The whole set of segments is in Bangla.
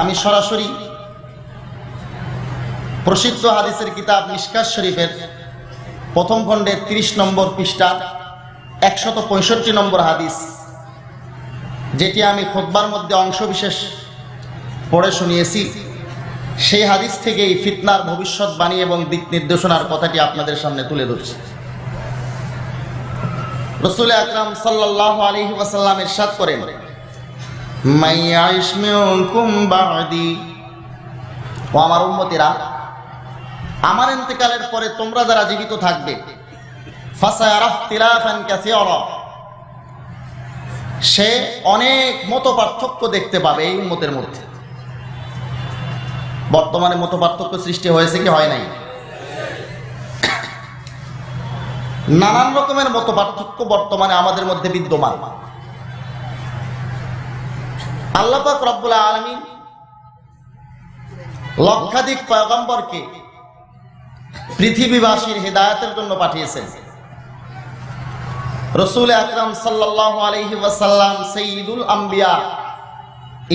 আমি সরাসরি প্রসিদ্ধ হাদিসের কিতাব মিশকাত শরীফের প্রথম খণ্ডের 30 নম্বর পৃষ্ঠা 165 নম্বর হাদিস, যেটি আমি খুতবার মধ্যে অংশবিশেষ পড়ে শুনিয়েছি, সেই হাদিস থেকেই ফিতনার ভবিষ্যৎবাণী এবং দিক নির্দেশনার কথাটি আপনাদের সামনে তুলে ধরছি। রাসূল আকরাম সাল্লাল্লাহু আলাইহি ওয়াসাল্লাম ইরশাদ করেন, মান ইয়াইশ মিনকুম বা'দি, ও আমার উম্মতিরা, আমার ইন্তেকালের পরে তোমরা যারা জীবিত থাকবে, ফাসায়ারা ইখতিলাফান কাসীরা, সে অনেক মত পার্থক্য দেখতে পাবে এই উম্মতের মধ্যে। বর্তমানে মত পার্থক্য সৃষ্টি হয়েছে কি হয় নাই? নানান রকমের মত পার্থক্য বর্তমানে আমাদের মধ্যে বিদ্যমান। আল্লাহ পাক রব্বুল আলামিন লক্ষাধিক পয়গম্বরকে পৃথিবীবাসীর হেদায়েতের জন্য পাঠিয়েছেন। রাসূল আকরাম সাল্লাল্লাহু আলাইহি ওয়াসাল্লাম সাইয়্যিদুল আম্বিয়া,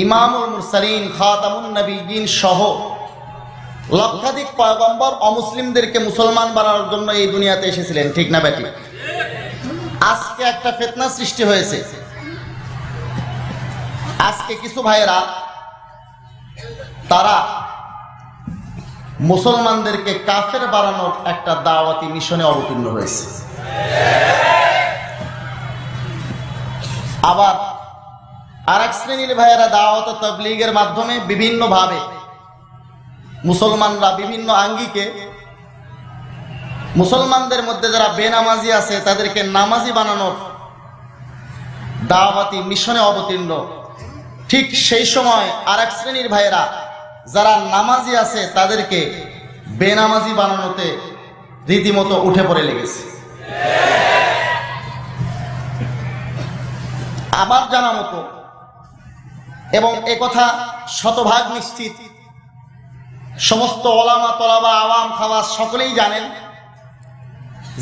ইমামুল মুরসালিন, খাতামুন নবিয়্যিন সহ লক্ষাধিক পয়গম্বর অমুসলিমদেরকে মুসলমান বানানোর জন্য এই দুনিয়াতে এসেছিলেন, ঠিক না বেটি? আজকে একটা ফিতনা সৃষ্টি হয়েছে। আজকে কিছু ভাইয়েরা তারা মুসলমানদেরকে কাফের বানানোর একটা দাওয়াতি মিশনে অবতীর্ণ হয়েছে। আবার আরেক শ্রেণীর ভাইয়েরা দাওয়াত ও তাবলীগের মাধ্যমে বিভিন্নভাবে মুসলমানরা বিভিন্ন আঙ্গিকে মুসলমানদের মধ্যে যারা বেনামাজি আছে তাদেরকে নামাজি বানানোর দাওয়াতি মিশনে অবতীর্ণ। ঠিক সেই সময় আরেক শ্রেণীর ভাইয়েরা যারা নামাজি আছে তাদেরকে বেনামাজি বানানোতে রীতিমতো উঠে পড়ে লেগেছে। আমার জানা মতো, এবং একথা শতভাগ নিশ্চিত, সমস্ত ওলামা তলাবা আওয়াম খাওয়াস সকলেই জানেন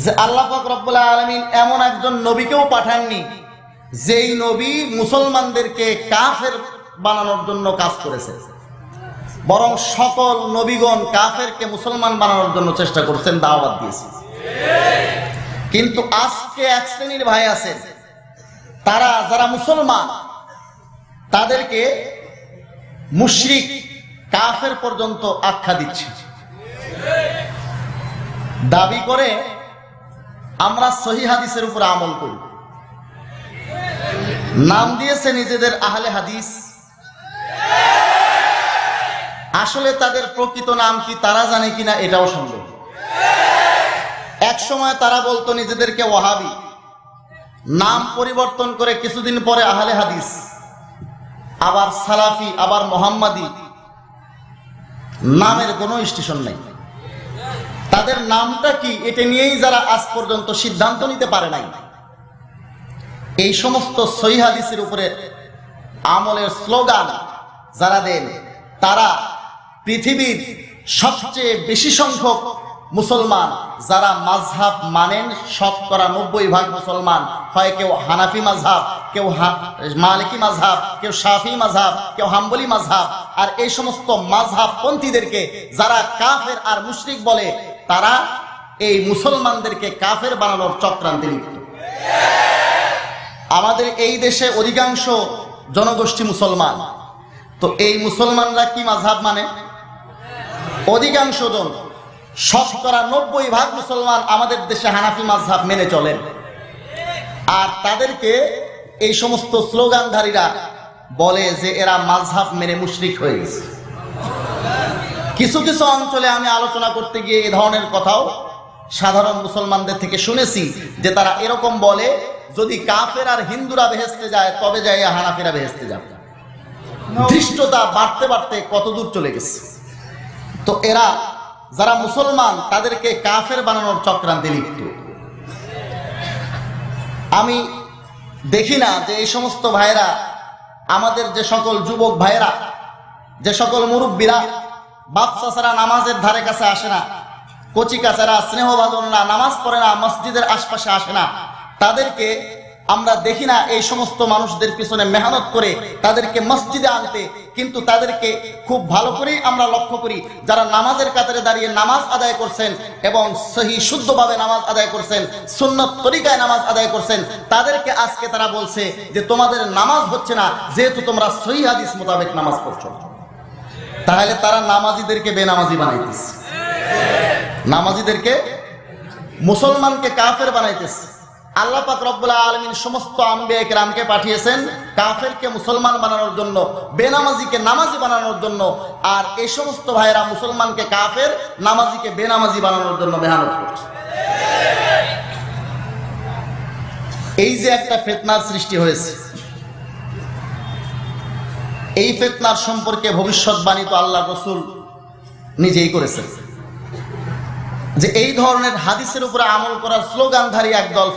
যে আল্লাহ পাক রব্বুল আলামিন এমন একজন নবীকেও পাঠাননি যেই নবী মুসলমানদেরকে কাফের বানানোর জন্য কাজ করেছে, বরং সকল নবীগণ কাফেরকে মুসলমান বানানোর জন্য চেষ্টা করছেন, দাওয়াত দিয়েছে। কিন্তু আজকে এক শ্রেণীর ভাই আছে, তারা যারা মুসলমান তাদেরকে মুশরিক কাফের পর্যন্ত আখ্যা দিচ্ছে। দাবি করে আমরা সহিহ হাদিসের উপর আমল করি, নাম দিয়েছে নিজেদের আহলে হাদিস। আসলে তাদের প্রকৃত নাম কি তারা জানে কিনা এটাও সন্দেহ। এক সময় তারা বলতো নিজেদেরকে ওয়াহাবি, নাম পরিবর্তন করে কিছুদিন পরে আহলে হাদিস, আবার সালাফি, আবার মোহাম্মদী, নামের কোনো স্টেশন নেই। তাদের নামটা কি এটা নিয়েই যারা আজ পর্যন্ত সিদ্ধান্ত নিতে পারে নাই। এই সমস্ত সহিহ হাদিসের উপরে আমলের স্লোগান যারা দেন, তারা পৃথিবীর সবচেয়ে বেশি সংখ্যক মুসলমান যারা মাযহাব মানেন, শতকরা 90% মুসলমান, হয় কেউ হানাফি মাযহাব, কেউ মালিকি মাযহাব, কেউ শাফি মাযহাব, কেউ হাম্বলি মাযহাব। আর এই সমস্ত মাযহাব পন্থীদেরকে যারা কাফের আর মুশরিক বলে, তারা এই মুসলমানদেরকে কাফের বানানোর চক্রান্তে লিপ্ত। আমাদের এই দেশে অধিকাংশ জনগোষ্ঠী মুসলমান, তো এই মুসলমানরা কি মাযহাব মানে? অধিকাংশ জন, শতকরা 90% মুসলমান আমাদের দেশে হানাফি মাযহাব মেনে চলেন। আর তাদেরকে এই সমস্ত স্লোগানধারীরা বলে যে এরা মাযহাব মেনে মুশরিক হয়ে গেছে। কিছু কিছু অঞ্চলে আমি আলোচনা করতে গিয়ে এই ধরনের কথাও সাধারণ মুসলমানদের থেকে শুনেছি যে তারা এরকম বলে, যদি কাফের আর হিন্দুরা বেহেশতে যায় তবে যাই হানাফিরা বেহেশতে যাবে। ধৃষ্টতা বাড়তে বাড়তে কত দূর চলে গেছে। তো এরা যারা মুসলমান তাদেরকে কাফের বানানোর চক্রান্তে লিপ্ত। আমি দেখি না যে এই সমস্ত ভাইয়েরা, আমাদের যে সকল যুবক ভাইয়েরা, যে সকল মুরব্বীরা, বাপ চাচারা নামাজের ধারে কাছে আসে না, কচি কাচারা স্নেহভাজন না, নামাজ পড়ে না, মসজিদের আশপাশে আসে না, তাদেরকে আমরা দেখি না এই সমস্ত মানুষদের পিছনে মেহনত করে তাদেরকে মসজিদে আনতে, কিন্তু তাদেরকে খুব ভালো করেই আমরা লক্ষ্য করি যারা নামাজের কাতারে দাঁড়িয়ে নামাজ আদায় করছেন এবং সহি শুদ্ধভাবে নামাজ আদায় করছেন, সুন্নত তরিকায় নামাজ আদায় করছেন, তাদেরকে আজকে তারা বলছে যে তোমাদের নামাজ হচ্ছে না যেহেতু তোমরা সহি হাদিস মোতাবেক নামাজ পড়ছো। তাহলে তারা নামাজিদেরকে বেনামাজি বানাইতেছে, নামাজিদেরকে মুসলমানকে কাফের বানাইতেছে। আল্লাহ পাক রব্বুল আলামিন সমস্ত আম্বিয়া কিরামকে পাঠিয়েছেন কাফেরকে মুসলমান বানানোর জন্য, বেনামাজিকে নামাজি বানানোর জন্য, আর এই সমস্ত ভাইয়েরা মুসলমানকে কাফের, নামাজিকে বেনামাজি বানানোর জন্য মেহনত করছে। এই যে একটা ফিতনার সৃষ্টি হয়েছে, এই ফিতনার সম্পর্কে ভবিষ্যৎবাণী তো আল্লাহ রাসূল নিজেই করেছেন যে এই ধরনের হাদিসের উপরে আমল করার স্লোগানধারী একদল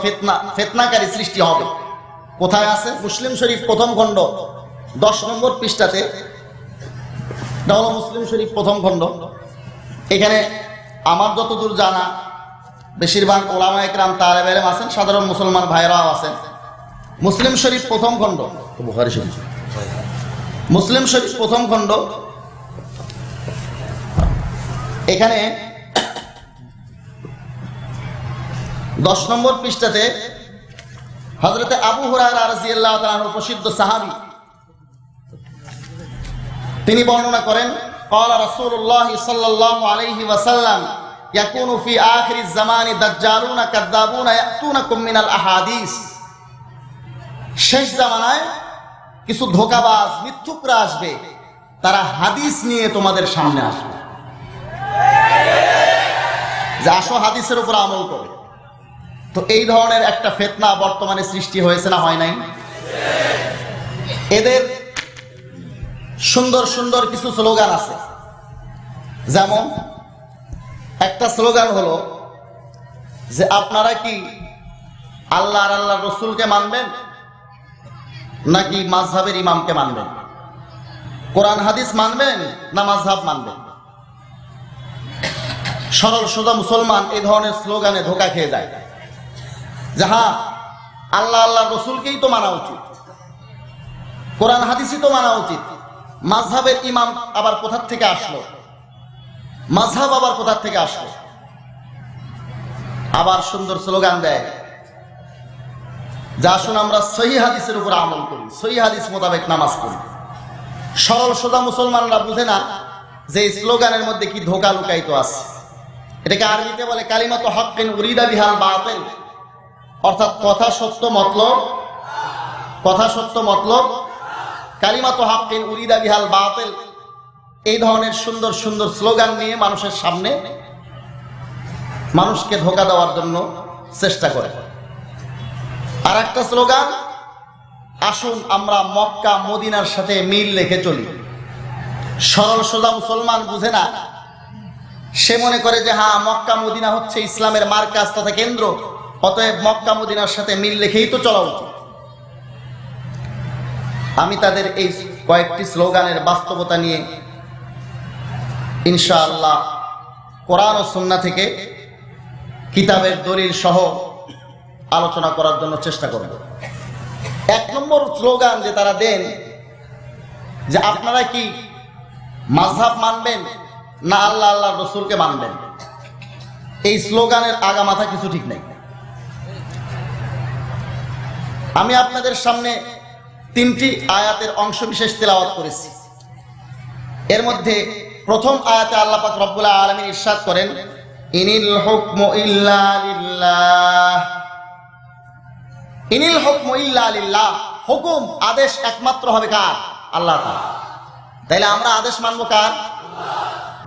ফিতনাকারী সৃষ্টি হবে। কোথায় আছে? মুসলিম শরীফ প্রথম খণ্ড 10 নম্বর পৃষ্ঠাতে, মুসলিম শরীফ প্রথম খণ্ড। এখানে আমার যতদূর জানা বেশিরভাগ ওলামায়ে কেরাম তালেবে ইলম আছেন, সাধারণ মুসলমান ভাইরাও আছেন। মুসলিম শরীফ প্রথম খণ্ড, বুখারী শরীফ, মুসলিম শরীফ প্রথম খণ্ড, এখানে 10 নম্বর পৃষ্ঠাতে হযরত আবু হুরায়রা রাদিয়াল্লাহু তাআলা আনহু প্রসিদ্ধ সাহাবী, তিনি বর্ণনা করেন ক্বালা রাসূলুল্লাহ সাল্লাল্লাহু আলাইহি ওয়াসাল্লাম ইয়াকুনু ফি আখিরিজ জামানি দাজ্জালুনা কাযাবুনা ইয়াতুনাকুম মিনাল আহাদিস। শেষ জামানায় কিছু ধোঁকাবাজ মিথ্যুকরা আসবে, তারা হাদিস নিয়ে তোমাদের সামনে আসবে, যে আসো হাদিসের উপর আমল করে। তো এই ধরনের একটা ফিতনা বর্তমানে সৃষ্টি হয়েছে না হয় নাই? এদের সুন্দর সুন্দর কিছু স্লোগান আছে, যেমন একটা স্লোগান হলো যে আপনারা কি আল্লাহ আর আল্লাহ রসুলকে মানবেন নাকি মাযহাবের ইমামকে মানবেন? কোরআন হাদিস মানবেন না মাযহাব মানবেন? সরল সোজা মুসলমান এই ধরনের স্লোগানে ধোঁকা খেয়ে যায় যে হ্যাঁ আল্লাহ আল্লাহ রসুলকেই তো মানা উচিত, কোরআন হাদিসই তো মানা উচিত, মাযহাবের ইমাম আবার কোথা থেকে আসলো, মাযহাব আবার কোথা থেকে আসলো। আবার সুন্দর স্লোগান দেয় যা আসুন আমরা সহিহ হাদিসের উপর আমল করি, সহিহ হাদিস মোতাবেক নামাজ পড়ি। সরল সোজা মুসলমানরা বুঝে না যে এই স্লোগানের মধ্যে কি ধোঁকা লুকায়িত আছে। এটাকে আরবিতে বলে কালিমাতু হাক্কিন উরিদা বিহাল বাতিল, অর্থাৎ কথা সত্য মতলব, কথা সত্য মতলব, কালিমাতু হাক্কিন উরিদা বিহাল বাতিল। এই ধরনের সুন্দর সুন্দর স্লোগান নিয়ে মানুষের সামনে মানুষকে ধোঁকা দেওয়ার জন্য চেষ্টা করে। আর একটা স্লোগান, আসুন আমরা মক্কা মদিনার সাথে মিল রেখে চলি। সরল সোজা মুসলমান বুঝে না, সে মনে করে যে হ্যাঁ মক্কা মদিনা হচ্ছে ইসলামের মার্কাজ তথা কেন্দ্র, অতএব মক্কা মদিনার সাথে মিল রেখেই তো চলা উচিত। আমি তাদের এই কয়েকটি স্লোগানের বাস্তবতা নিয়ে ইনশাআল্লাহ কোরআন ও সুন্নাহ থেকে কিতাবের দলিল সহ আলোচনা করার জন্য চেষ্টা করব। 1 নম্বর স্লোগান যে তারা দেন যে আপনারা কি মাযহাব মানবেন না আল্লাহ আল্লাহ রসুলকে মানবেন, এই স্লোগানের আগা মাথা কিছু ঠিক নেই। আমি আপনাদের সামনে 3টি আয়াতের অংশ বিশেষ তেলাওয়াত করেছি। এর মধ্যে প্রথম আয়াতে আল্লাহ পাক রব্বুল আলামিন ইরশাদ করেন ইনিল হুকমু ইল্লা লিল্লাহ, ইনিল হুকমু ইল্লা লিল্লাহ, হুকুম আদেশ একমাত্র হবে কার? আল্লাহ তাআলা। তাইলে আমরা আদেশ মানব কার?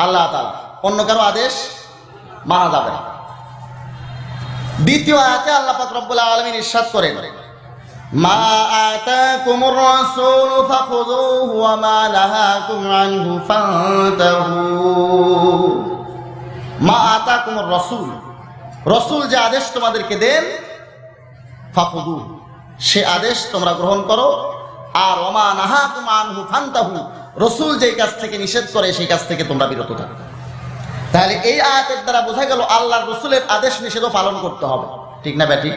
আল্লাহ তাআলা, অন্য কারো আদেশ মানা যাবে না। দ্বিতীয় আয়াতে আল্লাহ পাক রব্বুল আলামিন ইরশাদ করেন মা আতাকুমুর রাসূল ফাখুযুহু ওয়া মা নাহাকুম আনহু ফান্তাহু। মা আতাকুমুর রাসূল, রাসূল যে আদেশ তোমাদেরকে দেন, ফাখুযুহু সে আদেশ তোমরা গ্রহণ করো, আর ওয়া মা নাহাকুম আনহু ফান্তাহু রাসূল যেই কাজ থেকে নিষেধ করে সেই কাজ থেকে তোমরা বিরত থাকো। তাহলে এই আয়াতের দ্বারা বোঝা গেল আল্লাহর রাসূলের আদেশ নিষেধও পালন করতে হবে, ঠিক না ব্যাটি?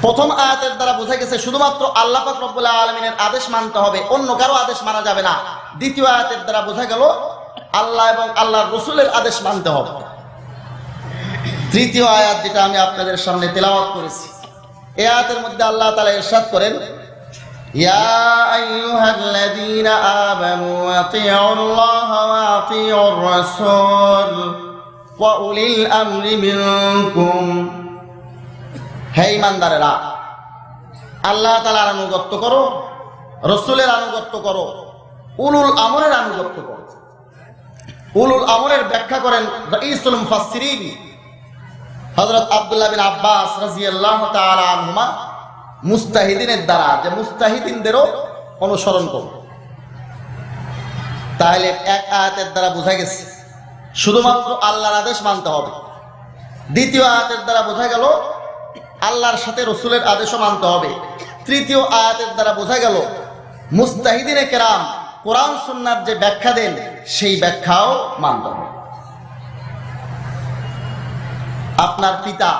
প্রথম আয়াতের দ্বারা বোঝা গেছে শুধুমাত্র আল্লাহ পাক রব্বুল আলামিনের আদেশ মানতে হবে, অন্য কারো আদেশ মানা যাবে না। দ্বিতীয় আয়াতের দ্বারা বোঝা গেল আল্লাহ এবং আল্লাহর রাসূলের আদেশ মানতে হবে। তৃতীয় আয়াত যেটা আমি আপনাদের সামনে তেলাওয়াত করেছি, এই আয়াতের মধ্যে আল্লাহ তাআলা ইরশাদ করেন, ইয়া আইয়ুহাল্লাযীনা আমানু আতিউল্লাহা ওয়া আতিউর রাসূল ওয়া উলিল আমরি মিনকুম। হে ঈমানদারেরা, আল্লাহ তাআলার আনুগত্য করো, রাসূলের আনুগত্য করো, উলুল আমরের আনুগত্য করো। উলুল আমরের ব্যাখ্যা করেন রাইসুল মুফাসসিরিন হযরত আব্দুল্লাহ বিন আব্বাস রাদিয়াল্লাহু তাআলা আনহুমা, মুস্তাহিদিনের দ্বারা, যে মুস্তাহিদিনদেরও অনুসরণ করো। তাহলে এক আয়াতের দ্বারা বোঝা গেছে শুধুমাত্র আল্লাহর আদেশ মানতে হবে। দ্বিতীয় আয়াতের দ্বারা বোঝা গেল আল্লাহর সাথে রাসূলের আদেশও মানতে হবে। তৃতীয় আয়াতের দ্বারা বোঝা গেল মুস্তাহিদিনে কেরাম কোরআন সুন্নাহর যে ব্যাখ্যা দেন সেই ব্যাখ্যাও মানতে হবে। আপনার পিতা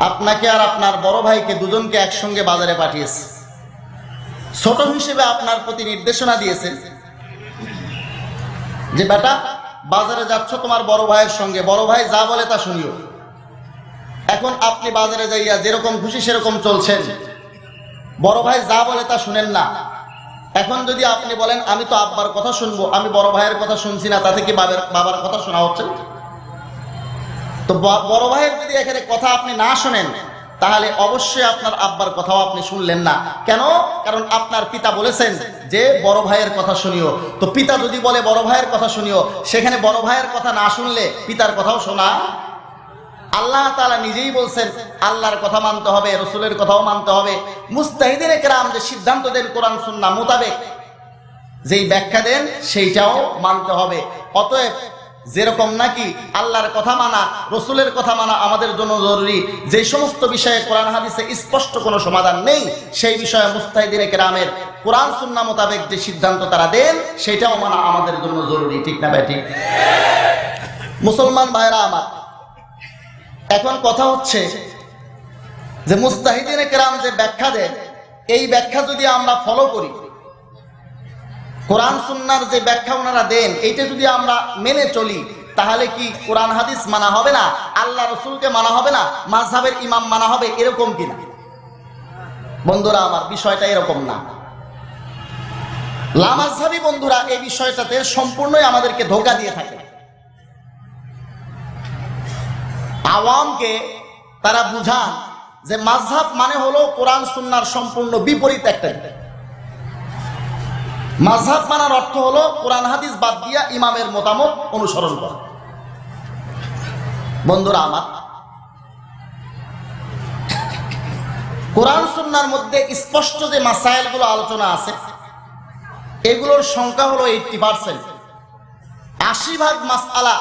আপনাকে আর আপনার বড় ভাইকে দুজনকে একসঙ্গে বাজারে পাঠিয়েছে, ছোট হিসেবে আপনার প্রতি নির্দেশনা দিয়েছে যে বেটা বাজারে যাচ্ছ তোমার বড় ভাইয়ের সঙ্গে, বড় ভাই যা বলে তা শুনিও। এখন আপনি বাজারে যাইয়া যেরকম খুশি সেরকম চলছেন, বড় ভাই যা বলে তা শুনেন না। এখন যদি আপনি বলেন আমি তো আব্বার কথা শুনবো, আমি বড় ভাইয়ের কথা শুনছি না, তাতে কি বাবার কথা শোনা হচ্ছে? তো বড় ভাইয়ের যদি এখানে কথা আপনি না শোনেন তাহলে অবশ্যই আপনার আব্বার কথাও আপনি শুনলেন না। কেন? কারণ আপনার পিতা বলেছেন যে বড় ভাইয়ের কথা শুনিও। তো পিতা যদি বলে বড় ভাইয়ের কথা শুনিও, সেখানে বড় ভাইয়ের কথা না শুনলে পিতার কথাও শোনা। আল্লাহ তাআলা নিজেই বলছেন আল্লাহর কথা মানতে হবে, রাসূলের কথাও মানতে হবে। মুস্তাহিদিনে কেরাম যে সিদ্ধান্ত দেন কোরআন সুন্নাহ মোতাবেক, যেই ব্যাখ্যা দেন সেইটাও মানতে হবে। অতএব যেরকম নাকি আল্লাহর কথা মানা, রাসূলের কথা মানা আমাদের জন্য জরুরি, যে সমস্ত বিষয়ে কোরআন হাদিসে স্পষ্ট কোনো সমাধান নেই সেই বিষয়ে মুস্তাহিদিনে কেরামের কোরআন সুন্নাহ মোতাবেক যে সিদ্ধান্ত তারা দেন সেটাও মানা আমাদের জন্য জরুরি। ঠিক না ভাই? ঠিক। মুসলমান ভাইরা আমার, এখন কথা হচ্ছে যে মুস্তাহিদিনে কেরাম যে ব্যাখ্যা দেন এই ব্যাখ্যা যদি আমরা ফলো করি, কোরআন সুন্নাহর যে ব্যাখ্যা ওনারা দেন এইটা যদি আমরা মেনে চলি, তাহলে কি কোরআন হাদিস মানা হবে না, আল্লাহ রাসূলকে মানা হবে না, মাযহাবের ইমাম মানা হবে? এরকম কিনা? বন্ধুরা আমার, বিষয়টা এরকম না। লামাযহাবী বন্ধুরা এই বিষয়টাতে সম্পূর্ণই আমাদেরকে ধোঁকা দিয়ে থাকে। আওয়ামকে তারা বুঝান যে মাযহাব মানে হলো কোরআন সুন্নাহর সম্পূর্ণ বিপরীত একটা। মাযহাব মানার অর্থ হলো কোরআন হাদিস বাদ দিয়া ইমামের মতামত অনুসরণ করা। বন্ধুরা আমার, কোরআন সুন্নাহর মধ্যে স্পষ্ট যে মাসাইলগুলো আলোচনা আছে এগুলোর সংখ্যা হলো 80%। 80% মাসআলা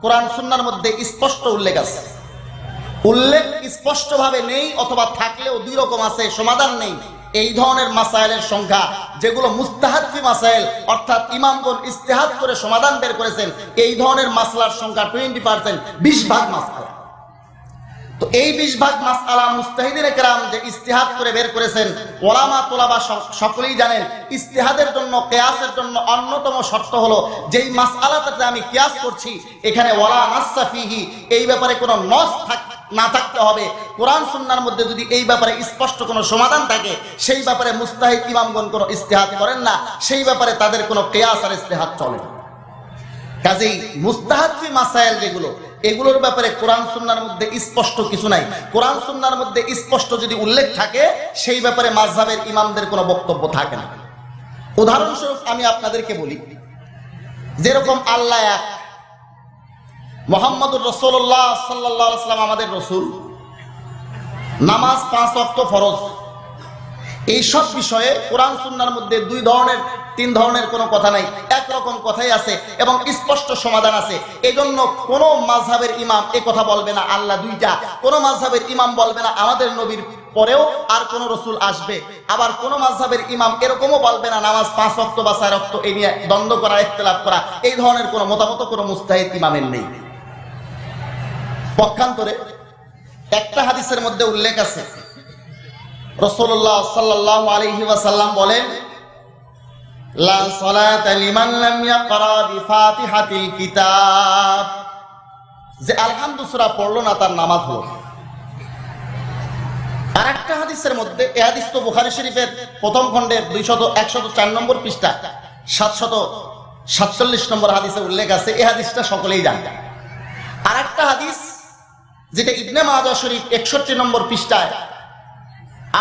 কোরআন সুন্নাহর মধ্যে স্পষ্ট উল্লেখ আছে। উল্লেখ স্পষ্টভাবে নেই অথবা থাকলেও দুই রকম আছে, সমাধান নেই, এই ধরনের মাসাইলের সংখ্যা, যেগুলো মুস্তাহাদফি মাসাইল অর্থাৎ ইমামগণ ইজতিহাদ করে সমাধান বের করেছেন, এই ধরনের মাসলার সংখ্যা 20%, 20% মাসআলা। তো এই 20% মাসআলা মুস্তাহিদিনে কেরাম যে ইজতিহাদ করে বের করেছেন, ওলামা তোলাবা সকলেই জানেন ইজতিহাদের জন্য, কিয়াসের জন্য অন্যতম শর্ত হলো যেই মাসআলাটাতে আমি কিয়াস করছি এখানে ওয়ালা নাসসা ফিহি, এই ব্যাপারে কোনো নস না থাকতে হবে। কোরআন সুন্নাহর মধ্যে যদি এই ব্যাপারে স্পষ্ট কোনো সমাধান থাকে সেই ব্যাপারে মুস্তাহিদ ইমামগণ কোনো ইজতিহাদ করেন না, সেই ব্যাপারে তাদের কোনো কিয়াস আর ইজতিহাদ চলে না। কাজেই মুস্তাহাদফি মাসাইল যেগুলো, এগুলোর ব্যাপারে কোরআন সুন্নাহর মধ্যে স্পষ্ট কিছু নাই। কোরআন সুন্নাহর মধ্যে স্পষ্ট যদি উল্লেখ থাকে সেই ব্যাপারে মাযহাবের ইমামদের কোনো বক্তব্য থাকে না। উদাহরণস্বরূপ আমি আপনাদেরকে বলি, যেরকম আল্লাহ এক, মুহাম্মদুর রাসূলুল্লাহ সাল্লাল্লাহু আলাইহি ওয়াসাল্লাম আমাদের রাসূল, নামাজ 5 ওয়াক্ত ফরজ, এই সব বিষয়ে কোরআন সুন্নাহর মধ্যে 2 ধরনের 3 ধরনের কোনো কথা নাই, একরকম কথাই আছে এবং স্পষ্ট সমাধান আছে। এজন্য কোনো মাযহাবের ইমাম এই কথা বলবে না আল্লাহ 2টা, কোনো মাযহাবের ইমাম বলবে না আমাদের নবীর পরেও আর কোন রাসূল আসবে, আবার কোন মাযহাবের ইমাম এরকমও বলবে না নামাজ 5 ওয়াক্ত বা 4 ওয়াক্ত, এই নিয়ে দ্বন্দ্ব করা, ইখতিলাফ করা, এই ধরনের কোনো মতামত কোনো মুস্তাহিদ ইমামের নেই। পক্ষান্তরে একটা হাদিসের মধ্যে উল্লেখ আছে, রাসূলুল্লাহ সাল্লাল্লাহু আলাইহি ওয়াসাল্লাম বলেন, লা সালাতা লিমান লাম ইয়াকরা বিফাতিহাতিল কিতাব, যে আলহামদু সূরা পড়লো না তার নামাজ হলো। আর একটা হাদিসের মধ্যে, এই হাদিস তো বুখারী শরীফের প্রথম খণ্ডের 104 নম্বর পৃষ্ঠা 747 নম্বর হাদিসে উল্লেখ আছে, এই হাদিসটা সকলেই জানে। আর একটা হাদিস যেটা ইবনে মাজাহ শরীফ 61 নম্বর পৃষ্ঠায়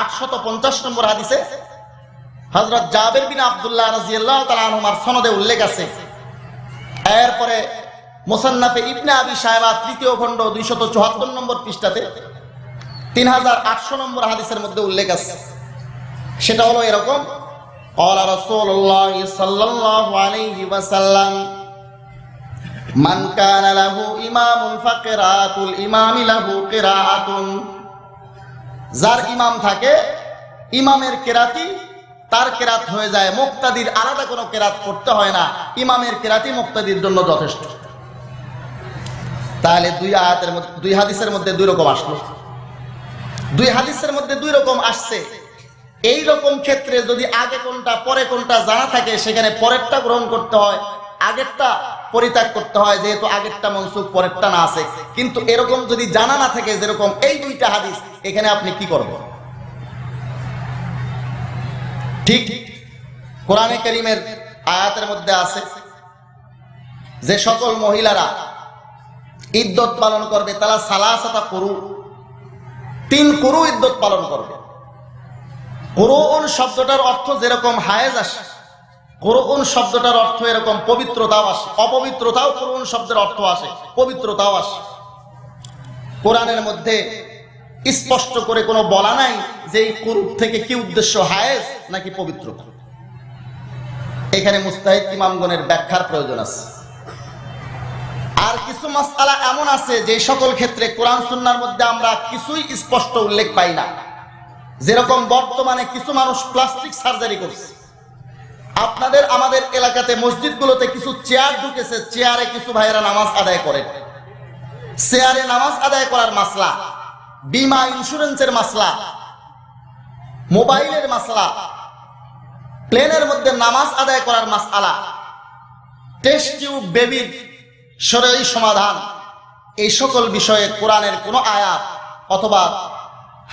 850 নম্বর হাদিসে হযরত জাবের বিন আব্দুল্লাহ রাদিয়াল্লাহু তাআলা আনহুমার সনদে উল্লেখ আছে। এরপরে মুসান্নাফে ইবনে আবি শায়বা তৃতীয় খণ্ড 274 নম্বর পৃষ্ঠাতে 3800 নম্বর হাদিসের মধ্যে উল্লেখ আছে। সেটা হলো এরকম, ক্বালা রাসূলুল্লাহ সাল্লাল্লাহু আলাইহি ওয়াসাল্লাম, মান কানা লাহু ইমামুন ফাকিরাতুল ইমামি লাহু কিরাআতুন, যার ইমাম থাকে ইমামের কেরাতি তার কেরাত হয়ে যায়, মুক্তাদির আলাদা কোনো কেরাত করতে হয় না, ইমামের কেরাতি মুক্তাদির জন্য যথেষ্ট। তাহলে দুই হাদিসের মধ্যে দুই রকম আসলো, দুই হাদিসের মধ্যে দুই রকম আসছে। এই রকম ক্ষেত্রে যদি আগে কোনটা পরে কোনটা জানা থাকে, সেখানে পরেরটা গ্রহণ করতে হয়, আগেরটা পরিত্যাগ করতে হয়, যেহেতু আগেরটা মনসুখ পরেরটা না আছে। কিন্তু এরকম যদি জানা না থাকে, যেরকম এই দুইটা হাদিস, এখানে আপনি কি করবেন? ঠিক কোরআনে কারীমের আয়াতের মধ্যে আছে যে সকল মহিলারা ইদ্দত পালন করবে তারা সালাসাতা কুরু, 3 কুরু ইদ্দত পালন করবে। কুরুন শব্দটার অর্থ যেরকম হায়েজ আসে, কুরুন শব্দটার অর্থ এরকম পবিত্রতাও আসে, অপবিত্রতাও কুরুন শব্দের অর্থ আসে, পবিত্রতাও আসে। কোরআনের মধ্যে স্পষ্ট করে কোনো বলা নাই যে এই কুরু থেকে কি উদ্দেশ্য, হায়েজ নাকি পবিত্রতা। এখানে মুস্তাহিদ ইমামগণের ব্যাখ্যার প্রয়োজন আছে। আর কিছু মাসআলা এমন আছে যে সকল ক্ষেত্রে কোরআন সুন্নাহর মধ্যে আমরা কিছুই স্পষ্ট উল্লেখ পাই না। যেরকম বর্তমানে কিছু মানুষ প্লাস্টিক সার্জারি করছে। আপনাদের আমাদের এলাকাতে মসজিদগুলোতে কিছু চেয়ার ঢুকেছে, চেয়ারে কিছু ভাইয়েরা নামাজ আদায় করেন। চেয়ারে নামাজ আদায় করার মাসলা, বীমা ইন্স্যুরেন্সের মাসলা, মোবাইলের মাসলা, প্লেনের মধ্যে নামাজ আদায় করার মাসআলা, টেস্ট টিউব বেবির শরঈ সমাধান, এই সকল বিষয়ে কোরআনের কোনো আয়াত অথবা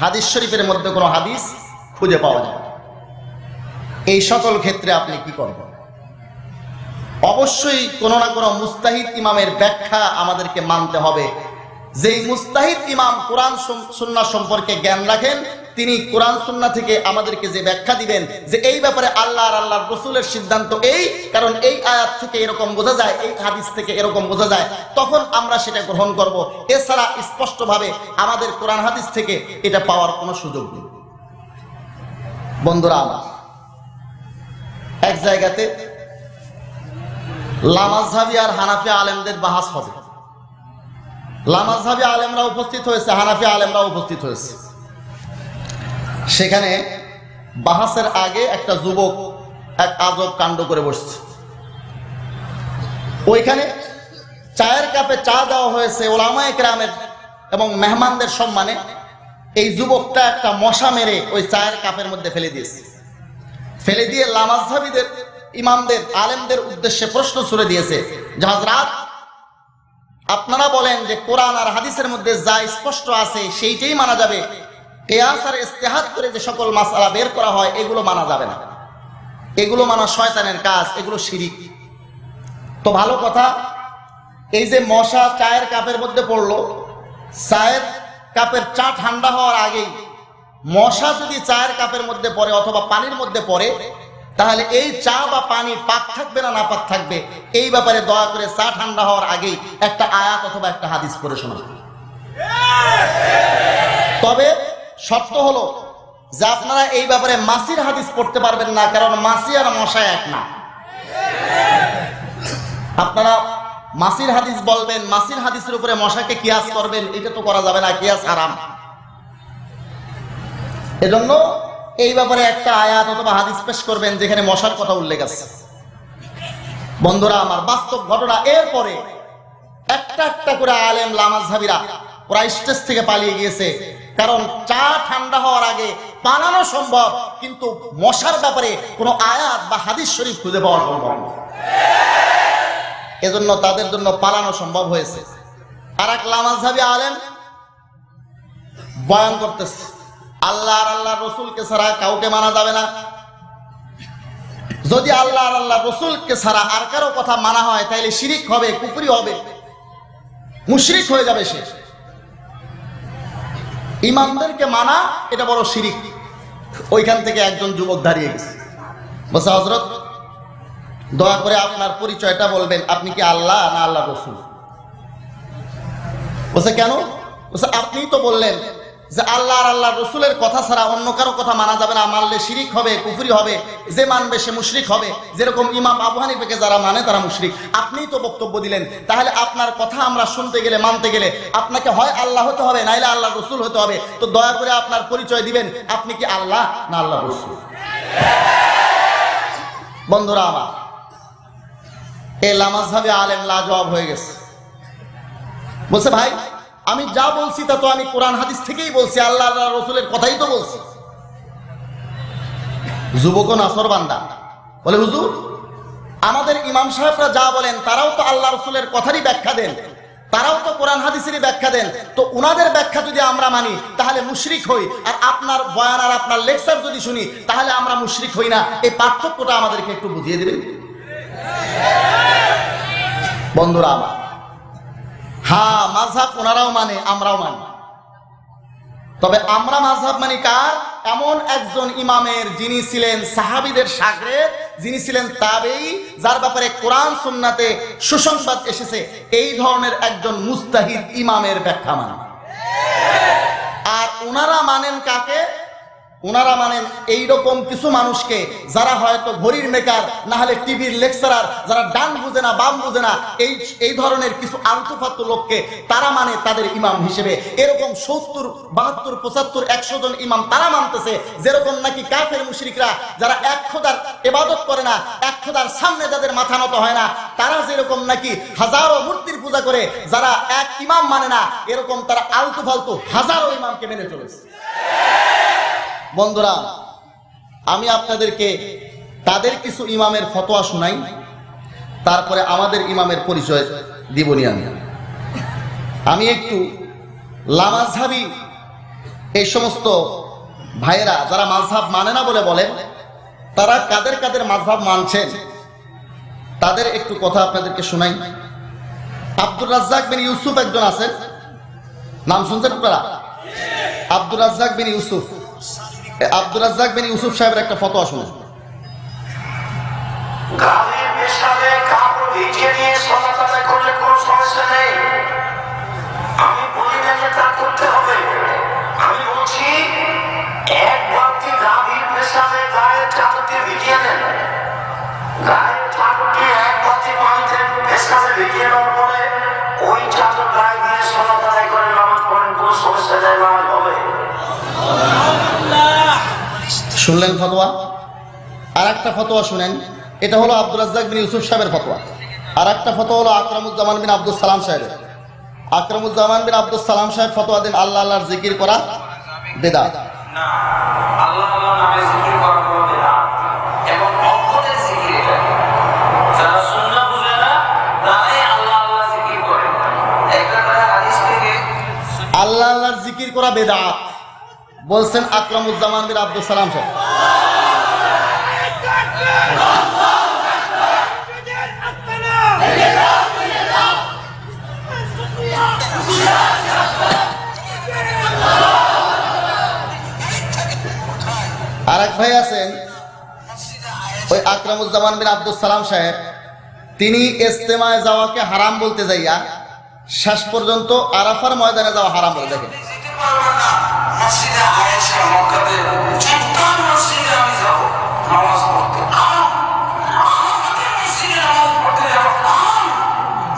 হাদিস শরীফের মধ্যে কোনো হাদিস খুঁজে পাওয়া যায়। এই সকল ক্ষেত্রে আপনি কি করবেন? অবশ্যই কোনো না কোনো মুস্তাহিদ ইমামের ব্যাখ্যা আমাদেরকে মানতে হবে। যেই মুস্তাহিদ ইমাম কোরআন সুন্নাহ সম্পর্কে জ্ঞান রাখেন, তিনি কোরআন সুন্নাহ থেকে আমাদেরকে যে ব্যাখ্যা দিবেন যে এই ব্যাপারে আল্লাহ আর আল্লাহর রাসূলের সিদ্ধান্ত এই, কারণ এই আয়াত থেকে এরকম বোঝা যায়, এই হাদিস থেকে এরকম বোঝা যায়, তখন আমরা সেটা গ্রহণ করব। এছাড়া স্পষ্টভাবে আমাদের কোরআন হাদিস থেকে এটা পাওয়ার কোনো সুযোগ নেই। বন্ধুরা আমার, এক জায়গাতে লামাযহাবী আর হানাফি আলেমদের বাহাস হবে। লামাযহাবী আলেমরা উপস্থিত হয়েছে, হানাফি আলেমরা উপস্থিত হয়েছে। সেখানে বাহাসের আগে একটা যুবক এক আজব কাণ্ড করে বসছে। ওইখানে চায়ের কাপে চা দেওয়া হয়েছে ওলামায়ে কেরামের এবং মেহমানদের সম্মানে। এই যুবকটা একটা মশা মেরে ওই চায়ের কাপের মধ্যে ফেলে দিয়েছে। ফেলে দিয়ে লামাযহাবীদের ইমামদের আলেমদের উদ্দেশ্যে প্রশ্ন ছুড়ে দিয়েছে যে হযরত, আপনারা বলেন যে কোরআন আর হাদিসের মধ্যে যা স্পষ্ট আছে সেইটাই মানা যাবে, কিয়াস আর ইজতিহাদ করে যে সকল মাসআলা বের করা হয় এগুলো মানা যাবে না, এগুলো মানা শয়তানের কাজ, এগুলো শিরিক। তো ভালো কথা, এই যে মশা চায়ের কাপের মধ্যে পড়লো, চায়ের কাপের চা ঠান্ডা হওয়ার আগেই মশা যদি চায়ের কাপের মধ্যে পড়ে অথবা পানির মধ্যে পড়ে, তাহলে এই চা বা পানি পাক থাকবে না নাপাক থাকবে, এই ব্যাপারে দয়া করে চা ঠান্ডা হওয়ার আগেই একটা আয়াত অথবা একটা হাদিস পড়ে শোনান। তবে শর্ত হলো যে আপনারা এই ব্যাপারে মাসির হাদিস পড়তে পারবেন না, কারণ মাসি আর মশা এক না। আপনারা মাসির হাদিস বলবেন, মাসির হাদিসের উপরে মশাকে কিয়াস করবেন, এটা তো করা যাবে না, কিয়াস হারাম। এজন্য এই ব্যাপারে একটা আয়াত অথবা হাদিস পেশ করবেন যেখানে মশার কথা উল্লেখ আছে। বন্ধুরা আমার, বাস্তব ঘটনা। এরপরে একটা একটা করে আলেম লামাযহাবীরা ওরা স্টেজ থেকে পালিয়ে গিয়েছে, কারণ চা ঠান্ডা হওয়ার আগে পালানো সম্ভব, কিন্তু মশার ব্যাপারে কোনো আয়াত বা হাদিস শরীফ খুঁজে পাওয়া সম্ভব না, এজন্য তাদের জন্য পালানো সম্ভব হয়েছে। আর এক লামাযহাবী আলেম বয়ান করতেছে, আল্লাহ আর আল্লাহর রাসূলকে ছাড়া কাউকে মানা যাবে না। যদি আল্লাহ আর আল্লাহর রাসূলকে ছাড়া আর কারো কথা মানা হয় তাহলে শিরিক হবে, কুফরি হবে, মুশরিক হয়ে যাবে সে। ইমামদেরকে মানা এটা বড় শিরিক। ওইখান থেকে একজন যুবক দাঁড়িয়ে গেছে, বলছে হযরত দয়া করে আপনার পরিচয়টা বলবেন, আপনি কি আল্লাহ না আল্লাহর রাসূল? বলছে কেন? বলছে আপনি তো বললেন যে আল্লাহ আর আল্লাহর রাসূলের কথা ছাড়া অন্য কারো কথা মানা যাবে না, মানলে শিরিক হবে, কুফরি হবে, যে মানবে সে মুশরিক হবে। যেরকম ইমাম আবু হানিফাকে যারা মানে তারা মুশরিক। আপনিই তো বক্তব্য দিলেন, তাহলে আপনার কথা আমরা শুনতে গেলে, মানতে গেলে আপনাকে হয় আল্লাহ হতে হবে, নাইলে আল্লাহর রাসূল হতে হবে। তো দয়া করে আপনার পরিচয় দিবেন, আপনি কি আল্লাহ না আল্লাহর রাসূল? বন্ধুরা আমার, এই লামাযহাবী আলেম লাজবাব হয়ে গেছে। বলছে ভাই আমি যা বলছি তা তো আমি কোরআন হাদিস থেকেই বলছি, আল্লাহ আল্লাহর রাসূলের কথাই তো বলছি। যুবক নাফরবান্দা বলে হুজুর আমাদের ইমাম সাহেবরা যা বলেন তারাও তো আল্লাহ রাসূলের কথারই ব্যাখ্যা দেন, তারাও তো কোরআন হাদিসেরই ব্যাখ্যা দেন, তো উনাদের ব্যাখ্যা যদি আমরা মানি তাহলে মুশরিক হই, আর আপনার বয়ান আর আপনার লেকচার যদি শুনি তাহলে আমরা মুশরিক হই না। এই পার্থক্যটা আমাদেরকে একটু বুঝিয়ে দিবেন। বন্ধুরা আমার, হ্যাঁ মাযহাব ওনারাও মানে, আমরাও মানি, তবে আমরা মাযহাব মানি কার? এমন একজন ইমামের যিনি ছিলেন সাহাবীদের শাগরেদ, যিনি ছিলেন তাবেঈ, যার ব্যাপারে কোরআন সুন্নাতে সুসংবাদ এসেছে, এই ধরনের একজন মুজতাহিদ ইমামের ব্যাখ্যা মানে। আর ওনারা মানেন কাকে? ওনারা মানেন এইরকম কিছু মানুষকে যারা হয়তো ঘড়ির মেকার, না হলে টিভির লেকচারার, যারা ডান বুঝে না বাম বুঝে না, এই ধরনের কিছু আলতুফাতু লোককে তারা মানে তাদের ইমাম হিসেবে। এরকম 70, 72, 75, 100 জন ইমাম তারা মানতেছে, যেরকম নাকি কাফের মুশরিকরা যারা এক খোদার ইবাদত করে না, এক খোদার সামনে যাদের মাথা নত হয় না, তারা যেরকম নাকি হাজারো মূর্তির পূজা করে, যারা এক ইমাম মানে না, এরকম তারা আলতু ফালতু হাজারো ইমামকে মেনে চলেছে। বন্ধুরা আমি আপনাদেরকে তাদের কিছু ইমামের ফতোয়া শোনাই, তারপরে আমাদের ইমামের পরিচয় দিবনি। আমি একটু লামাযহাবী এই সমস্ত ভাইয়েরা যারা মাযহাব মানে না বলে বলেন, তারা কাদের কাদের মাযহাব মানছেন তাদের একটু কথা আপনাদেরকে শোনাই। আব্দুর রাজ্জাক বিন ইউসুফ একজন আছেন, নাম শুনছেন আপনারা? আব্দুর রাজ্জাক বিন ইউসুফ। আব্দুর রাজ্জাক বিন ইউসুফ সাহেবের একটা ফতোয়া শুনুন। গালির পেশাবে কাপড় ভিজিয়ে নিয়ে সালাত আদায় করলে কোনো সমস্যা নেই। আমি বলি না যে তা করতে হবে, আমি বলছি এক বালতি গাভীর পেশাবে গায়ের চাদরটি ভিজিয়ে নেন, গায়ের চাদরটি এক বালতি পানিতে পেশাবে ভিজিয়ে নেওয়ার পরে ওই চাদর গায়ে দিয়ে সালাত আদায় করে নামাজ পড়েন, কোনো সমস্যা নেই, নামাজ হবে। শুনলেন ফতোয়া? আর একটা ফতোয়া শুনেন, এটা হলো আব্দুর রাজ্জাক বিন ইউসুফ সাহেবের ফতোয়া। আর একটা ফতোয়া হলো আকরামুজ্জামান বিন আব্দুস সালাম সাহেবের। আকরামুজ্জামান বিন আব্দুস সালাম সাহেব ফতোয়া দেন আল্লাহ আল্লাহর জিকির করা বিদআত। না, আল্লাহ আল্লাহ নামে জিকির করা হলো বিদআত এবং অক্ষরের জিকির। এটা যারা সুন্নাহ বুঝে না তারাই আল্লাহ আল্লাহ জিকির করে। একটা কথা হাদিস থেকে আল্লাহ আল্লাহর জিকির করা বিদআত বলছেন আকরামুজ্জামান বিন আব্দুস সালাম সাহেব। আর এক ভাই আছেন ওই আকরামুজ্জামান বিন আব্দুস সালাম সাহেব, তিনি ইজতেমায় যাওয়াকে হারাম বলতে যাইয়া শেষ পর্যন্ত আরাফার ময়দানে যাওয়া হারাম বলে। দেখেন মসজিদে আয়েশা মক্কাতে জিদ্দান মসজিদে আমি যাব নামাজ পড়তে, আমাদের মসজিদে নামাজ পড়তে যাব,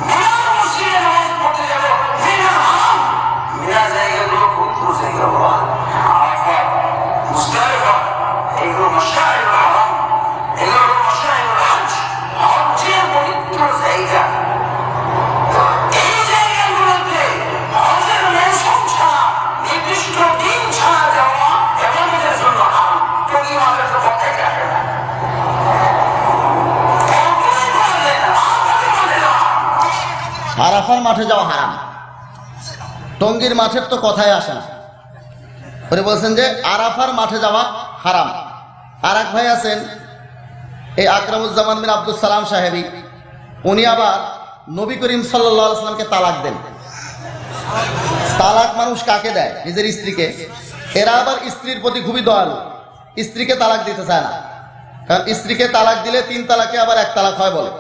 মিনার মসজিদে নামাজ পড়তে যাব, মিনার মিনার জায়গাগুলো খুব দূর জায়গা, আরাফাত, মুজদালিফা, এগুলো মাশাআইরুল হারাম, এগুলো মাশাআইরুল হজ, হজ্জের পবিত্র জায়গা। এই জায়গাগুলোতে হজের মৌসুম আরাফার মাঠে যাওয়া হারাম। টঙ্গীর মাঠের তো কথাই আসে না। উনি বলছেন যে আরাফার মাঠে যাওয়া হারাম। আর এক ভাই আছেন এই আকরামুজ্জামান বিন আব্দুল সালাম সাহেবী, উনি আবার নবী করিম সাল্লাল্লাহু আলাইহি ওয়াসাল্লামকে তালাক দেন। তালাক মানুষ কাকে দেয়? নিজের স্ত্রীকে। এরা আবার স্ত্রীর প্রতি খুবই দয়ালু, স্ত্রীকে তালাক দিতে চায় না, কারণ স্ত্রীকে তালাক দিলে 3 তালাকে আবার 1 তালাক হয় বলে।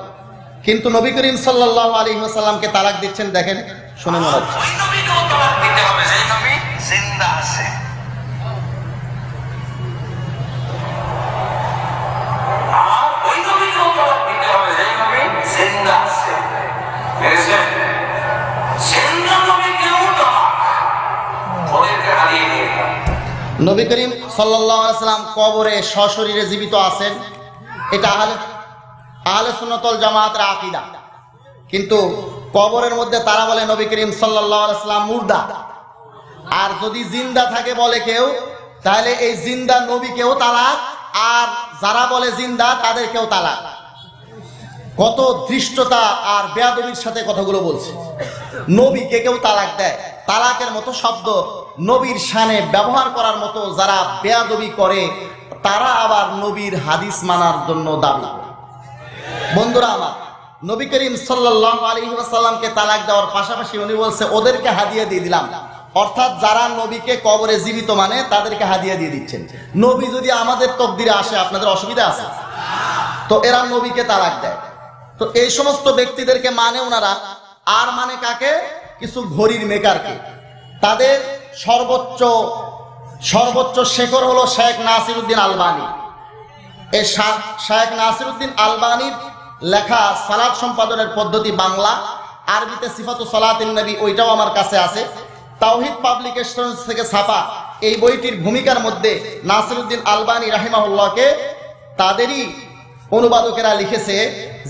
কিন্তু নবী করিম সাল্লাল্লাহু আলাইহি ওয়াসাল্লামকে তালাক দিচ্ছেন, দেখেন শুনে মনে হচ্ছে। ওই নবীকেও তালাক দিতে হবে যেই নবী জিন্দা আছে। আর ওই নবীকেও তালাক দিতে হবে যেই নবী জিন্দা আছে। বুঝলেন? জিন্দা নবীকেও তালাক ওদেরকে হারিয়ে দিয়ে নবী করিম সাল্লাল্লাহু আলাইহি ওয়াসাল্লাম কবরে সশরীরে জীবিত আছেন, এটা আহলে সুন্নাত ওয়াল জামাতের আকীদা। কিন্তু কবরের মধ্যে তারা বলে নবী করিম সাল্লাল্লাহু আলাইহি ওয়াসাল্লাম মুর্দা। আর যদি জিন্দা থাকে বলে কেউ, তাহলে এই জিন্দা নবীকেও তালাক, আর যারা বলে জিন্দা তাদেরকেও তালাক। কত ধৃষ্টতা আর বেয়াদবির সাথে কথাগুলো বলছে। নবীকে কেউ তালাক দেয়, তালাকের মতো শব্দ নবীর শানে ব্যবহার করার মতো যারা বেয়াদবি করে, তারা আবার নবীর হাদিস মানার জন্য দাবি করে। বন্ধুরা আমার, নবী করিম সাল্লাল্লাহু আলাইহি ওয়াসাল্লামকে তালাক দেওয়ার পাশাপাশি উনি বলছে ওদেরকে হাদিয়া দিয়ে দিলাম। অর্থাৎ যারা নবীকে কবরে জীবিত মানে তাদেরকে হাদিয়া দিয়ে দিচ্ছেন। নবী যদি আমাদের তকদিরে আসে, আপনাদের অসুবিধা আছে? তো এরা নবীকে তালাক দেয়। তো এই সমস্ত ব্যক্তিদেরকে মানে ওনারা, আর মানে কাকে? কিছু ঘড়ির মেকারকে। তাদের সর্বোচ্চ শেখর হলো শেখ নাসিরউদ্দিন আলবানী। এই শেখ নাসিরউদ্দিন আলবানীর লেখা সালাত সম্পাদনের পদ্ধতি বাংলা, আরবিতে সিফাতু সালাতিন নবী, ওইটাও আমার কাছে আছে। তাওহীদ পাবলিকেশনস থেকে ছাপা এই বইটির ভূমিকার মধ্যে নাসিরউদ্দিন আলবানী রাহিমাহুল্লাহকে তাদেরই অনুবাদকেরা লিখেছে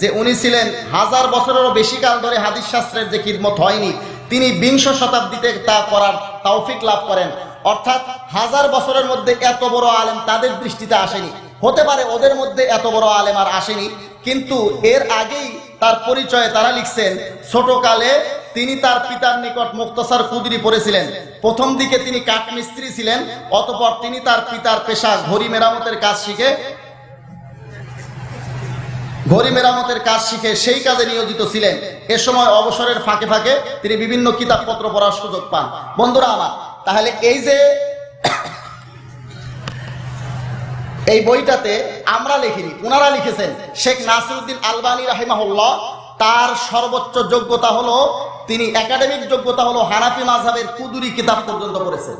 যে উনি ছিলেন 1000 বছরেরও বেশি কাল ধরে হাদিস শাস্ত্রের যে খিদমত হয়নি, তিনি 20 শতাব্দীতে তা করার তৌফিক লাভ করেন। অর্থাৎ 1000 বছরের মধ্যে এত বড় আলেম তাদের দৃষ্টিতে আসেনি। হতে পারে ওদের মধ্যে এত বড় আলেম আর আসেনি, কিন্তু এর আগেই তার পরিচয়ে তারা লিখছেন ছোটকালে তিনি তার পিতার নিকট মুখতাসার কুদরি পড়েছিলেন। প্রথম দিকে তিনি কাঠমিস্ত্রি ছিলেন, অতঃপর তিনি তার পিতার পেশা ঘড়ি মেরামতের কাজ শিখে সেই কাজে নিয়োজিত ছিলেন। এ সময় অবসরের ফাঁকে ফাঁকে তিনি বিভিন্ন কিতাবপত্র পড়ার সুযোগ পান। বন্ধুরা আমার, তাহলে এই যে এই বইটাতে আমরা লিখিনি, ওনারা লিখেছেন। শেখ নাসিরউদ্দিন আলবানী রাহিমাহুল্লাহ, তার সর্বোচ্চ যোগ্যতা হলো, তিনি একাডেমিক যোগ্যতা হলো হানাফি মাযহাবের কুদুরি কিতাব পর্যন্ত পড়েছেন।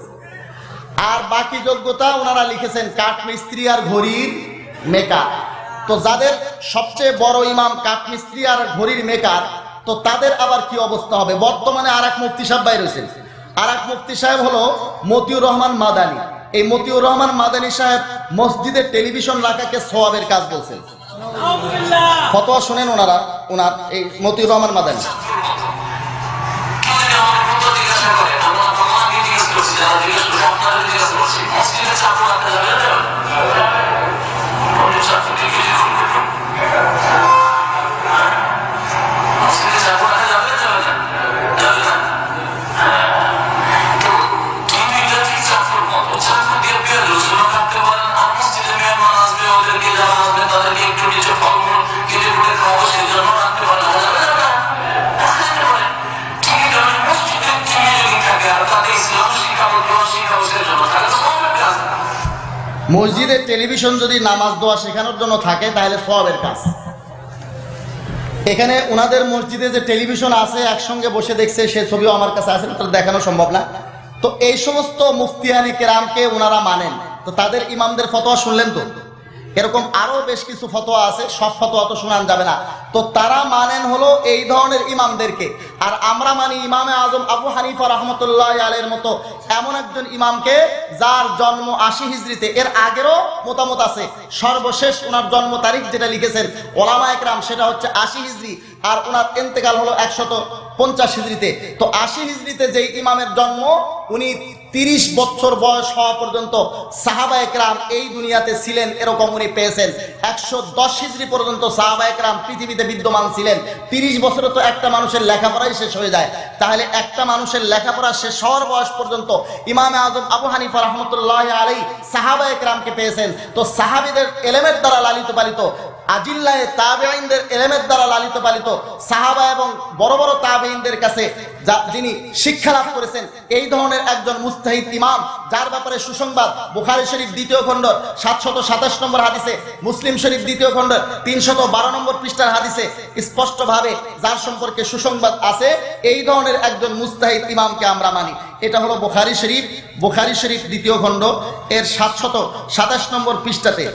আর বাকি যোগ্যতা ওনারা লিখেছেন কাঠমিস্ত্রি আর ঘড়ির মেকার। তো যাদের সবচেয়ে বড় ইমাম কাঠমিস্ত্রি আর ঘড়ির মেকার, তো তাদের আবার কি অবস্থা হবে? বর্তমানে আর এক মুফতি সাহেব বাইরে হয়েছেন। আর এক মুফতি সাহেব হলো মতিউর রহমান মাদানী। এই মতিউর রহমান মাদানী সাহেব মসজিদের টেলিভিশন রাখাকে সওয়াবের কাজ বলছেন। ফতোয়া শুনেন ওনার এই মতিউর রহমান মাদানী। মসজিদের টেলিভিশন যদি নামাজ দোয়া শেখানোর জন্য থাকে তাহলে সওয়াবের কাজ। এখানে ওনাদের মসজিদে যে টেলিভিশন আছে, একসঙ্গে বসে দেখছে, সে ছবিও আমার কাছে আছে, তাহলে দেখানো সম্ভব না। তো এই সমস্ত মুফতিয়ানে কেরামকে ওনারা মানেন। তো তাদের ইমামদের ফতোয়া শুনলেন তো? এরকম আরো বেশ কিছু ফতোয়া আছে, সব ফতোয়া তো শোনান যাবে না। তো তারা মানেন হলো এই ধরনের ইমামদেরকে, আর আমরা মানি ইমামে আজম আবু হানিফা রাহমাতুল্লাহ আলাইহির মতো এমন একজন ইমামকে যার জন্ম 80 হিজরিতে। এর আগেরও মতামত আছে, সর্বশেষ ওনার জন্ম তারিখ যেটা লিখেছেন ওলামায়ে কেরাম সেটা হচ্ছে 80 হিজরি, আর ওনার ইন্তেকাল হলো 150 হিজরিতে। তো 80 হিজরিতে যেই ইমামের জন্ম, উনি 30 বছর বয়স হওয়া পর্যন্ত সাহাবায়ে কেরাম এই দুনিয়াতে ছিলেন, এরকম উনি পেয়েছেন। 110 হিজরি পর্যন্ত সাহাবায়ে কেরাম পৃথিবীতে বিদ্যমান ছিলেন। 30 বছরে তো একটা মানুষের লেখাপড়াই শেষ হয়ে যায়, তাহলে একটা মানুষের লেখাপড়া শেষ হওয়ার বয়স পর্যন্ত ইমামে আজম আবু হানিফা রহমতুল্লাহ আলাইহি সাহাবায়ে কেরামকে পেয়েছেন। তো সাহাবীদের ইলমের দ্বারা লালিত পালিত, আজিল্লায়ে তাবেঈনদের ইলমের দ্বারা লালিত পালিত সাহাবা এবং বড় বড় তাবেঈনদের কাছে যিনি শিক্ষা লাভ করেছেন, এই ধরনের একজন মুস্তাহিদ ইমাম, যার ব্যাপারে সুসংবাদ বুখারী শরীফ 2য় খণ্ড 727 নম্বর হাদিসে, মুসলিম শরীফ 2য় খণ্ড 312 নম্বর পৃষ্ঠার হাদিসে স্পষ্টভাবে যার সম্পর্কে সুসংবাদ আছে, এই ধরনের একজন মুস্তাহিদ ইমামকে আমরা মানি। এটা হলো বুখারী শরীফ 2য় খণ্ড এর 727 নম্বর পৃষ্ঠাতে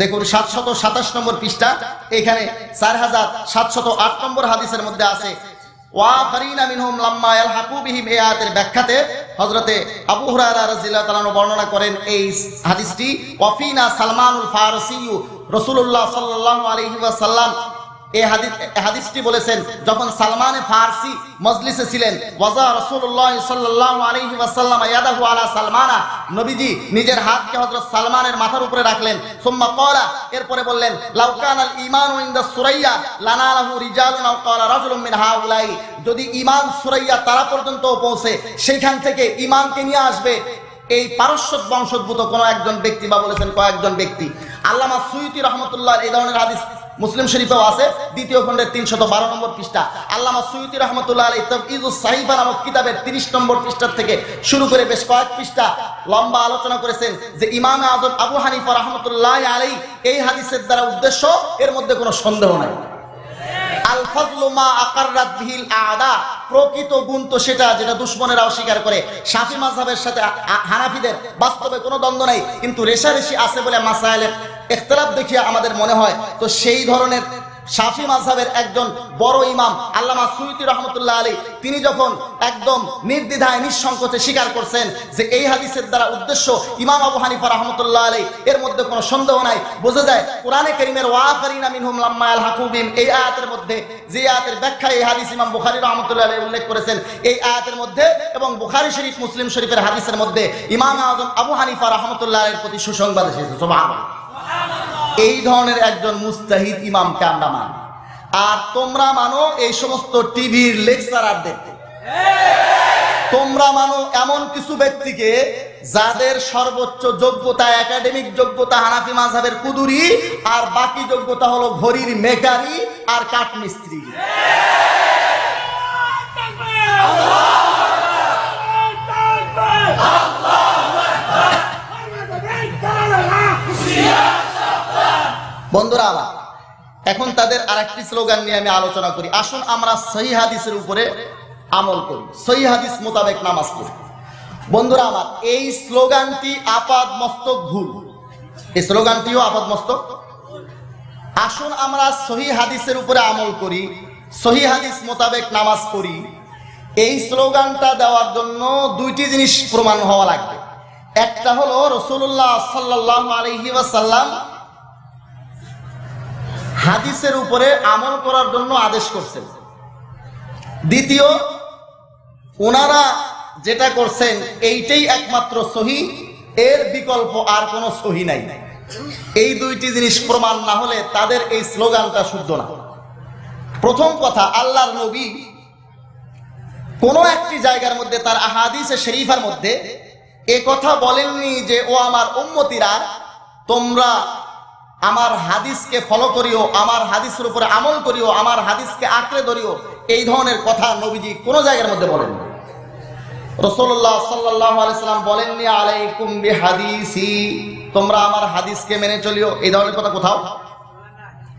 দেখুন, 727 নম্বর পৃষ্ঠা, এখানে 4708 নম্বর হাদিসের মধ্যে আছে ওয়াফারিনা মিনহুম লাম্মা ইয়ালহাকু বিহিম, এই আয়াতের ব্যাখ্যাতে হযরতে আবু হুরায়রা রাদিয়াল্লাহু তাআলা বর্ণনা করেন এই হাদিসটি, ওয়াফিনা সালমানুল ফারসি রাসূলুল্লাহ সাল্লাল্লাহু আলাইহি ওয়াসাল্লাম, এই হাদিসটি বলেছেন যখন সালমানে ফারসি মজলিসে ছিলেন, ওয়াজা রাসূলুল্লাহ সাল্লাল্লাহু আলাইহি ওয়াসাল্লাম ইয়াদাহু আলা সালমানা, নবীজি নিজের হাতকে হযরত সালমানের মাথার উপরে রাখলেন। সুম্মা ক্বালা, এরপরে বললেন, লাউ কানাল ঈমানু ইনদা সুরাইয়া লানালাহু রিজালুন আও ক্বালা রাজুলুম মিন হাউলাই, যদি ঈমান সুরাইয়া তারা পর্যন্ত পৌঁছে, সেইখান থেকে ঈমানকে নিয়ে আসবে এই পারস্য বংশোদ্ভূত কোন একজন ব্যক্তি, বা বলেছেন কয়েকজন ব্যক্তি। আল্লামা সুয়ুতী রহমতুল্লাহ এই ধরনের হাদিস মুসলিম শরীফেও আছে 2য় খণ্ডের 312 নম্বর পৃষ্ঠা। আল্লামা সুয়ুতী রহমতুল্লাহ আলাইহি তাফঈজুস সাহিফা নামক কিতাবের 30 নম্বর পৃষ্ঠা থেকে শুরু করে বেশ কয়েক পৃষ্ঠা লম্বা আলোচনা করেছেন যে ইমামে আজম আবু হানিফা রহমতুল্লাহ আলাইহি এই হাদিসের দ্বারা উদ্দেশ্য, এর মধ্যে কোনো সন্দেহ নাই। আল ফাজলু মা আকাররাত বিহিল আদা, প্রকৃত গুণ তো সেটা যেটা দুশমনেরা অস্বীকার করে। শাফি মাযহাবের সাথে হানাফিদের বাস্তবে কোনো দ্বন্দ্ব নাই, কিন্তু রেশারেশি আছে বলে মাসায়েলে ইখতিলাফ দেখিয়ে আমাদের মনে হয়। তো সেই ধরনের শাফি মাযহাবের একজন বড় ইমাম আল্লামা সুয়ুতী রহমতুল্লাহ আলাইহি, তিনি যখন একদম নির্দ্বিধায় নিঃসংকোচে স্বীকার করছেন যে এই হাদিসের দ্বারা উদ্দেশ্য ইমাম আবু হানিফা রহমতুল্লাহ আলাইহি, এর মধ্যে কোনো সন্দেহ নাই। বোঝা যায় কোরআনে কারীমের ওয়াফারিনা মিনহুম লাম্মা ইয়ালহাকু বিহিম, এই আয়াতের মধ্যে যে আয়াতের ব্যাখ্যা এই হাদিস ইমাম বুখারী রহমতুল্লাহ আলাইহি উল্লেখ করেছেন, এই আয়াতের মধ্যে এবং বুখারী শরীফ মুসলিম শরীফের হাদিসের মধ্যে ইমাম আজম আবু হানিফা রহমতুল্লাহ আলাইহির প্রতি সুসংবাদ এসেছে। সুবহানাল্লাহ। এই ধরনের একজন মুস্তাহিদ ইমামকে আমরা মানি। আর তোমরা মানো এই সমস্ত টিভির লেকচারার দেখতে, তোমরা মানো এমন কিছু ব্যক্তিকে যাদের সর্বোচ্চ যোগ্যতা, একাডেমিক যোগ্যতা হানাফি মাযহাবের কুদুরি, আর বাকি যোগ্যতা হলো ঘড়ির মেকারি আর কাঠমিস্ত্রি। বন্ধুরা আমার, এখন তাদের আরেকটি স্লোগান নিয়ে আমি আলোচনা করি। আসুন আমরা সহিহ হাদিসের উপরে আমল করি, সহিহ হাদিস মোতাবেক নামাজ পড়ি। বন্ধুরা আমার, এই স্লোগানটি আপাদ মস্তক ভুল, এই স্লোগানটিও আপাদ মস্তক। আসুন আমরা সহিহ হাদিসের উপরে আমল করি, সহিহ হাদিস মোতাবেক নামাজ পড়ি। এই স্লোগানটা দেওয়ার জন্য দুইটি জিনিস প্রমাণ হওয়া লাগবে। একটা হলো রাসূলুল্লাহ সাল্লাল্লাহু আলাইহি ওয়াসাল্লাম হাদিসের উপরে আমল করার জন্য আদেশ করছেন। দ্বিতীয়, ওনারা যেটা করছেন এইটাই একমাত্র সহিহ, এর বিকল্প আর কোনো সহিহ নাই। এই দুইটি জিনিস প্রমাণ না হলে তাদের এই স্লোগানটা শুদ্ধ না। প্রথম কথা, আল্লাহর নবী কোনো একটি জায়গার মধ্যে তার আহাদিসে শরীফার মধ্যে এ কথা বলেননি যে ও আমার উম্মতিরা, তোমরা আমার হাদিসকে ফলো করিও, আমার হাদিসের উপরে আমল করিও, আমার হাদিসকে আঁকড়ে ধরিও। এই ধরনের কথা নবীজি কোন জায়গার মধ্যে বলেন। রাসূলুল্লাহ সাল্লাল্লাহু আলাইহি সাল্লাম বলেননি আলাইকুম বিহাদিসি, তোমরা আমার হাদিসকে মেনে চলিও, এই ধরনের কথা কোথাও।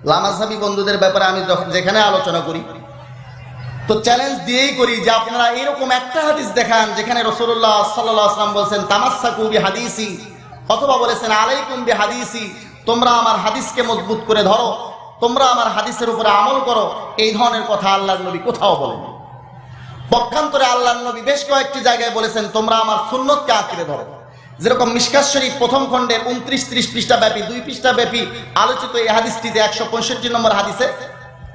লামাযহাবী বন্ধুদের ব্যাপারে আমি যেখানে আলোচনা করি তো চ্যালেঞ্জ দিয়েই করি যে আপনারা এরকম একটা হাদিস দেখান যেখানে রাসূলুল্লাহ সাল্লাল্লাহু আলাইহি সাল্লাম বলেছেন তামাসসাকু বিহাদিসি, অথবা বলেছেন আলাইকুম বিহাদিসি, তোমরা আমার হাদিসকে মজবুত করে ধরো, তোমরা আমার হাদিসের উপরে আমল করো। এই ধরনের কথা আল্লাহর নবী কোথাও বলেন। পক্ষান্তরে আল্লাহর নবী বেশ কয়েকটি জায়গায় বলেছেন তোমরা আমার সুন্নতকে আঁকড়ে ধরো। যেরকম মিশকাত শরীফ প্রথম খণ্ডের 29-30 পৃষ্ঠা ব্যাপী, 2 পৃষ্ঠা ব্যাপী আলোচিত এই হাদিসটিতে 165 নম্বর হাদিসে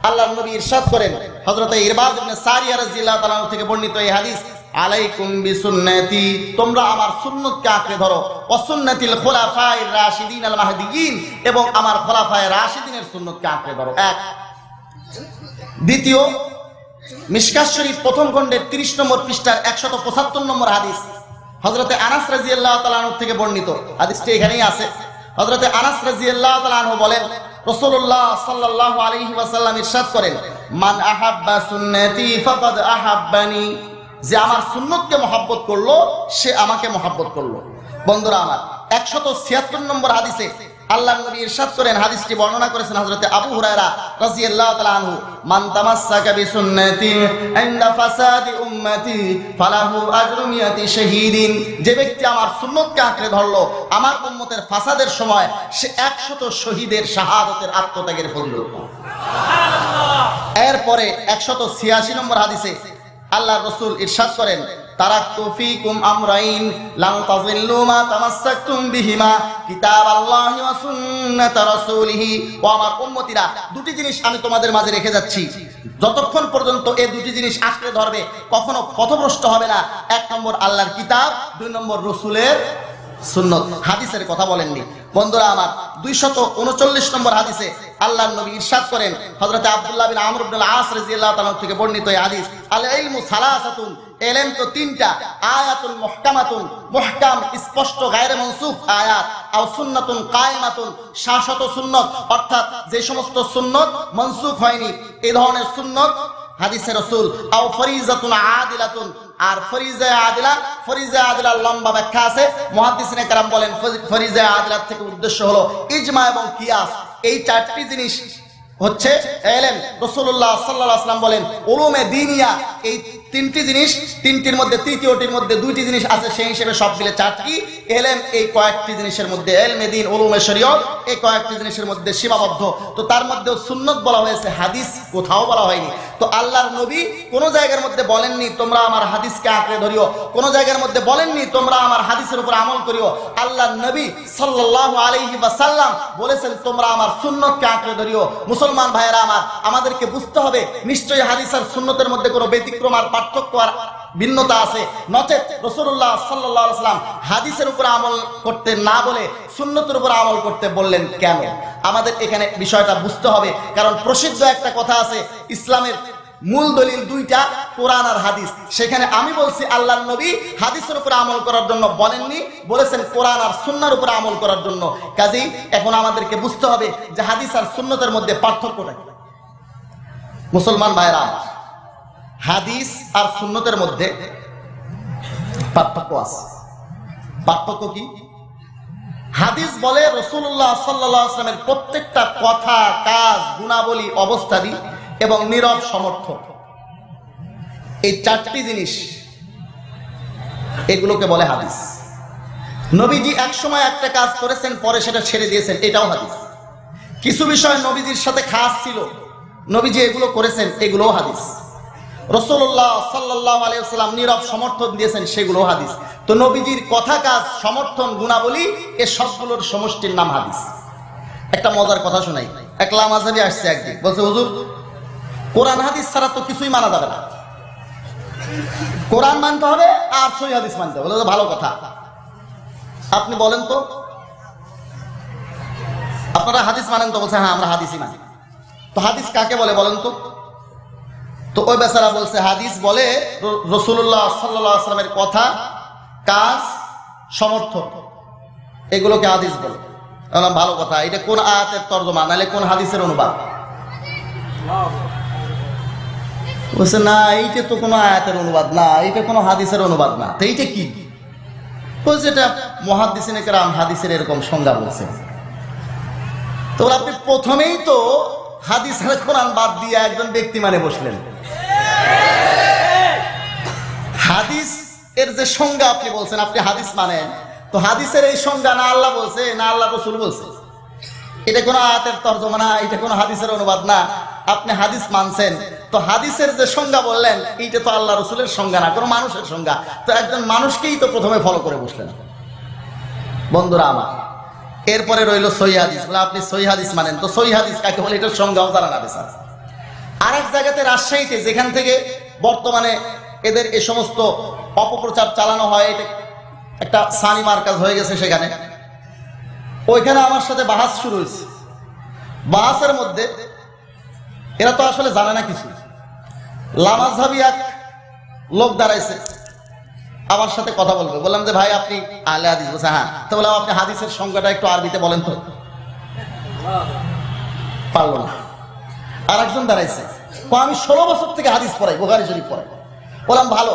আল্লাহর নবী ইরশাদ করেন, হযরত ইরবাদ ইবনে সারিয়া রাদিয়াল্লাহু তাআলা থেকে বর্ণিত এই হাদিস, আলাইকুম বিসুন্নতি, তোমরা আমার সুন্নতকে আঁকড়ে ধরো, ওয়া সুন্নাতিল খুলাফায়ে রাশিদিন আল মাহদিয়িন, এবং আমার খুলাফায়ে রাশিদিনের সুন্নতকে আঁকড়ে ধরো। এক। দ্বিতীয়, মিশকাত শরীফ প্রথম খণ্ডের 30 নম্বর পৃষ্ঠার 175 নম্বর হাদিস, হযরতে আনাস রাদিয়াল্লাহু তাআলা আনহু থেকে বর্ণিত। হাদিসটি এখানেই আছে। হযরতে আনাস রাদিয়াল্লাহু তাআলা আনহু বলেন, রাসূলুল্লাহ সাল্লাল্লাহু আলাইহি ওয়াসাল্লাম ইরশাদ করেন, মান আহাব্বা সুন্নতি ফাকাদ আহাব্বানি, যে আমার সুন্নতকে মহব্বত করলো সে আমাকে মহব্বত করলো। বন্ধুরা আমার, 176 নম্বর হাদিসে আল্লাহর নবী ইরশাদ করেন, হাদিসটি বর্ণনা করেছেন হযরতে আবু হুরায়রা রাদিয়াল্লাহু তাআলা আনহু, মান তামাসসাকা বিসুন্নতি ইনদা ফাসাদি উম্মতি ফালাহু আজরু মিয়াতি শাহীদিন, যে ব্যক্তি আমার সুন্নতকে আঁকড়ে ধরলো আমার উম্মতের ফাসাদের সময়, সে 100 শহীদের শাহাদাতের আত্মত্যাগের ফজিলত। এরপরে 186 নম্বর হাদিসে আল্লাহর রাসূল ইরশাদ করেন, তারাকতু ফীকুম আমরাইন লান তাযিল্লু মা তামাসসাকতুম বিহিমা কিতাবাল্লাহি ওয়া সুন্নাত রাসূলিহি, ও আমার উম্মতিরা, দুটি জিনিস আমি তোমাদের মাঝে রেখে যাচ্ছি, যতক্ষণ পর্যন্ত এই দুটি জিনিস আঁকড়ে ধরবে কখনো পথভ্রষ্ট হবে না। 1 নম্বর আল্লাহর কিতাব, 2 নম্বর রাসূলের সুন্নত। হাদিসের কথা বলেননি। বন্ধুরা আমার, 239 নম্বর হাদিসে আল্লাহর নবী ইরশাদ করেন, হযরতে আব্দুল্লাহ বিন আমর ইবনে আল-আস রাদিয়াল্লাহু তাআলা থেকে বর্ণিত এই হাদিস, আল ইলমু সালাসাতুন, ইলম তো তিনটা, আয়াতুন মুহকামাতুন, মুহকাম স্পষ্ট গায়রে মানসুখ আয়াত, আও সুন্নাতুন কায়েমাতুন, শাশ্বত সুন্নত, অর্থাৎ যে সমস্ত সুন্নত মানসুখ হয়নি এই ধরনের সুন্নত হাদিসে রাসূল, আও ফরিজাতুন আদিলাতুন, আর ফরিজা আদিলা, ফরিজা আদিলার লম্বা ব্যাখ্যা আছে। মুহাদ্দিসিনে কেরাম বলেন, ফরিজা আদিলার থেকে উদ্দেশ্য হলো ইজমা এবং কিয়াস। এই চারটি জিনিস হচ্ছে ইলম। রাসূলুল্লাহ সাল্লাল্লাহু আলাইহি ওয়াসাল্লাম বলেন, উলুমে দ্বীনিয়া, এই তিনটি জিনিস, তিনটির মধ্যে তৃতীয়টির মধ্যে দুইটি জিনিস আছে, সেই হিসেবে সব মিলে চারটি। ইলম এই কয়েকটি জিনিসের মধ্যে, ইলমে দ্বীন, উলুমে শরীয়ত এই কয়েকটি জিনিসের মধ্যে সীমাবদ্ধ। তো তার মধ্যে সুন্নত বলা হয়েছে, হাদিস কোথাও বলা হয়নি। তো আল্লাহর নবী কোন জায়গার মধ্যে বলেননি তোমরা আমার হাদিসকে আঁকড়ে ধরিও, কোন জায়গার মধ্যে বলেননি তোমরা আমার হাদিসের উপর আমল করিও। আল্লাহর নবী সাল্লাল্লাহু আলাইহি ওয়াসাল্লাম বলেছেন, তোমরা আমার সুন্নতকে আঁকড়ে ধরিও। মুসলমান ভাইয়েরা আমার, আমাদেরকে বুঝতে হবে নিশ্চয়ই হাদিস আর সুন্নতের মধ্যে কোনো ব্যতিক্রম আর পার্থক্য আর ভিন্নতা আছে, নচেত রাসূলুল্লাহ সাল্লাল্লাহু আলাইহি ওয়াসাল্লাম হাদিসের উপর আমল করতে না বলে সুন্নতের উপর আমল করতে বললেন কেন? আমাদের এখানে বিষয়টা বুঝতে হবে, কারণ প্রসিদ্ধ একটা কথা আছে, ইসলামের মূল দলিল দুইটা, কোরআন আর হাদিস। সেখানে আমি বলছি আল্লাহর নবী হাদিসের উপর আমল করার জন্য বলেননি, বলেছেন কোরআন আর সুন্নাহর উপর আমল করার জন্য। কাজেই এখন আমাদেরকে বুঝতে হবে যে হাদিস আর সুন্নতের মধ্যে পার্থক্যটা কি। মুসলমান ভাইরা, হাদিস আর সুন্নতের মধ্যে পার্থক্য আছে। পার্থক্য কি? হাদিস বলে রাসূলুল্লাহ সাল্লাল্লাহু আলাইহি ওয়াসাল্লামের প্রত্যেকটা কথা, কাজ, গুণাবলী, অবস্থাদি এবং নীরব সমর্থক, এই চারটি জিনিস, এগুলোকে বলে হাদিস। নবীজি এক সময় একটা কাজ করেছেন, পরে সেটা ছেড়ে দিয়েছেন, এটাও হাদিস। কিছু বিষয় নবীজির সাথে খাস ছিল, নবীজি এগুলো করেছেন, এগুলোও হাদিস। রাসূলুল্লাহ সাল্লাল্লাহু আলাইহি ওয়াসাল্লাম নীরব সমর্থন দিয়েছেন, সেগুলো হাদিস। তো নবীজির কথা, কাজ, সমর্থন, গুণাবলী, এই সবগুলোর সমষ্টির নাম হাদিস। একটা মজার কথা শোনাই। এক লামাজাবি আসছে একদিন, বলছে, হুজুর কোরআন হাদিস ছাড়া তো কিছুই মানা যাবে না, কোরআন মানতে হবে আর সহিহ হাদিস মানতে হবে। বলে, ভালো কথা, আপনি বলেন তো আপনারা হাদিস মানেন তো? বলছে, হ্যাঁ আমরা হাদিসই মানি। তো হাদিস কাকে বলে বলেন তো? তো ওই বেচারা বলছে, হাদিস বলে রাসূলুল্লাহ সাল্লাল্লাহু আলাইহি ওয়াসাল্লামের কথা, কাজ, সমর্থন, এগুলোকে হাদিস বলে। বললাম, ভালো কথা, এটা কোন আয়াতের তরজমা, নাহলে কোন হাদিসের অনুবাদ? বলছে, না এইটা তো কোনো আয়াতের অনুবাদ না, এইটা কোনো হাদিসের অনুবাদ না। তো এইটা কি? বলছে, এটা মুহাদ্দিসিনে কেরাম হাদিসের এরকম সংজ্ঞা বলছে। তো আপনি প্রথমেই তো হাদিস আর কোরআন বাদ দিয়ে একজন ব্যক্তি মানে বসলেন। হাদিস এর যে সংজ্ঞা আপনি বলছেন, আপনি হাদিস মানেন, তো হাদিসের এই সংজ্ঞা না আল্লাহ বলছে না আল্লাহ রাসূল বলছে, এটা কোনো আয়াতের তরজমা না, এটা কোনো হাদিসের অনুবাদ না, আপনি হাদিস মানছেন। তো হাদিসের যে সংজ্ঞা বললেন, এইটা তো আল্লাহ রাসূলের সংজ্ঞা না, কোনো মানুষের সংজ্ঞা। তো একজন মানুষকেই তো প্রথমে ফলো করে বসলেন। বন্ধুরা আমার, এরপরে রইল সহিহ হাদিস। বলে, আপনি সহিহ হাদিস মানেন, তো সহিহ হাদিস কাকে বলে এটার সংজ্ঞাও জানা না বেচারা। আর এক জায়গাতে রাজশাহীতে, যেখান থেকে বর্তমানে এদের এই সমস্ত অপপ্রচার চালানো হয়, এটা একটা সানি মার্কাজ হয়ে গেছে সেখানে। ওইখানে আমার সাথে বাহাস শুরু হয়েছে। বাহাসের মধ্যে এরা তো আসলে জানে না কিছু। লামাজহাবি এক লোক দাঁড়াইছে আমার সাথে কথা বলবে। বললাম যে ভাই আপনি আহলে হাদিস? বলছে হ্যাঁ। তো বললাম আপনি হাদিসের সংজ্ঞাটা একটু আরবিতে বলেন তো। পারলো না। আর একজন দাঁড়াইছে, আমি 16 বছর থেকে হাদিস পড়াই, বুখারী শরীফ পড়াই। বললাম ভালো,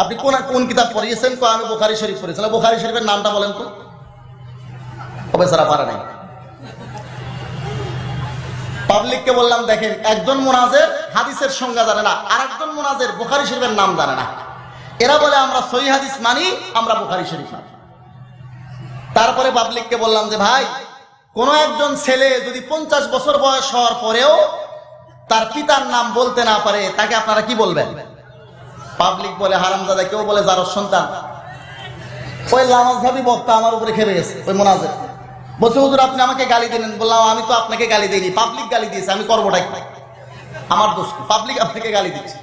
আপনি কোন কোন কিতাব পড়িয়েছেন? আমি বুখারী শরীফ পড়েছিলাম। বুখারী শরীফের নামটা বলেন তো। তবে সারা পারে নাই। পাবলিককে বললাম দেখেন, একজন মুনাজের হাদিসের সংজ্ঞা জানে না, আর একজন মুনাজের বুখারী শরীফের নাম জানে না। এরা বলে আমরা সহিহ হাদিস মানি, আমরা বুখারী শরীফ মানি। তারপরে পাবলিককে বললাম যে ভাই, কোন একজন ছেলে যদি 50 বছর বয়স হওয়ার পরেও তার পিতার নাম বলতে না পারে, তাকে আপনারা কি বলবেন? পাবলিক বলে হারামজাদা, কেউ বলে জারজ সন্তান। ওই লামাজহাবি বক্তা আমার উপরে খেপে গেছে। ওই মুনাজের বলছে হুজুর আপনি আমাকে গালি দিলেন। বললাম আমি তো আপনাকে গালি দিইনি, পাবলিক গালি দিয়েছে, আমি করবোটা কি? আমার দোষ কি? পাবলিক আপনাকে গালি দিচ্ছে।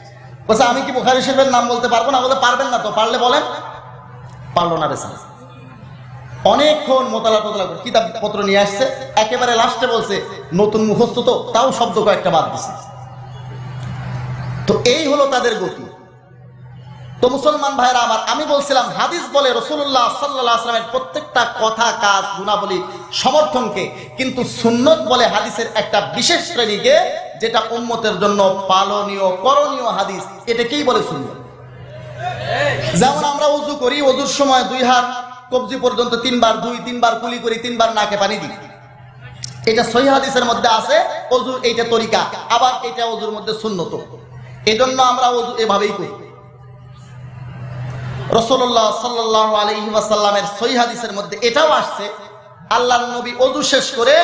বলছে আমি কি বুখারী শরীফের নাম বলতে পারবো না? বলতে পারবেন না তো, পারলে বলেন। পারলো না বেশি। অনেকক্ষণ মোতালা টোতলা করে কিতাব পত্র নিয়ে আসছে, একেবারে লাস্টে বলছে নতুন মুখস্থ তো, তাও শব্দ কয়েকটা বাদ দিছে। তো এই হলো তাদের গতি। তো মুসলমান ভাইরা আমার, আমি বলছিলাম হাদিস বলে রাসূলুল্লাহ সাল্লাল্লাহু আলাইহি ওয়াসাল্লামের প্রত্যেকটা কথা, কাজ, গুণাবলী সমর্থনকে, কিন্তু সুন্নত বলে হাদিসের একটা বিশেষ শ্রেণীকে, যেটা উম্মতের জন্য পালনীয়, করণীয় হাদিস, এটাকেই বলে সুন্নত। যেমন আমরা ওযু করি, ওযুর সময় 2 হাত কবজি পর্যন্ত 3 বার ধুই, 3 বার কুলি করি, 3 বার নাকে পানি দিই। এটা সহিহ হাদিসের মধ্যে আছে ওযুর এইটা তরিকা, আবার এটা ওযুর মধ্যে সুন্নত। এজন্য আমরা ওযু এভাবেই করি। রাসূলুল্লাহ সাল্লাল্লাহু আলাইহি ওয়াসাল্লামের সহিহ হাদিসের মধ্যে এটাও আসছে, আল্লাহর নবী ওযু শেষ করে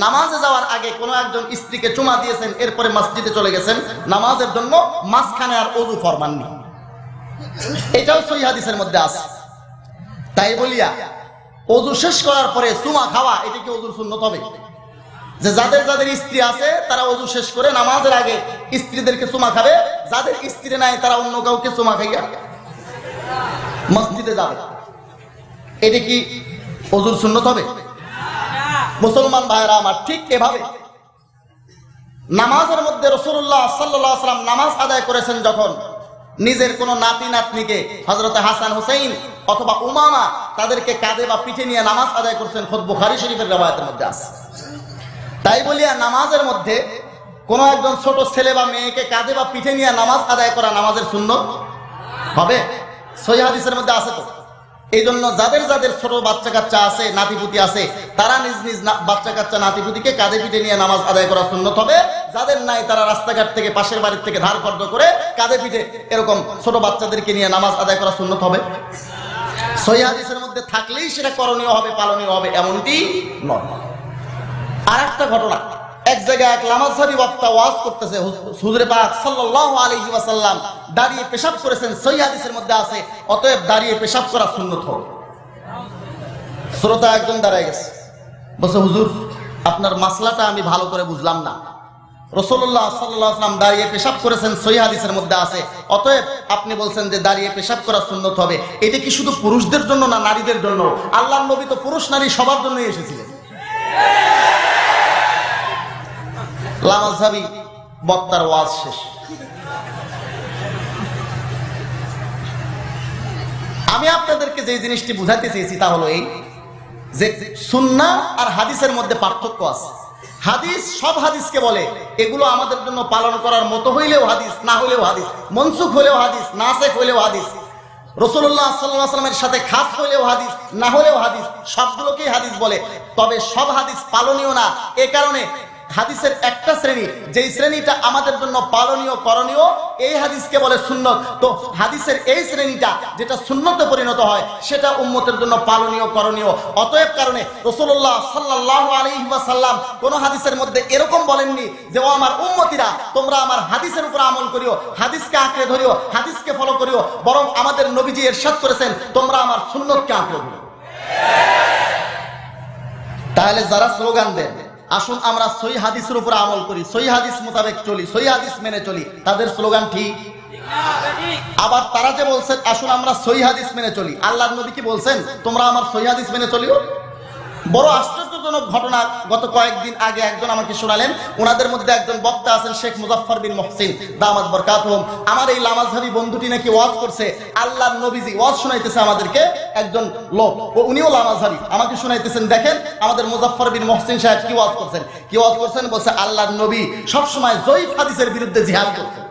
নামাজে যাওয়ার আগে কোন একজন স্ত্রীকে চুমা দিয়েছেন, এরপরে মসজিদে চলে গেছেন নামাজের জন্য, মাঝখানে আর ওযু ফরমাননি। এটাও সহিহ হাদিসের মধ্যে আছে। তাই বলিয়া ওযু শেষ করার পরে চুমা খাওয়া, এটা কি ওযুর সুন্নত হবে? যে যাদের যাদের স্ত্রী আছে তারা ওযু শেষ করে নামাজের আগে স্ত্রীদেরকে চুমা খাবে, যাদের স্ত্রী নাই তারা অন্য কাউকে চুমা খাইয়া মসজিদে যাবে। এটা কি ওযুর সুন্নত হবে? মুসলমান ভাইরা আমার, ঠিক এভাবে নামাজের মধ্যে রাসূলুল্লাহ সাল্লাল্লাহু আলাইহি ওয়াসাল্লাম নামাজ আদায় করেছেন যখন নিজের কোন নাতি নাতনিকে, হযরত হাসান হুসাইন অথবা উমামা, তাদেরকে কাঁধে বা পিঠে নিয়ে নামাজ আদায় করছেন, খোদ বুখারী শরীফের riwayতের মধ্যে আছে। তাই বলিয়া নামাজের মধ্যে কোন একজন ছোট ছেলে বা মেয়েকে কাঁধে বা পিঠে নিয়ে নামাজ আদায় করা নামাজের সুন্নত হবে? সহিহ হাদিসের মধ্যে আছে তো। এই জন্য যাদের যাদের ছোট বাচ্চা কাচ্চা আছে, নাতিপুতি আছে, তারা নিজ নিজ বাচ্চা কাচ্চা নাতিপুতিকে কাঁধে পিঠে নিয়ে নামাজ আদায় করা সুন্নত হবে। যাদের নাই তারা রাস্তাঘাট থেকে, পাশের বাড়ির থেকে ধার কর্জ করে কাঁধে পিঠে এরকম ছোট বাচ্চাদেরকে নিয়ে নামাজ আদায় করা সুন্নত হবে। সহিহ হাদিসের মধ্যে থাকলেই সেটা করণীয় হবে, পালনীয় হবে, এমনটি নয়। আর একটা ঘটনা, এক জায়গায় এক লামাজহাবি বক্তা ওয়াজ করতেছে, হুজুরে পাক সাল্লাল্লাহু আলাইহি ওয়াসাল্লাম দাঁড়িয়ে পেশাব করেছেন, সহিহ হাদিসের মধ্যে আছে, অতএব দাঁড়িয়ে পেশাব করা সুন্নত হবে। শ্রোতা একজন দাঁড়ায় গেছে, বলছে হুজুর আপনার মাসলাটা আমি ভালো করে বুঝলাম না। রাসূলুল্লাহ সাল্লাল্লাহু আলাইহি ওয়াসাল্লাম দাঁড়িয়ে পেশাব করেছেন, সহিহ হাদিসের মধ্যে আছে, অতএব আপনি বলছেন যে দাঁড়িয়ে পেশাব করা সুন্নত হবে। এটা কি শুধু পুরুষদের জন্য না নারীদের জন্য? আল্লাহর নবী তো পুরুষ নারী সবার জন্যই এসেছিলেন। লামাজহাবি বক্তার ওয়াজ শেষ। আমি আপনাদেরকে যে জিনিসটি বুঝাতে চেয়েছি তা হলো এই যে সুন্নাহ আর হাদিসের মধ্যে পার্থক্য আছে। হাদিস সব হাদিসকে বলে এগুলো আমাদের জন্য পালন করার মতো হইলেও হাদিস, না হইলেও হাদিস, মনসুখ হইলেও হাদিস, নাসেখ হইলেও হাদিস, রাসূলুল্লাহ সাল্লাল্লাহু আলাইহি ওয়াসাল্লামের সাথে খাস হইলেও হাদিস, না হলেও হাদিস, সবগুলোকেই হাদিস বলে। তবে সব হাদিস পালনীয় না। এ কারণে হাদিসের একটা শ্রেণী, যেই শ্রেণীটা আমাদের জন্য পালনীয়, করণীয়, এই হাদিসকে বলে সুন্নত। তো হাদিসের এই শ্রেণীটা যেটা সুন্নতে পরিণত হয়, সেটা উম্মতের জন্য পালনীয়, করণীয়। অতএব কারণে রাসূলুল্লাহ সাল্লাল্লাহু আলাইহি ওয়াসাল্লাম কোন হাদিসের মধ্যে এরকম বলেননি যে ও আমার উম্মতিরা তোমরা আমার হাদিসের উপর আমল করিও, হাদিসকে আঁকড়ে ধরিও, হাদিসকে ফলো করিও, বরং আমাদের নবীজি ইরশাদ করেছেন তোমরা আমার সুন্নতকে আঁকড়ে ধরো। তাহলে যারা স্লোগান দেন আসুন আমরা সহিহ হাদিসের উপর আমল করি, সহিহ হাদিস মোতাবেক চলি, সহিহ হাদিস মেনে চলি, তাদের স্লোগান ঠিক আবার তারা যে বলছেন আসুন আমরা সহিহ হাদিস মেনে চলি, আল্লাহর নবী কি বলছেন তোমরা আমার সহিহ হাদিস মেনে চলিও? বড় আশ্চর্যজনক ঘটনা গত কয়েকদিন আগে একজন আমাকে শোনালেন। ওনাদের মধ্যে একজন বক্তা আছেন শেখ মুজাফফর বিন মুহসিন দামাত বরকাতুহুম। আমার এই লামাজহাবি বন্ধুটি নাকি ওয়াজ করছে, আল্লাহর নবীজি ওয়াজ শোনাইতেছে আমাদেরকে, একজন লোক ও উনিও লামাজহাবি আমাকে শোনাইতেছেন, দেখেন আমাদের মুজাফফর বিন মুহসিন সাহেব কি ওয়াজ করছেন। বলছে আল্লাহর নবী সবসময় জয়ীফ হাদিসের বিরুদ্ধে জিহাদ করছেন।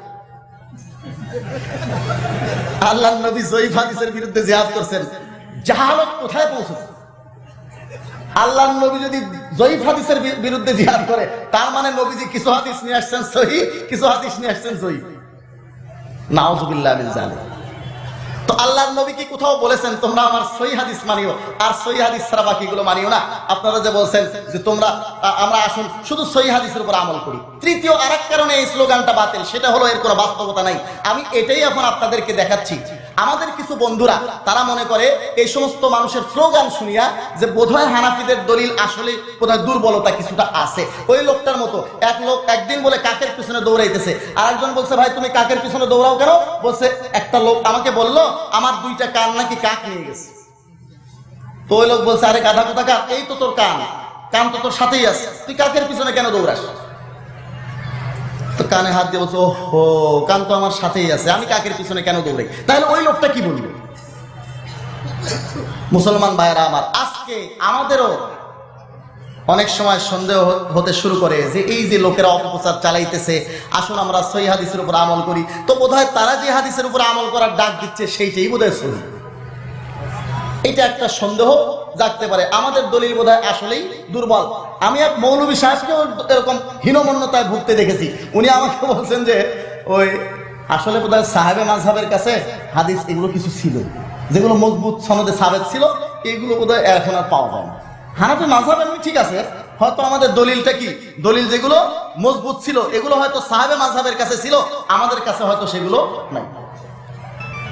আল্লাহর নবী জয়ীফ হাদিসের বিরুদ্ধে জিহাদ করছেন। জাহালত কোথায় পৌঁছেছে? আল্লাহর নবী যদি জয়ীফ হাদিসের বিরুদ্ধে জিহাদ করে, তার মানে নবীজি কিছু হাদিস নিয়ে আসছেন সহিহ, কিছু হাদিস নিয়ে আসছেন জয়ীফ। নাউযুবিল্লাহ মিন যালিক। তো আল্লাহর নবী কি কোথাও বলেছেন তোমরা আমার সহিহ হাদিস মানিও আর সহিহ হাদিস ছাড়া বাকিগুলো মানিও না? আপনারা যে বলছেন যে তোমরা আমরা আসুন শুধু সহিহ হাদিসের উপর আমল করি। তৃতীয় আরেক কারণে এই স্লোগানটা বাতিল, সেটা হলো এর কোনো বাস্তবতা নাই। আমি এটাই এখন আপনাদেরকে দেখাচ্ছি। আমাদের কিছু বন্ধুরা তারা মনে করে এই সমস্ত মানুষের স্লোগান শুনিয়া যে বোধহয় হানাফিদের দলিল আসলে কোথায় দুর্বলতা কিছুটা আছে। ওই লোকটার মতো এক লোক একদিন বলে কাকের পিছনে দৌড়াইতেছে, আর একজন বলছে ভাই তুমি কাকের পিছনে দৌড়াও কেন? বলছে একটা লোক আমাকে বললো আমার দুইটা কান নাকি কাক নিয়ে গেছে। তো ওই লোক বলছে আরে গাধা কোথা কাক, এই তো তোর কান তো তোর সাথেই আছে, তুই কাকের পিছনে কেন দৌড়াস? তো কানে হাত দিয়ে বলছে ওহো কান তো আমার সাথেই আছে, আমি কাকের পিছনে কেন দৌড়াই? তাহলে ওই লোকটা কি বলবে? মুসলমান ভাইয়েরা আমার, আজকে আমাদেরও অনেক সময় সন্দেহ হতে শুরু করে যে এই যে লোকেরা অপপ্রচার চালাইতেছে আসুন আমরা সহিহ হাদিসের উপর আমল করি, তো বোধহয় তারা যে হাদিসের উপর আমল করার ডাক দিচ্ছে সেইটাই বোধহয় সহিহ। এটা একটা সন্দেহ জাগতে পারে, আমাদের দলিল বোধহয় আসলেই দুর্বল। আমি এক মৌলভী সাহেবকেও এরকম হীনমন্যতায় ভুগতে দেখেছি। উনি আমাকে বলছেন যে ওই আসলে বোধহয় সাহেবে মাযহাবের কাছে হাদিস এগুলো কিছু ছিল যেগুলো মজবুত সনদে সাবেত ছিল, এগুলো বোধহয় এখন আর পাওয়া যায় না। হানাফি মাযহাব এমনি ঠিক আছে, হয়তো আমাদের দলিলটা কি দলিল যেগুলো মজবুত ছিল এগুলো হয়তো সাহেবে মাযহাবের কাছে ছিল, আমাদের কাছে হয়তো সেগুলো নাই।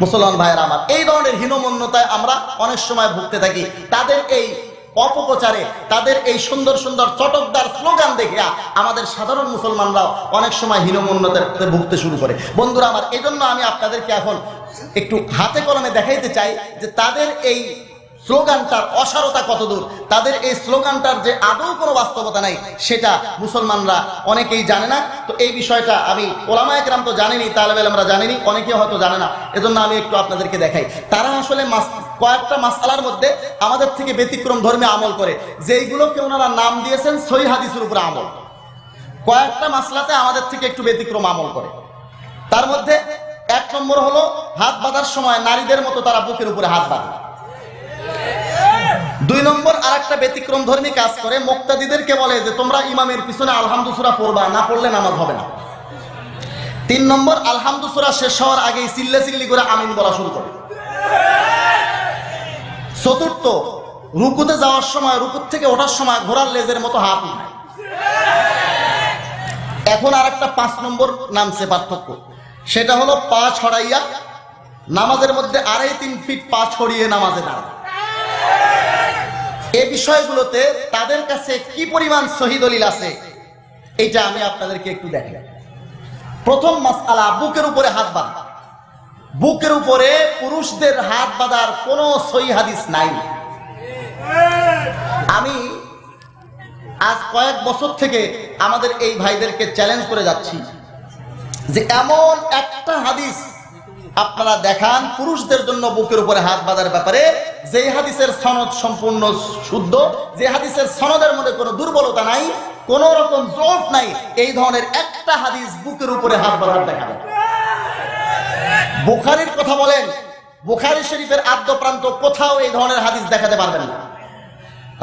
মুসলমান ভাইয়েরা আমার, এই ধরনের হীনমন্যতায় আমরা অনেক সময় ভুগতে থাকি। তাদের এই অপপ্রচারে, তাদের এই সুন্দর সুন্দর চটকদার স্লোগান দেখে আমাদের সাধারণ মুসলমানরাও অনেক সময় হীনমন্যতাতে ভুগতে শুরু করে। বন্ধুরা আমার, এই জন্য আমি আপনাদেরকে এখন একটু হাতে কলমে দেখাইতে চাই যে তাদের এই স্লোগানটার অসারতা কতদূর, তাদের এই স্লোগানটার যে আদৌ কোনো বাস্তবতা নাই সেটা মুসলমানরা অনেকেই জানে না। তো এই বিষয়টা আমি ওলামায়ে কেরাম তো জানেনি, তালেবে ইলমরা জানেনি, অনেকেও হয়তো জানে না, এজন্য আমি একটু আপনাদেরকে দেখাই। তারা আসলে কয়েকটা মাসআলার মধ্যে আমাদের থেকে ব্যতিক্রম ধর্মে আমল করে, যেইগুলোকে ওনারা নাম দিয়েছেন সহিহ হাদিসের উপরে আমল। কয়েকটা মাসলাতে আমাদের থেকে একটু ব্যতিক্রম আমল করে। তার মধ্যে এক নম্বর হলো হাত বাঁধার সময় নারীদের মতো তারা বুকের উপরে হাত বাঁধে। দুই নম্বর আরেকটা ব্যতিক্রম ধর্মী কাজ করে, মুক্তাদিদেরকে বলে যে তোমরা ইমামের পিছনে আলহামদু সূরা পড়বা, না পড়লে নামাজ হবে না। তিন নম্বর আলহামদু সূরা শেষ হওয়ার আগেই চিল্লাচিল্লি করে আমিন বলা শুরু করে। চতুর্থ, রুকুতে যাওয়ার সময়, রুকুর থেকে ওঠার সময় ঘোড়ার লেজের মতো হাত উঠায়। এখন আরেকটা 5 নম্বর নামছে পার্থক্য, সেটা হলো পা ছড়াইয়া নামাজের মধ্যে 2.5-3 ফিট পা ছড়িয়ে নামাজে দাঁড়ায়। এই বিষয়গুলোতে তাদের কাছে কি পরিমাণ সহিহ দলিল আছে এটা আমি আপনাদেরকে একটু দেখাই। প্রথম মাসআলা, বুকের উপরে হাত বাঁধা। বুকের উপরে পুরুষদের হাত বাঁধার কোনো সহিহ হাদিস নাই। আমি আজ কয়েক বছর থেকে আমাদের এই ভাইদেরকে চ্যালেঞ্জ করে যাচ্ছি যে এমন একটা হাদিস আপনারা দেখান পুরুষদের জন্য বুকের উপরে হাত বাঁধার ব্যাপারে, যে হাদিসের সনদ সম্পূর্ণ শুদ্ধ, যে হাদিসের সনদের মধ্যে কোনো দুর্বলতা নাই, কোন রকম জোফ নাই, এই ধরনের একটা হাদিস বুকের উপরে হাত বাঁধার দেখাবেন। বুখারীর কথা বলেন, বুখারী শরীফের আদ্যপ্রান্ত কোথাও এই ধরনের হাদিস দেখাতে পারবেন না।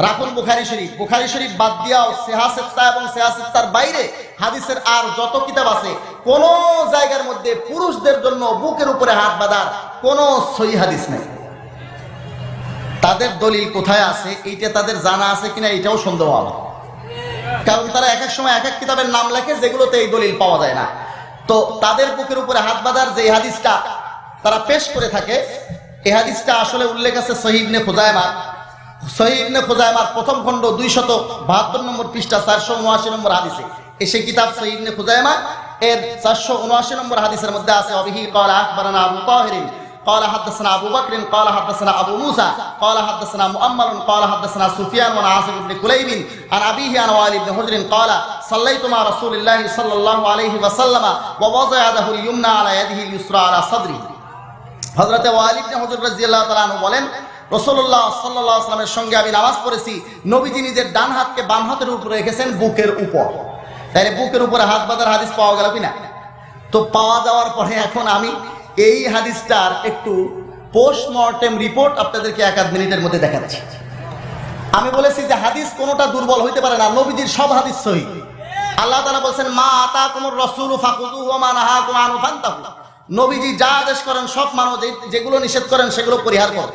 রাখুন বুখারী শরীফ, বুখারী শরীফ বাদ দিয়াও সিহাসিত্তা এবং সিহাসিত্তার বাইরে হাদিসের আর যত কিতাব আছে, কোন জায়গার মধ্যে পুরুষদের জন্য বুকের উপরে হাত বাঁধার কোন সহিহ হাদিস নেই। তাদের দলিল কোথায় আছে এইটা তাদের জানা আছে কিনা এটাও সন্দেহ আমার, কারণ তারা এক এক সময় এক এক কিতাবের নাম লেখে যেগুলোতে এই দলিল পাওয়া যায় না। তো তাদের বুকের উপরে হাত বাঁধার যে হাদিসটা তারা পেশ করে থাকে, এই হাদিসটা আসলে উল্লেখ আছে সহিহ ইবনে খুজাইমা। সহিহ ইবনে খুজাইমার প্রথম খণ্ড 272 নম্বর পৃষ্ঠা 479 নম্বর হাদিসে, সেই কিতাব সহিহ ইবনে খুজাইমা এর 479 নম্বর হাদিসের মধ্যে আছে অবিহি ক্বালা আখবারানা আবু তাহির قال حدثنا ابو بكر قال حدثنا ابو موسى قال حدثنا مؤمل قال حدثنا سفيان بن عاصم بن كليب عن ابيه عن والد بن حجر قال صليت مع رسول الله صلى الله عليه وسلم ووضع يده اليمنى على يده اليسرى على صدره হযরত ওয়ালিদ ইবনে হুজর রাদিয়াল্লাহু তাআলা আনহু বলেন রাসূলুল্লাহ সাল্লাল্লাহু আলাইহি ওয়াসাল্লামের সঙ্গে আমি নামাজ পড়েছি, নবীজি নিজের ডান হাতকে বাম হাতের উপরে রেখেছেন বুকের উপর। তাহলে বুকের উপরে হাত বাঁধার হাদিস পাওয়া গেল কিনা? তো পাওয়া যাওয়ার পরে এখন আমি এই হাদিসটার একটু পোস্টমর্টেম রিপোর্ট আপনাদেরকে 1-1 মিনিটের মধ্যে দেখাচ্ছি। আমি বলেছি যে হাদিস কোনোটা দুর্বল হইতে পারে না, নবীজির সব হাদিস সহিহ। আল্লাহ তাআলা বলেন মা আতাকুমুর রাসূলু ফাখুযুহু ওয়া মা নাহাকুম আনহু ফান্তাহু। নবীজি যা আদেশ করেন সব মানো, যেগুলো নিষেধ করেন সেগুলো পরিহার করো।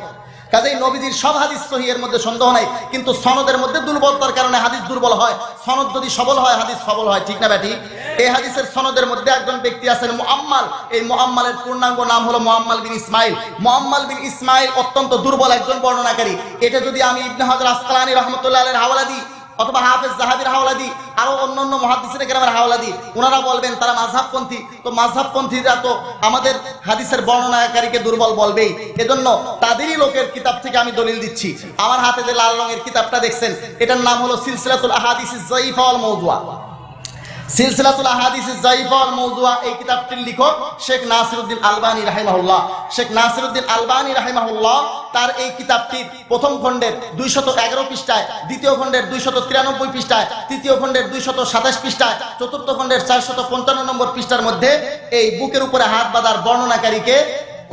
কাজেই নবীজির সব হাদিস সহিহ, এর মধ্যে সন্দেহ নাই। কিন্তু সনদের মধ্যে দুর্বলতার কারণে হাদিস দুর্বল হয়। সনদ যদি সবল হয় হাদিস সবল হয়, ঠিক না ব্যাটি? এই হাদিসের সনদের মধ্যে একজন ব্যক্তি আছেন মুআম্মাল। এই মুআম্মালের পূর্ণাঙ্গ নাম হলো মুআম্মাল বিন ইসমাইল। মুআম্মাল বিন ইসমাইল অত্যন্ত দুর্বল একজন বর্ণনাকারী। এটা যদি আমি ইবনে হাজার আসকালানী রাহমাতুল্লাহ আলাইহির হাওয়ালা দিই অথবা হাফেজ যাহাবীর হাওয়ালা দিই, আরো অন্যান্য মুহাদ্দিসিনে কেরামের হাওয়ালা দিই, ওনারা বলবেন তারা মাযহাবপন্থী। তো মাযহাবপন্থীরা তো আমাদের হাদিসের বর্ণনাকারীকে দুর্বল বলবেই। এজন্য তাদেরই লোকের কিতাব থেকে আমি দলিল দিচ্ছি। আমার হাতে যে লাল রঙের কিতাবটা দেখছেন, এটার নাম হলো সিলসিলাতুল আহাদিসিস যায়িফা ওয়াল মাওযুআ। সিলসিলাতুল আহাদিসিস যায়িফা ওয়াল মাওযুআ এই কিতাবটির লেখক শেখ নাসিরউদ্দিন আলবানী রাহিমাহুল্লাহ। শেখ নাসিরউদ্দিন আলবানী রাহিমাহুল্লাহ তার এই কিতাবটির প্রথম খণ্ডের 211 পৃষ্ঠায়, দ্বিতীয় খণ্ডের 293 পৃষ্ঠায়, তৃতীয় খণ্ডের 227 পৃষ্ঠায়, চতুর্থ খণ্ডের 455 নম্বর পৃষ্ঠার মধ্যে এই বুকের উপরে হাত বাঁধার বর্ণনাকারীকে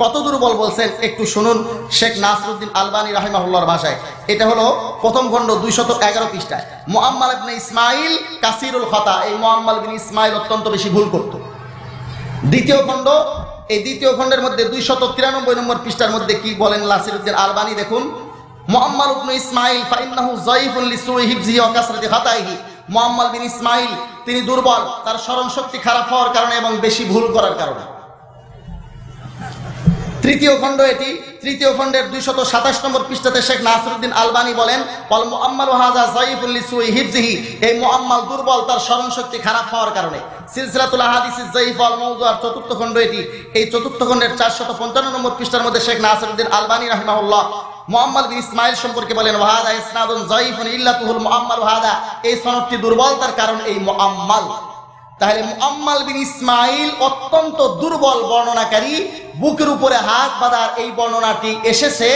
কত দুর্বল বলছেন একটু শুনুন শেখ নাসিরউদ্দিন আলবানী রাহিমাহুল্লাহর ভাষায়। এটা হলো প্রথম খণ্ড 211 পৃষ্ঠায়। মুআম্মাল ইবনে ইসমাইল কাসিরুল খাতা, এই মুআম্মাল বিন ইসমাইল অত্যন্ত বেশি ভুল করত। দ্বিতীয় খণ্ড, এই দ্বিতীয় খণ্ডের মধ্যে 293 নম্বর পৃষ্ঠার মধ্যে কি বলেন নাসিরউদ্দিন আলবানী দেখুন। মুআম্মাল ইবনে ইসমাইল ফাইন্নাহু যায়িফুন লিসুই হিফজিহি ওয়া কাসরাতি খাতাইহি। মুআম্মাল বিন ইসমাইল তিনি দুর্বল, তার স্মরণ শক্তি খারাপ হওয়ার কারণে এবং বেশি ভুল করার কারণে। তৃতীয় খণ্ড এটি, তৃতীয় খণ্ডের 227 নম্বর পৃষ্ঠাতে শেখ নাসিরউদ্দিন আলবানী বলেন ওয়াল মুআম্মালু হাযা যায়িফুন লিসুই হিফজিহি, এই মুআম্মাল দুর্বল তার স্মরণ শক্তি খারাপ হওয়ার কারণে। সিলসিলাতুল আহাদিসিস যায়িফা ওয়াল মাওযুআর চতুর্থ খণ্ড এটি, এই চতুর্থ খণ্ডের 455 নম্বর পৃষ্ঠার মধ্যে শেখ নাসিরউদ্দিন আলবানী রাহিমাহুল্লাহ মুআম্মাল বিন ইসমাইল সম্পর্কে বলেন ওয়া হাযা ইসনাদুন যায়িফুন ইল্লাতুহুল মুআম্মালু হাযা, এই সনদটি দুর্বল তার কারণ এই মুআম্মাল। তাহলে মুআম্মাল বিন ইসমাইল অত্যন্ত দুর্বল বর্ণনাকারী। বুকের উপরে হাত বাঁধার এই বর্ণনাটি এসেছে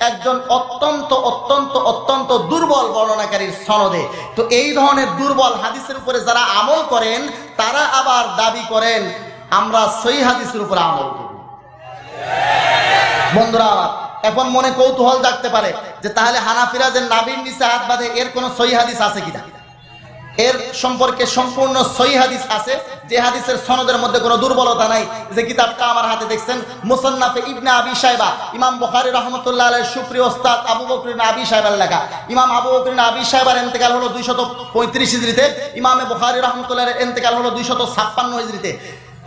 একজন অত্যন্ত অত্যন্ত অত্যন্ত দুর্বল বর্ণনাকারীর সনদে। তো এই ধরনের দুর্বল হাদিসের উপরে যারা আমল করেন তারা আবার দাবি করেন আমরা সহিহ হাদিসের উপরে আমল করি। বন্ধুরা, এখন মনে কৌতূহল জাগতে পারে যে তাহলে হানাফিরা যে নাভির নিচে হাত বাঁধে এর কোনো সহিহ হাদিস আছে কিনা? এর সম্পর্কে সম্পূর্ণ সহিহ হাদিস আছে, যে হাদিসের সনদের মধ্যে কোনো দুর্বলতা নাই। যে কিতাবটা আমার হাতে দেখছেন মুসান্নাফে ইবনে আবি শায়বা, ইমাম বুখারী রাহমাতুল্লাহ আলাইহির সুপ্রিয় ওস্তাদ আবু বকর ইবনে আবি শায়বার লেখা। ইমাম আবু বকর ইবনে আবি শায়বার ইন্তেকাল হলো 235 হিজরিতে, ইমামে বুখারী রাহমাতুল্লাহ আলাইহির ইন্তেকাল হলো 256 হিজরিতে।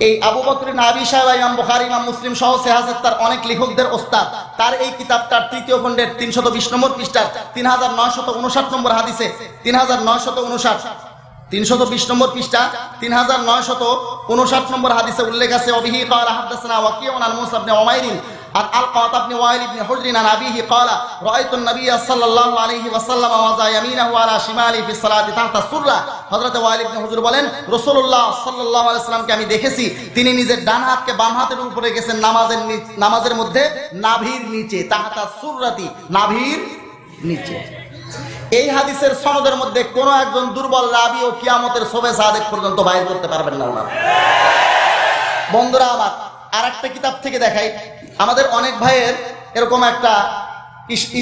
এই আবু বকর ইবনে আবি শায়বা ইমাম বুখারী, ইমাম মুসলিম সহ সিহাহত তার অনেক লেখকদের ওস্তাদ। তার এই কিতাবটার তৃতীয় খণ্ডের 320 নম্বর পৃষ্ঠার 3959 নম্বর হাদিসে 320 নম্বর পৃষ্ঠা 3959 নম্বর হাদিসে উল্লেখ আছে অবিহি ক্বালা হাদাসনা ওয়াকিউন আন মুসা ইবনে উমাইর আন আলকাত ইবনে ওয়াইল ইবনে হুজর আন আবিহি ক্বালা রাআইতু an-নাবিয়্য সাল্লাল্লাহু আলাইহি ওয়াসাল্লাম ওয়া ইয়ামিনাহু আলা শিমালি ফি সালাতি তাহতা সুররা। হযরত ওয়াইল ইবনে হুজর বলেন রাসূলুল্লাহ সাল্লাল্লাহু আলাইহি ওয়াসাল্লামকে আমি দেখেছি তিনি নিজের ডান হাতকে বাম হাতের উপরে রেখেছেন নামাজের মধ্যে নাভির নিচে, তাহতা সুররাতি নাভির নিচে। এই হাদিসের সনদের মধ্যে কোন একজন দুর্বল রাবী ও কিয়ামতের শোবে সাদেক পর্যন্ত বাইর করতে পারবেন না ওনারা। বন্ধুরা আমার আরেকটা কিতাব থেকে দেখাই। আমাদের অনেক ভাইয়ের এরকম একটা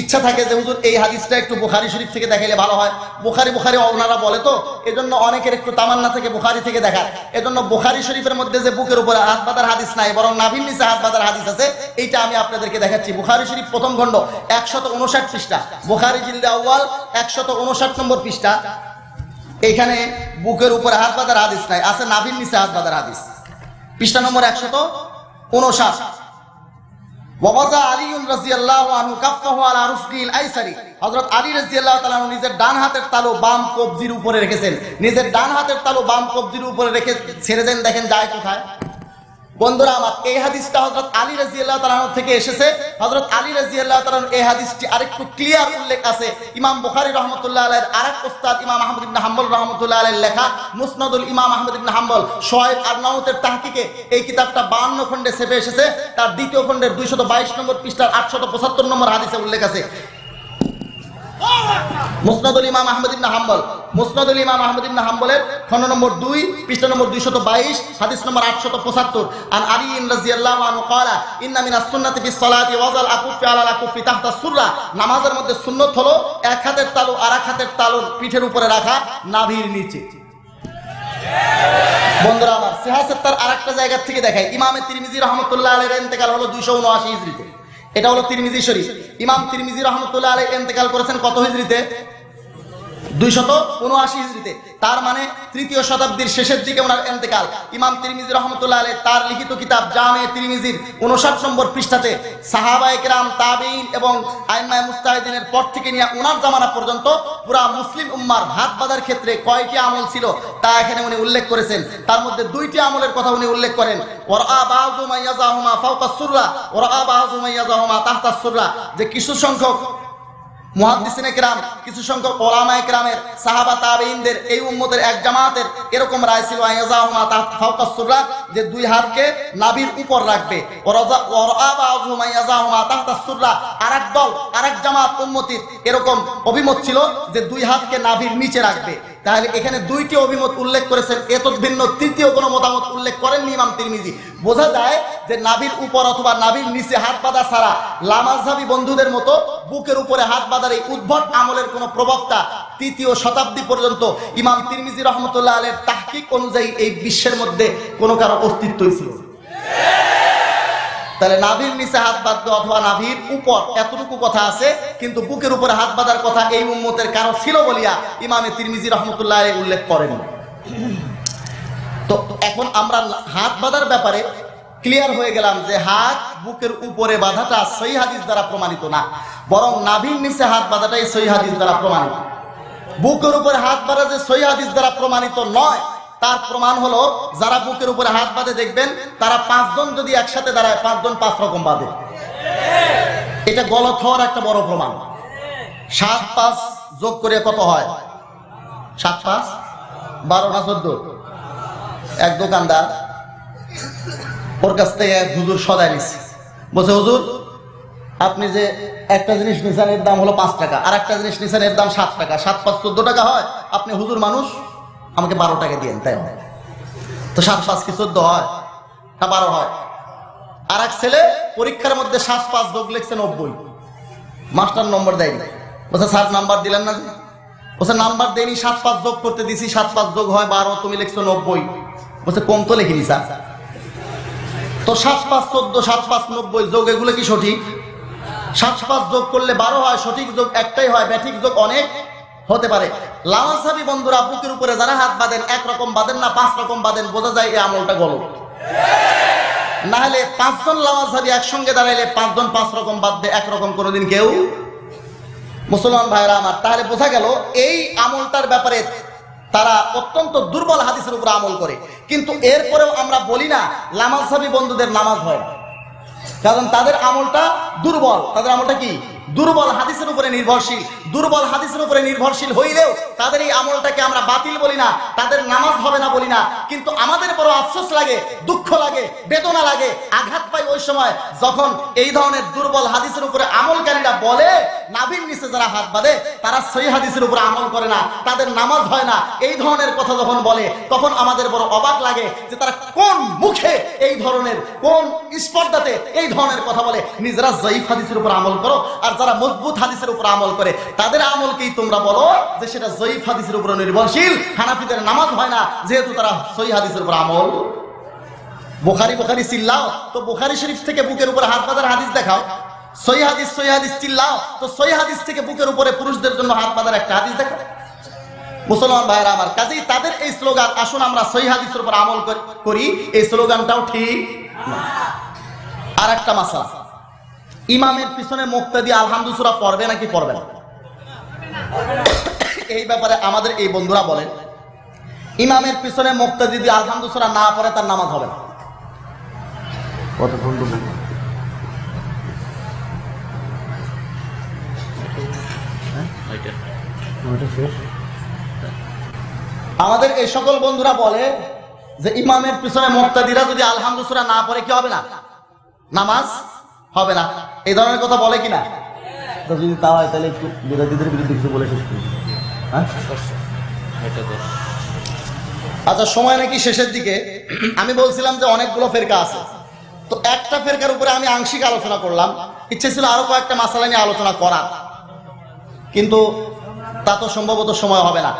ইচ্ছা থাকে যে হুজুর এই হাদিসটা একটু বুখারী শরীফ থেকে দেখাইলে ভালো হয়। বুখারী ওনারা বলে, তো এজন্য অনেকের একটু তামান্না থেকে বুখারী থেকে দেখার। এজন্য বুখারী শরীফের মধ্যে যে বুকের উপরে হাত বাঁধার হাদিস নাই, বরং নাভির নিচে হাত বাঁধার হাদিস আছে, এইটা আমি আপনাদেরকে দেখাচ্ছি। বুখারী শরীফ প্রথম খণ্ড 159 পৃষ্ঠা, বুখারী জিলদে আউয়াল 159 নম্বর পৃষ্ঠা। এইখানে বুকের উপরে হাত বাঁধার হাদিস নাই, আছে নাভির নিচে হাত বাঁধার হাদিস। পৃষ্ঠা নম্বর 159। ওয়াজা আলী রাদিয়াল্লাহু আনহু কাফফাহু আলা রুসলিল আইসারি, হযরত আলী রাদিয়াল্লাহু তাআলা নিজের ডান হাতের তালু বাম কবজির উপরে রেখেছেন। নিজের ডান হাতের তালু বাম কবজির উপরে রেখে ছেড়ে দেন, দেখেন যায় কোথায়। বন্ধুরা আমার, এই হাদিসটা হযরত আলী রাদিয়াল্লাহু তাআলা থেকে এসেছে। হযরত আলী রাদিয়াল্লাহু তাআলা এই হাদিসটি আরেকটু ক্লিয়ার উল্লেখ আছে ইমাম বুখারী রাহমাতুল্লাহ আলাইহির আরেক উস্তাদ ইমাম আহমদ ইবনে হাম্বল রাহমাতুল্লাহ আলাইহির লেখা মুসনাদুল ইমাম আহমদ ইবনে হাম্বল শোয়েব আরনাউতের তাহকিকে এই কিতাবটা 52 খণ্ডে ছেপে এসেছে। তার দ্বিতীয় খণ্ডের 222 নম্বর পৃষ্ঠার 875 নম্বর হাদিসে উল্লেখ আছে। মুসনাদুল ইমাম আহমদ ইবনে হাম্বল, মুসনাদুল ইমাম আহমদ ইবনে হাম্বলের খণ্ড নম্বর 2 পৃষ্ঠা নম্বর 222 হাদিস নম্বর 875 আন আলী রাদিয়াল্লাহু আনহু ক্বালা ইন্না মিনাস সুন্নাতি ফিস সালাতি ওয়াজাল আকুফি আলা আকুফি তাহতা সুররা, নামাজের মধ্যে সুন্নাত হলো এক হাতের তালু আর এক হাতের তালুর পিঠের উপরে রাখা, নাভির নিচে। বন্ধুরা আমার, সিহাসাত্তার আরেকটা জায়গা থেকে দেখায় ইমামে তিরমিজি রাহমাতুল্লাহ আলাইহির ইন্তেকাল হলো 279 হিজরিতে। এটা হলো তিরমিজি শরীফ। ইমাম তিরমিজি রাহমাতুল্লাহ আলাইহি ইন্তেকাল করেছেন কত হিজরিতে? 279 হিজরিতে। তার মানে তৃতীয় শতাব্দীর শেষের দিকে ওনার ইন্তেকাল। ইমাম তিরমিজি রাহমাতুল্লাহ আলাইহি তার লিখিত কিতাব জামে তিরমিজির 59 নম্বর পৃষ্ঠাতে সাহাবায়ে কেরাম, তাবেঈন এবং আইম্মায়ে মুজতাহিদিনের পর থেকে নিয়ে ওনার জামানা পর্যন্ত পুরা মুসলিম উম্মার হাত বাঁধার ক্ষেত্রে কয়টি আমল ছিল তা এখানে উনি উল্লেখ করেছেন। তার মধ্যে 2টি আমলের কথা উনি উল্লেখ করেন। ওয়ারা বাযু মান ইয়াযাহুমা ফাওকা সুররা ওয়ারা বাযু মান ইয়াযাহুমা তাহতা সুররা, যে কিছু সংখ্যক মুহাদ্দিসিনে কেরাম, কিছু সংখ্যক উলামায়ে কেরামের, সাহাবা তাবেঈনদের, এই উম্মতের এক জামাতের এরকম রায় ছিল আয়াযাহুমা ফাওকা সুররা, যে দুই হাতকে নাভির উপর রাখবে। ওয়া বাযুহুমা ইয়াযাহুমা তাহতা সুররা, আরেক দল আরেক জামাত উম্মতির এরকম অভিমত ছিল যে দুই হাতকে নাভির নিচে রাখবে। তাহলে এখানে 2টি অভিমত উল্লেখ করেছেন, এত ভিন্ন তৃতীয় কোনো মতামত উল্লেখ করেননি ইমাম তিরমিজি। বোঝা যায় যে নাভির উপর অথবা নাভির নিচে হাত বাঁধা ছাড়া লামাযহাবী বন্ধুদের মতো বুকের উপরে হাত বাঁধার এই উদ্ভট আমলের কোনো প্রবক্তা 3য় শতাব্দী পর্যন্ত ইমাম তিরমিজি রাহমাতুল্লাহ আলাইহির তাহকিক অনুযায়ী এই বিশ্বের মধ্যে কোনো কারো অস্তিত্বই ছিল। তাহলে নাভির নিচে হাত বাঁধবে অথবা নাভির উপর, এতটুকু কথা আছে, কিন্তু বুকের উপরে হাত বাঁধার কথা এই উম্মতের কারো ছিল বলিয়া ইমামে তিরমিজি রাহমাতুল্লাহ আলাইহি উল্লেখ করেন। তো এখন আমরা হাত বাঁধার ব্যাপারে ক্লিয়ার হয়ে গেলাম যে হাত বুকের উপরে বাঁধাটা সহিহ হাদিস দ্বারা প্রমাণিত না, বরং নাভির নিচে হাত বাঁধাটাই সহিহ হাদিস দ্বারা প্রমাণিত। বুকের উপরে হাত বাঁধা যে সহিহ হাদিস দ্বারা প্রমাণিত নয়, তার প্রমাণ হলো যারা বুকের উপরে হাত বাঁধে দেখবেন তারা 5 জন যদি একসাথে দাঁড়ায় 5 জন 5 রকম বাঁধে। এটা গলত হওয়ার একটা বড় প্রমাণ। 7 5 যোগ করে কত হয়? 7 5 12 না 14? এক দোকানদার ওর কাছ থেকে এক হুজুর সদাই নিচ্ছে, বলছে হুজুর আপনি যে একটা জিনিস নিছেন এর দাম হলো 5 টাকা, আর একটা জিনিস নিছেন এর দাম 7 টাকা, 7 5 14 টাকা হয়, আপনি হুজুর মানুষ আমাকে 12 টাকা দিয়েন। তাই তো 7 5 কি 14 হয় না 12 হয়? আর এক ছেলে পরীক্ষার মধ্যে 7 5 যোগ লিখছে 90, মাস্টার নম্বর দেয়নি। বলছে স্যার নাম্বার দিলেন না? বলছে নাম্বার দেয়নি, 7 5 যোগ করতে দিছি, 7 5 যোগ হয় 12, তুমি লিখছো 90। বলছে কম তো লিখিনি স্যার। তো 7 5 14 7 5 90 যোগ এগুলো কি সঠিক? 7 5 যোগ করলে 12 হয়, সঠিক যোগ একটাই হয়, ব্যাঠিক যোগ অনেক হতে পারে। লামাযহাবী বন্ধুরা বুকের উপরে যারা হাত বাঁধেন একরকম বাঁধেন না, 5 রকম বাঁধেন, বোঝা যায় এই আমলটা গলত। না হলে 5 জন লামাযহাবী একসঙ্গে দাঁড়াইলে 5 জন 5 রকম বাঁধবে, একরকম কোনোদিন কেউ। মুসলমান ভাইরা আমার, তাহলে বোঝা গেল এই আমলটার ব্যাপারে তারা অত্যন্ত দুর্বল হাদিসের উপর আমল করে। কিন্তু এরপরেও আমরা বলি না লামাযহাবী বন্ধুদের নামাজ হয় না, কারণ তাদের আমলটা দুর্বল। তাদের আমলটা কি? দুর্বল, হাদিসের উপরে নির্ভরশীল। দুর্বল হাদিসের উপরে নির্ভরশীল হইলেও তাদের এই আমলটাকে আমরা বাতিল বলি না, তাদের নামাজ হবে না বলি না। কিন্তু আমাদের বড় আফসোস লাগে, দুঃখ লাগে, বেদনা লাগে, আঘাত পাই ওই সময় যখন এই ধরনের দুর্বল হাদিসের উপরে আমলকারীরা বলে নাভির নিচে যারা হাত বাঁধে তারা সহিহ হাদিসের উপরে আমল করে না, তাদের নামাজ হয় না। এই ধরনের কথা যখন বলে তখন আমাদের বড় অবাক লাগে যে তারা কোন মুখে এই ধরনের, কোন স্পর্ধাতে এই ধরনের কথা বলে। নিজেরা জয়ীফ হাদিসের উপর আমল করো, আর যারা মজবুত হাদিসের উপর আমল করে তাদের আমলকেই তোমরা বলো যে সেটা জয়ীফ হাদিসের উপর নির্ভরশীল। হানাফিদের নামাজ হয় না যেহেতু তারা সহিহ হাদিসের উপর আমল। বুখারী বুখারী চিল্লাও তো বুখারী শরীফ থেকে বুকের উপরে হাত বাঁধার হাদিস দেখাও। সহিহ হাদিস চিল্লাও তো সহিহ হাদিস থেকে বুকের উপরে পুরুষদের জন্য হাত বাঁধার একটা হাদিস দেখাও। মুসলমান ভাইরা আমার, কাজেই তাদের এই স্লোগান আসুন আমরা সহিহ হাদিসের উপর আমল করি, এই স্লোগানটাও ঠিক না। আর একটা মাসলা, ইমামের পিছনে মুক্তাদি আলহামদু সূরা পড়বে নাকি পড়বে না? এই ব্যাপারে আমাদের এই বন্ধুরা বলেন, ইমামের পিছনে মুক্তাদি যদি আলহামদু সূরা না পড়ে তার নামাজ হবে না। আমাদের এই সকল বন্ধুরা বলে যে ইমামের পিছনে মুক্তাদিরা যদি আলহামদু সূরা না পড়ে কি হবে না? নামাজ হবে না। এই ধরনের কথা বলে কিনা? যদি তা হয় তাহলে একটু বিরোধীদের বিরুদ্ধে কিছু বলে শেষ করি। আচ্ছা, সময় নাকি শেষের দিকে। আমি বলছিলাম যে অনেকগুলো ফেরকা আছে, তো একটা ফেরকার উপরে আমি আংশিক আলোচনা করলাম। ইচ্ছে ছিল আরো কয়েকটা মাসালা নিয়ে আলোচনা করার, কিন্তু তা তো সম্ভবত সময় হবে না।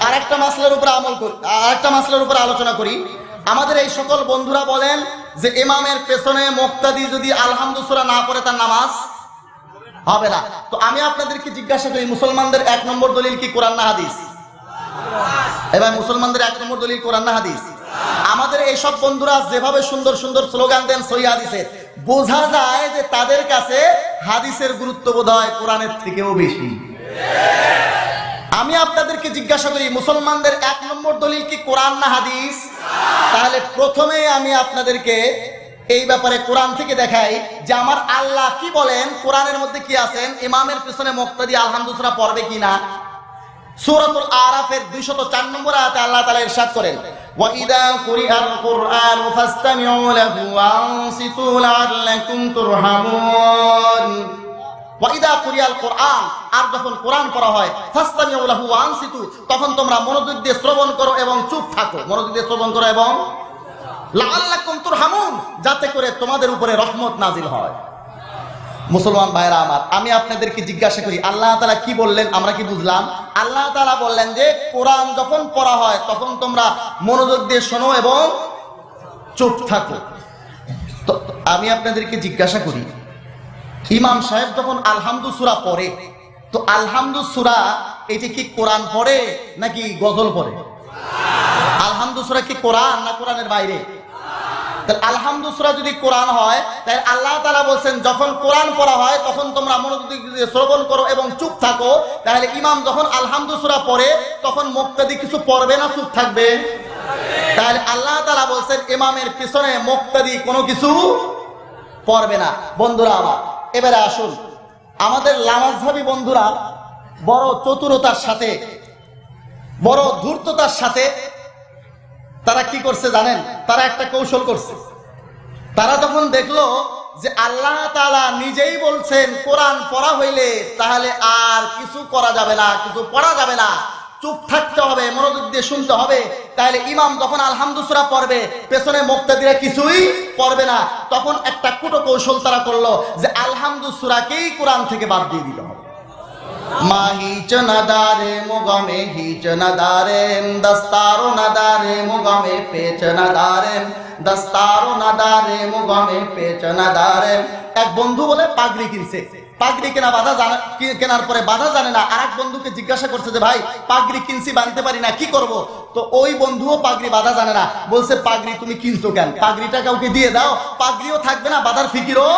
আরেকটা মাসলার উপরে আমল করি, আরেকটা মাসলার উপরে আলোচনা করি। আমাদের এই সকল বন্ধুরা বলেন যে ইমামের পেছনে মুক্তাদি যদি আলহামদু সূরা না পড়ে তার নামাজ হবে না। তো আমি আপনাদেরকে জিজ্ঞাসা করি, মুসলমানদের 1 নম্বর দলিল কি কোরআন না হাদিস? এবার মুসলমানদের 1 নম্বর দলিল কোরআন না হাদিস? আমাদের এই সব বন্ধুরা যেভাবে সুন্দর সুন্দর স্লোগান দেন সহিহ হাদিসের, বোঝা যায় যে তাদের কাছে হাদিসের গুরুত্ব বোধ হয় কোরআনের থেকেও বেশি। আমি আপনাদেরকে জিজ্ঞাসা করি, মুসলমানদের 1 নম্বর দলিল কি কোরআন না হাদিস? তাহলে প্রথমে আমি আপনাদেরকে এই ব্যাপারে কোরআন থেকে দেখাই যে আমার আল্লাহ কি বলেন, কোরআনের মধ্যে কি আছেন, ইমামের পিছনে মুক্তাদি আলহামদু সূরা পড়বে কিনা। সূরাতুল আরাফের 204 নম্বর আয়াতে আল্লাহ তাআলা ইরশাদ করেন, ওয়া ইযা কুরিআল কুরআনু ফাসতামিউ লাহু ওয়া আনসিতু লাআল্লাকুম তুরহামুন। ওয়া ইযা কুরিআল কুরআন, আর যখন কোরআন পড়া হয়, ফাসতামিউ লাহু ওয়া আনসিতু, তখন তোমরা মনোযোগ দিয়ে শ্রবণ করো এবং চুপ থাকো। মনোযোগ দিয়ে শ্রবণ করো এবং লাআল্লাকুম তুরহামুন, যাতে করে তোমাদের উপরে রহমত নাজিল হয়। মুসলমান ভাইরা আমার, আমি আপনাদেরকে জিজ্ঞাসা করি, আল্লাহ তাআলা কি বললেন? আমরা কি বুঝলাম? আল্লাহ তাআলা বললেন যে কোরআন যখন পড়া হয় তখন তোমরা মনোযোগ দিয়ে শোনো এবং চুপ থাকো। তো আমি আপনাদেরকে জিজ্ঞাসা করি, ইমাম সাহেব যখন আলহামদু সূরা পড়ে, তো আলহামদু সূরা এটি কি কোরআন পড়ে নাকি গজল পড়ে? আলহামদু সূরা কি কোরআন না কোরআনের বাইরে? তাহলে আলহামদু সূরা যদি কোরআন হয়, তাহলে আল্লাহ তাআলা বলছেন যখন কোরআন পড়া হয় তখন তোমরা মনোযোগ দিয়ে শ্রবণ করো এবং চুপ থাকো। তাহলে ইমাম যখন আলহামদু সূরা পড়ে তখন মুক্তাদি কিছু পড়বে না চুপ থাকবে? তাহলে আল্লাহ তাআলা বলছেন ইমামের পিছনে মুক্তাদি কোনো কিছু পড়বে না। বন্ধুরা আমার, এবারে আসুন, আমাদের লামাযহাবী বন্ধুরা বড় চতুরতার সাথে, বড় ধূর্ততার সাথে তারা কি করছে জানেন? তারা একটা কৌশল করছে। তারা যখন দেখলো যে আল্লাহ তাআলা নিজেই বলছেন কোরআন পড়া হইলে তাহলে আর কিছু করা যাবে না, কিছু পড়া যাবে না, চুপ থাকতে হবে, মনোযোগ দিয়ে শুনতে হবে, তাহলে ইমাম যখন আলহামদু সূরা পড়বে পেছনে মুক্তাদিরা কিছুই পড়বে না। তখন একটা কুটো কৌশল তারা করলো যে আলহামদু সূরাকেই কোরআন থেকে বাদ দিয়ে দিতে হবে। মাহিচ নাদারে মুগমে হিচ নাদারে দস্তারো নাদারে মুগমে পেচ নাদারে দস্তারো নাদারে মুগমে পেচ নাদারে। এক বন্ধু বলে পাগড়ি কিনছে, পাগড়ি কেনার পরে বাধা জানে না। আরেক বন্ধুকে জিজ্ঞাসা করছে যে ভাই পাগড়ি কিনছি বাঁধতে পারি না, কি করব? তো ওই বন্ধুও পাগড়ি বাধা জানে না, বলছে পাগড়ি তুমি কিনছো কেন? পাগড়িটা কাউকে দিয়ে দাও, পাগড়িও থাকবে না, বাধার ফিকিরও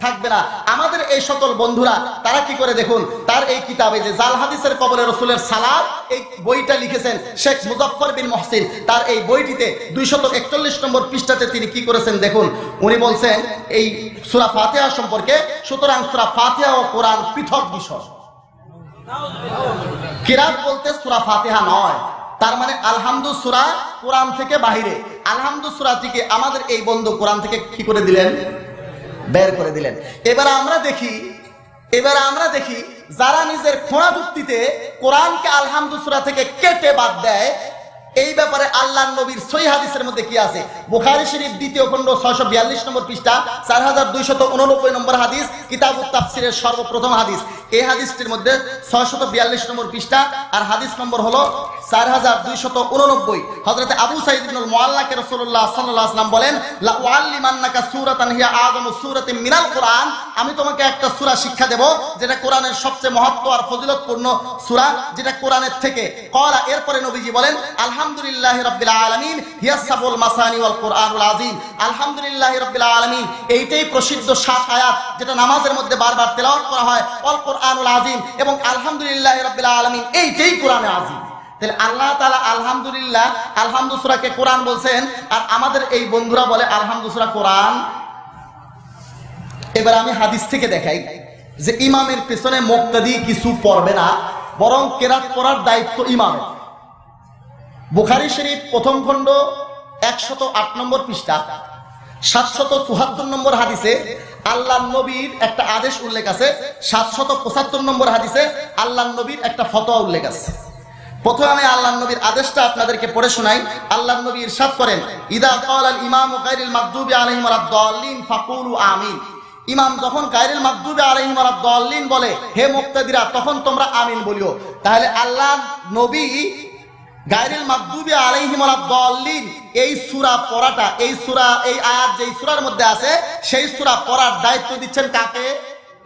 থাকবে না। আমাদের এই সকল বন্ধুরা তারা কি করে দেখুন, তার এই কিতাবে যে জাল হাদিসের কবরে রসুলের সালাত, এই বইটা লিখেছেন শেখ মুজাফফর বিন মহসিন। তার এই বইটিতে 241 নম্বর পৃষ্ঠাতে তিনি কি করেছেন দেখুন। উনি বলছেন এই সূরা ফাতিহা সম্পর্কে, সুতরাং সূরা ফাতিহা ও কোরআন পৃথক বিষয়। কিরাত বলতে সূরা ফাতিহা নয়, তার মানে আলহামদু সূরা কোরআন থেকে বাহিরে। আলহামদু সূরাটিকে আমাদের এই বন্ধু কোরআন থেকে কি করে দিলেন? বের করে দিলেন। এবার আমরা দেখি যারা নিজের খোঁড়া যুক্তিতে কোরআনকে আলহামদু সূরা থেকে কেটে বাদ দেয়, এই ব্যাপারে আল্লাহর নবীর সহিহ হাদিসের মধ্যে কি আছে? বুখারী শরীফ 2য় খণ্ড 642 নম্বর পৃষ্ঠা 4289 নম্বর হাদিস, কিতাবুত তাফসিরের সর্বপ্রথম হাদিস। এই হাদিসটির মধ্যে 642 নম্বর পৃষ্ঠা আর হাদিস নম্বর হলো 4289। হযরত আবু সাঈদ ইবনুল মুআল্লাকে রাসূলুল্লাহ সাল্লাল্লাহু আলাইহি ওয়াসাল্লাম বলেন, লা উআল্লিমান্নাকা সূরাতান হিয়া আযামু সূরাতিন মিনাল কুরআন, আমি তোমাকে একটা সূরা শিক্ষা দেব যেটা কোরআনের সবচেয়ে মহত্ব আর ফজিলতপূর্ণ সূরা, যেটা কোরআনের থেকে ক্বালা। এরপরে নবীজি বলেন আলহামদুলিল্লাহি রাব্বিল আলামিন হিয়াস সাবুল মাসানি ওয়াল কোরআনুল আযীম। আলহামদুলিল্লাহি রাব্বিল আলামিন এইটাই প্রসিদ্ধ 7 আয়াত যেটা নামাজের মধ্যে বারবার তেলাওয়াত করা হয়, ওয়াল কোরআনুল আযীম, এবং আলহামদুলিল্লাহি রাব্বিল আলামিন এইটাই কোরআনে আযীম। তাহলে আল্লাহ তাআলা আলহামদুলিল্লাহ আলহামদু সূরাকে কোরআন বলছেন, আর আমাদের এই বন্ধুরা বলে আলহামদু সূরা কোরআন। এবার আমি হাদিস থেকে দেখাই যে ইমামের পেছনে মুক্তাদি কিছু পড়বে না, বরং কেরাত পড়ার দায়িত্ব ইমামের। বুখারী শরীফ প্রথম খণ্ড 108 নম্বর পৃষ্ঠা 774 নম্বর হাদিসে আল্লাহর নবীর একটা আদেশ উল্লেখ আছে। 775 নম্বর হাদিসে আল্লাহর নবীর একটা ফতোয়া উল্লেখ আছে। প্রথমে আমি আল্লাহর নবীর আদেশটা আপনাদেরকে পড়ে শোনাই। আল্লাহর নবী ইরশাদ করেন, ইদা ক্বালাল ইমামু গায়রিল মাগদুবি আলাইহিম ওয়ালাদ-দাল্লিন ফাকুলু আমিন। ইমাম যখন গায়রিল মাগদুবি আলাইহিম ওয়ালাদ-দাল্লিন বলে, হে মুক্তাদিরা, তখন তোমরা আমিন বলিও। তাহলে আল্লাহর নবী গায়রিল মাগদুবি আলাইহিম ওয়ালাদ-দাল্লিন এই সূরা পড়াটা, এই সূরা, এই আয়াত যেই সূরার মধ্যে আছে সেই সূরা পড়ার দায়িত্ব দিচ্ছেন কাকে?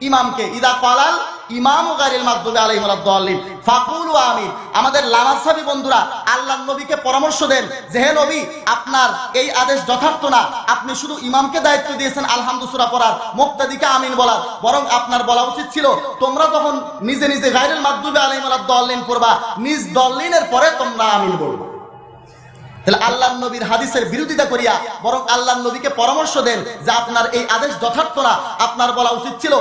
ইমামকে। ইদা ক্বালাল ইমামু গায়রিল মাগদুবি আলাইহিম ওয়ালাদ-দাল্লিন ফাকুলু আমিন। আমাদের লামাজহাবী বন্ধুরা আল্লাহর নবীকে পরামর্শ দেন যে হে নবী, আপনার এই আদেশ যথার্থ না, আপনি শুধু ইমামকে দায়িত্ব দিয়েছেন আলহামদু সূরা পড়ার, মুক্তাদিকে আমিন বলার, বরং আপনার বলা উচিত ছিল তোমরা তখন নিজে নিজে গায়রিল মাগদুবি আলাইহিম ওয়ালাদ-দাল্লিন পড়বা, নিজ দল্লিনের পরে তোমরা আমিন বলবা। তাহলে আল্লাহর নবীর হাদিসের বিরোধিতা করিয়া বরং আল্লাহর নবীকে পরামর্শ দেন যে আপনার এই আদেশ যথার্থ না, আপনার বলা উচিত ছিল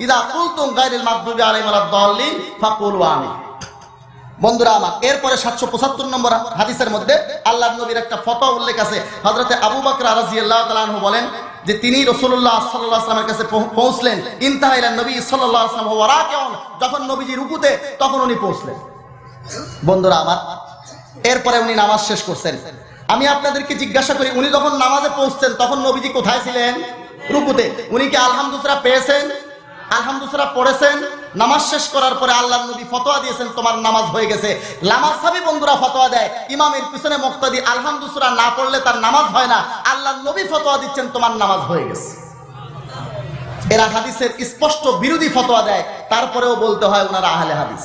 ইদা কুলতুম গায়রিল মাগদুবি আলাইহিম ওয়ালাদ-দাল্লিন ফাকুলু আমিন। বন্ধুরা আমার, এরপরে 775 নম্বর হাদিসের মধ্যে আল্লাহর নবীর একটা ফতোয়া উল্লেখ আছে। হযরতে আবু বকর রাদিয়াল্লাহু তাআলা আনহু বলেন যে তিনি রাসূলুল্লাহ সাল্লাল্লাহু আলাইহি ওয়াসাল্লামের কাছে পৌঁছলেন। ইনতাহা ইলা নবী সাল্লাল্লাহু আলাইহি ওয়াসাল্লাম ওয়া রাকিউন, যখন নবীজি রুকুতে তখন উনি পৌঁছলেন। বন্ধুরা আমার, এরপরে উনি নামাজ শেষ করছেন। আমি আপনাদেরকে জিজ্ঞাসা করি, উনি যখন নামাজে পৌঁছছেন তখন নবীজি কোথায় ছিলেন? রুকুতে। উনি কি আলহামদু সূরা পেয়েছেন? আলহামদু সূরা পড়েছেন? নামাজ শেষ করার পরে আল্লাহর নবী ফতোয়া দিয়েছেন তোমার নামাজ হয়ে গেছে। লামাজহাবী বন্ধুরা ফতোয়া দেয় ইমামের পিছনে মুক্তাদি আলহামদু সূরা না পড়লে তার নামাজ হয় না, আল্লাহর নবী ফতোয়া দিচ্ছেন তোমার নামাজ হয়ে গেছে। এরা হাদিসের স্পষ্ট বিরোধী ফতোয়া দেয়, তারপরেও বলতে হয় ওনারা আহলে হাদিস।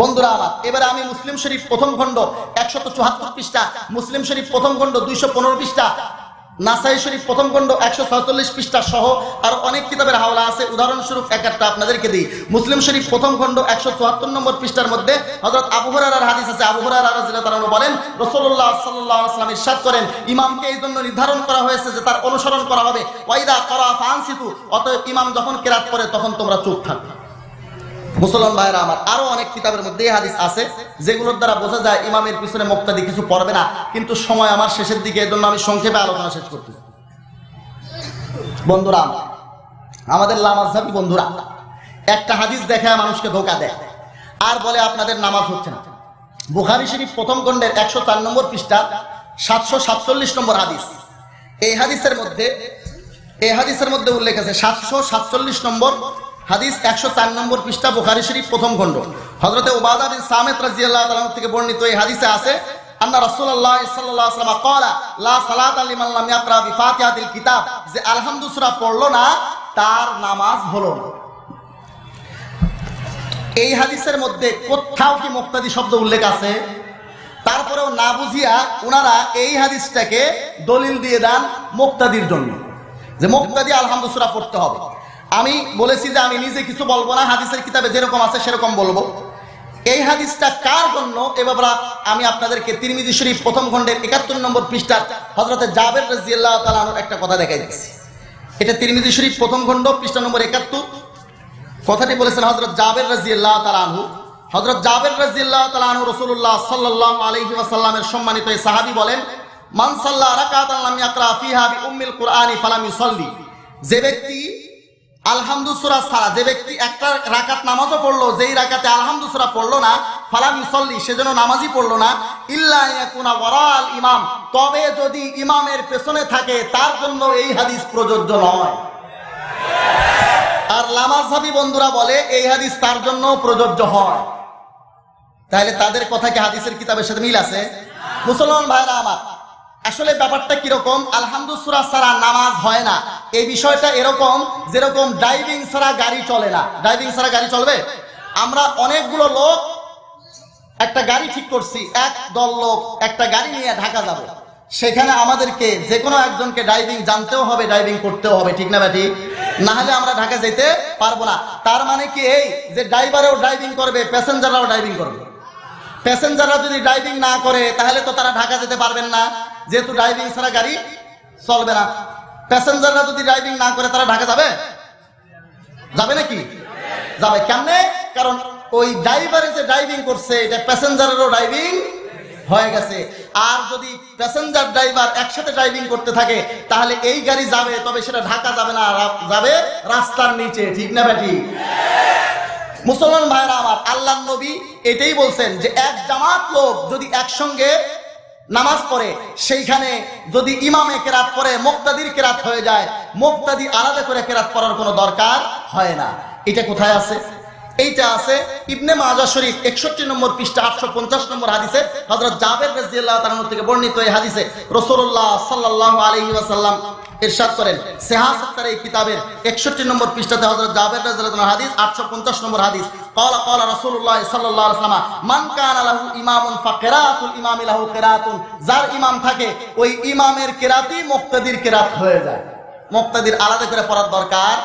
বন্ধুরা আমার, এবারে আমি মুসলিম শরীফ প্রথম খণ্ড 174 পৃষ্ঠা, মুসলিম শরীফ প্রথম খণ্ড 215 পৃষ্ঠা, নাসাই শরীফ প্রথম খণ্ড 146 পৃষ্ঠা সহ আর অনেক কিতাবের হাওলা আছে। উদাহরণস্বরূপ একটা আপনাদেরকে দিই। মুসলিম শরীফ প্রথম খণ্ড 174 নম্বর পৃষ্ঠার মধ্যে হযরত আবু হুরায়রার হাদিস আছে। আবু হুরায়রা রাদিয়াল্লাহু তাআলা বলেন, রাসূলুল্লাহ সাল্লাল্লাহু আলাইহি ওয়াসাল্লাম ইরশাদ করেন, ইমামকে এই জন্য নির্ধারণ করা হয়েছে যে তার অনুসরণ করা হবে। ওয়াইদা ক্বারা ফানসিতু, অতএব ইমাম যখন কিরাত পড়ে তখন তোমরা চুপ থাকবে। মুসলমান ভাইরা আমার, আরো অনেক কিতাবের মধ্যে এই হাদিস আছে যেগুলোর দ্বারা বোঝা যায় ইমামের পিছনে মুক্তাদি কিছু পড়বে না, কিন্তু সময় আমার শেষের দিকে, এজন্য আমি সংক্ষেপে আলোচনা শেষ করতেছি। বন্ধুরা, আমাদের লামাজহাবী বন্ধুরা একটা হাদিস দেখায় মানুষকে ধোঁকা দেয় আর বলে আপনাদের নামাজ হচ্ছে না। বুখারী শরীফ প্রথম খণ্ডের 104 নম্বর পৃষ্ঠা 747 নম্বর হাদিস। এই হাদিসের মধ্যে উল্লেখ আছে 747 নম্বর হাদিস, 104 নম্বর পৃষ্ঠা, বুখারী শরীফ প্রথম খণ্ড। হযরতে উবাদা বিন সামিত রাদিয়াল্লাহু তাআলা থেকে বর্ণিত এই হাদিসে আছে, আন্না রাসূলুল্লাহ সাল্লাল্লাহু আলাইহি ওয়াসাল্লাম ক্বালা লা সালাতা লিমান লাম ইয়াকরা বিফাতিহাতিল কিতাব, যে আলহামদু সূরা পড়লো না তার নামাজ হলো না। এই হাদিসের মধ্যে কোথাও কি মুক্তাদি শব্দ উল্লেখ আছে? তারপরেও না বুঝিয়া ওনারা এই হাদিসটাকে দলিল দিয়ে দেন মুক্তাদির জন্য, যে মুক্তাদি আলহামদু সূরা পড়তে হবে। আমি বলেছি যে আমি নিজে কিছু বলবো না, হাদিসের কিতাবে যেরকম আছে সেরকম বলবো। এই হাদিসটা কার জন্য এ ব্যাপারে আমি আপনাদেরকে তিরমিজি শরীফ প্রথম খণ্ডের 71 নম্বর পৃষ্ঠা হযরতে জাবের রাদিয়াল্লাহু তাআলা আনহুর একটা কথা দেখাই দিচ্ছি। এটা তিরমিজি শরীফ প্রথম খণ্ড পৃষ্ঠা নম্বর 71। কথাটি বলেছেন হযরত জাবের রাদিয়াল্লাহু তাআলা আনহু। হযরত জাবের রাদিয়াল্লাহু তাআলা আনহু রাসূলুল্লাহ সাল্লাল্লাহু আলাইহি ওয়াসাল্লামের সম্মানিত এই সাহাবী বলেন, মান সাল্লা রাকাতান লাম ইয়াকরা ফিহা বিউম্মিল কুরআনি ফালাম ইউসাল্লি, যে ব্যক্তি আলহামদু সূরা ছাড়া, যে ব্যক্তি একটা রাকাত নামাজও পড়লো, যেই রাকাতে আলহামদু সূরা পড়লো না, ফালাম ইউসাল্লি, সেজন্য নামাজই পড়লো না, ইল্লা ইয়াকুনা ওয়ারাল ইমাম, তবে যদি ইমামের পেছনে থাকে তার জন্য এই হাদিস প্রযোজ্য নয়। আর লামাজহাবী বন্ধুরা বলে এই হাদিস তার জন্য প্রযোজ্য হয়। তাহলে তাদের কথা কি হাদিসের কিতাবের সাথে মিল আছে? মুসলমান ভাইরা আমার, আসলে ব্যাপারটা কিরকম, আলহামদুলিল্লাহ সূরা ছাড়া নামাজ হয় না, এই বিষয়টা এরকম যেরকম ড্রাইভিং ছাড়া গাড়ি চলে না। ড্রাইভিং ছাড়া গাড়ি চলবে? আমরা অনেকগুলো লোক একটা গাড়ি ঠিক করছি, এক দল লোক একটা গাড়ি নিয়ে ঢাকা যাবে, সেখানে আমাদেরকে যে কোনো একজনকে ড্রাইভিং জানতেও হবে, ড্রাইভিং করতেও হবে, ঠিক না ব্যাটি? না হলে আমরা ঢাকা যেতে পারবো না। তার মানে কি এই যে ড্রাইভারও ড্রাইভিং করবে, প্যাসেঞ্জাররাও ড্রাইভিং করবে? প্যাসেঞ্জাররা যদি ড্রাইভিং না করে তাহলে তো তারা ঢাকা যেতে পারবেন না, যেহেতু ড্রাইভিং ছাড়া গাড়ি চলবে না। প্যাসেঞ্জাররা যদি ড্রাইভিং না করে তারা ঢাকা যাবে? যাবে নাকি? যাবে। কেমনে? কারণ ওই ড্রাইভারে যে ড্রাইভিং করছে এটা প্যাসেঞ্জারেরও ড্রাইভিং হয়ে গেছে। আর যদি প্যাসেঞ্জার ড্রাইভার একসাথে ড্রাইভিং করতে থাকে তাহলে এই গাড়ি যাবে, তবে সেটা ঢাকা যাবে না, যাবে রাস্তার নিচে, ঠিক না ব্যাটি? মুসলমান ভাইরা আমার, আল্লাহর নবী এটাই বলছেন যে এক জামাত লোক যদি একসঙ্গে নামাজ পড়ে, সেইখানে যদি ইমামে কেরাত পড়ে মুক্তাদির কেরাত হয়ে যায়, মুক্তাদি আলাদা করে কেরাত পড়ার কোনো দরকার হয় না। এটা কোথায় আছে? এইটা আছে ইবনে মাজাহ শরীফ 61 নম্বর পৃষ্ঠা 850 নম্বর হাদিসে হযরত জাবের রাদিয়াল্লাহু তাআলা থেকে বর্ণিত। এই হাদিসে রাসূলুল্লাহ সাল্লাল্লাহু আলাইহি ওয়াসাল্লাম ইরশাদ করেন, সিহাসাতের এই কিতাবের 61 নম্বর পৃষ্ঠাতে হযরত জাবের রাদিয়াল্লাহু তাআলা হাদিস 850 নম্বর হাদিস, ক্বালা রাসূলুল্লাহ সাল্লাল্লাহু আলাইহি ওয়াসাল্লাম মান কানা লাহু ইমামুন ফাকিরাতুল ইমামি লাহু কিরাতুন, যার ইমাম থাকে ওই ইমামের কিরাতই মুক্তাদির কিরাত হয়ে যায়, মুক্তাদির আলাদা করে পড়ার দরকার।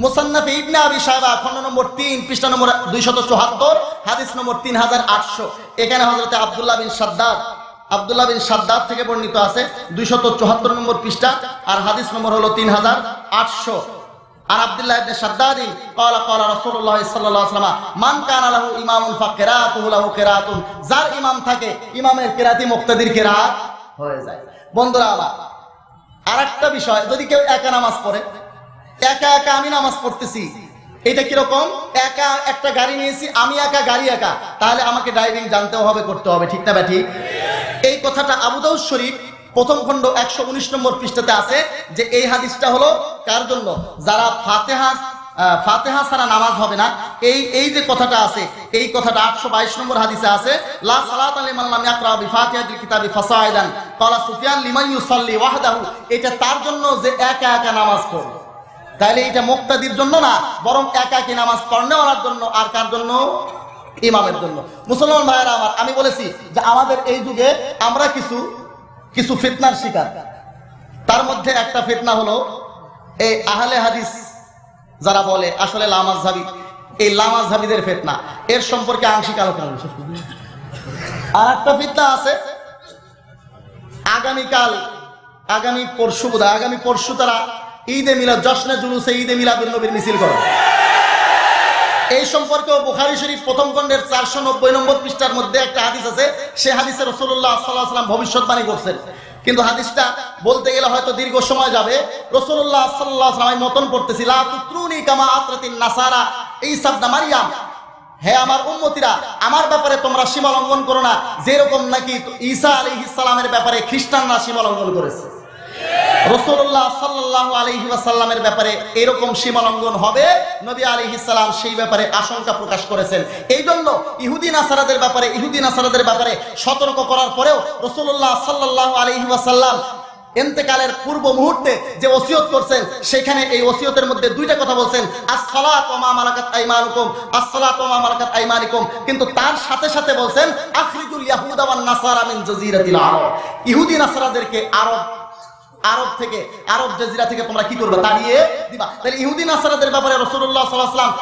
মুসান্নাফ ইবনে আবি শায়বা খণ্ড নম্বর 3 পৃষ্ঠা নম্বর 274 হাদিস নম্বর 3800, এখানে হযরত আব্দুল্লাহ বিন শাদ্দাদ থেকে বর্ণিত আছে 274 নম্বর পৃষ্ঠা, আর হাদিস নম্বর হলো 3800। আর আব্দুল্লাহ ইবনে শাদ্দাদি ক্বালা রাসূলুল্লাহ সাল্লাল্লাহু আলাইহি ওয়াসাল্লাম মান কানা লাহু ইমামুন ফাকিরাতুহু লাহু কিরাতুন, যার ইমাম থাকে ইমামের কিরাতি মুক্তাদির কিরাত হয়ে যায়। বন্ধুরা আমার, আরেকটা বিষয়, যদি কেউ একা নামাজ পড়ে, একা একা আমি নামাজ পড়তেছি, এটা কিরকম? একা একটা গাড়ি নিয়েছি, আমি একা, গাড়ি একা, তাহলে আমাকে ড্রাইভিং জানতেও হবে, করতে হবে, ঠিক না ব্যাটি? এই কথাটা আবু দাউদ শরীফ প্রথম খণ্ড 119 নম্বর পৃষ্ঠাতে আছে যে এই হাদিসটা হলো কার জন্য? যারা ফাতিহা ছাড়া নামাজ হবে না। এই যে কথাটা আছে, এই কথাটা 822 নম্বর হাদিসে আছে, লা সালাতা লিমান লাম ইয়াকরা বিফাতিহাতিল কিতাবি ফাসাইদান ক্বালা সুফিয়ান লিমান ইউসাল্লি ওয়াহদাহু, এটা তার জন্য যে একা একা নামাজ পড়ে। তাহলে এটা মুক্তাদির জন্য না, বরং একাকী নামাজ পড়নেওয়ালার জন্য। আর কার জন্য? ইমামের জন্য। মুসলমান ভাইয়েরা আমার, আমি বলেছি যে আমাদের এই যুগে আমরা কিছু ফিতনার শিকার। তার মধ্যে একটা ফিতনা হলো এই আহলে হাদিস যারা বলে আসলে লামাযহাবী, এই লামাযহাবীদের ফিতনা, এর সম্পর্কে আংশিক আলোচনা। আর একটা ফিতনা আছে, আগামী পরশু তারা ঈদে মিলাদ, জশ্নে জুলুসে ঈদে মিলাদুন নবীর মিছিল করে। এই সম্পর্কেও বুখারী শরীফ প্রথম খণ্ডের 490 নম্বর পৃষ্ঠার মধ্যে একটা হাদিস আছে। সে হাদিসে রাসূলুল্লাহ সাল্লাল্লাহু আলাইহি ওয়াসাল্লাম ভবিষ্যৎবাণী করছেন, কিন্তু হাদিসটা বলতে গেলে হয়তো দীর্ঘ সময় যাবে। রাসূলুল্লাহ সাল্লাল্লাহু আলাইহি ওয়াসাল্লাম মতন পড়তেছি, লা তুত্রুনি কামা আতরাতিন নাসারা ঈসা ইবনে মারইয়াম, হে আমার উম্মতিরা, আমার ব্যাপারে তোমরা সীমা লঙ্ঘন করো না, যেরকম নাকি ঈসা আলাইহিস সালামের ব্যাপারে খ্রিস্টানরা সীমা লঙ্ঘন করেছে। রাসূলুল্লাহ সাল্লাল্লাহু আলাইহি ওয়াসাল্লামের ব্যাপারে এরকম সীমা লঙ্ঘন হবে, নবী আলাইহিস সালাম সেই ব্যাপারে আশঙ্কা প্রকাশ করেছেন। এই জন্য ইহুদি নাসারাদের ব্যাপারে সতর্ক করার পরেও রাসূলুল্লাহ সাল্লাল্লাহু আলাইহি ওয়াসাল্লাম ইন্তেকালের পূর্ব মুহূর্তে যে ওসিয়ত করছেন, সেখানে এই ওসিয়তের মধ্যে দুইটা কথা বলছেন, আসসালাতু ওয়া মা মালাকাত আইমানুকুম, আসসালাতু ওয়া মা মালাকাত আইমানুকুম, কিন্তু তার সাথে সাথে বলছেন আখরিজুল ইয়াহুদা ওয়ান নাসারা মিন জাজিরাতিল আরব, ইহুদি নাসারাদেরকে আরব জাজিরা থেকে তোমরা কি করবে? তাড়িয়ে দিবা। তাহলে ইহুদি নাসারাদের ব্যাপারে রাসূলুল্লাহ সাল্লাল্লাহু আলাইহি ওয়াসাল্লাম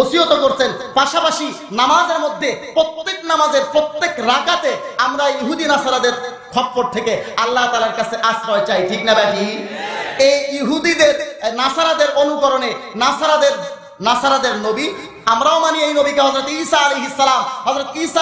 ওসিয়ত করছেন। পাশাপাশি নামাজের মধ্যে প্রত্যেক নামাজের প্রত্যেক রাকাতে আমরা ইহুদি নাসারাদের খপ্পর থেকে আল্লাহ তাআলার কাছে আশ্রয় চাই, ঠিক না ব্যাটি? এই ইহুদিদের নাসারাদের অনুকরণে নাসারাদের নবী আমরাও মানি, এই নবীকে হযরত ঈসা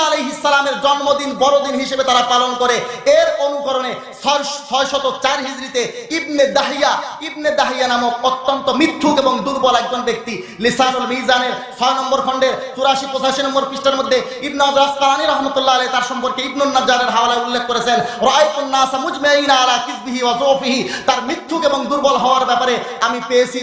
আলাইহিস সালামের জন্মদিন বড়দিন হিসেবে তারা পালন করে। এর অনুকরণে 604 হিজরিতে ইবনে দাহিয়া নামক অত্যন্ত মিথ্যুক এবং দুর্বল একজন ব্যক্তি লিসানুল মিজানের 6 নম্বর খণ্ডের 84-85 নম্বর পৃষ্ঠার মধ্যে ইবনে হাজার আসকালানী রাহমাতুল্লাহ আলাইহি তার সম্পর্কে ইবনুন নাজ্জারের হাওয়ালায় উল্লেখ করেছেন, রাআইতুন নাসা মুজমাইনা আলা কিযবিহি ওয়া যুফিহি, তার মিথ্যুক এবং দুর্বল হওয়ার ব্যাপারে আমি পেয়েছি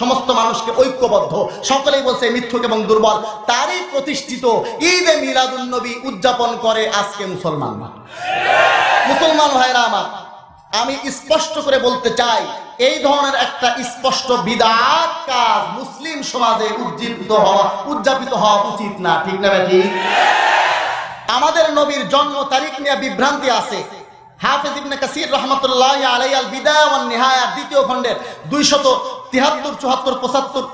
সমস্ত মানুষকে ঐক্যবদ্ধ, সকলেই বলছে মিথ্যুক এবং দুর্বল। তারই প্রতিষ্ঠিত ঈদে মিলাদুন নবী উদযাপন করে আজকে মুসলমানরা। মুসলমান ভাইরা আমার, আমি স্পষ্ট করে বলতে চাই, এই ধরনের একটা স্পষ্ট বিদআত কাজ মুসলিম সমাজে উদযাপিত হওয়া উচিত না। ঠিক না ভাই? আমাদের নবীর জন্ম তারিখ নিয়ে বিভ্রান্তি আছে। হাফেজ ইবনে কাসির রাহমাতুল্লাহি আলাইহি আল বিদায়া ওয়ান নিহায়া দ্বিতীয় খণ্ডের 273, 74, 75,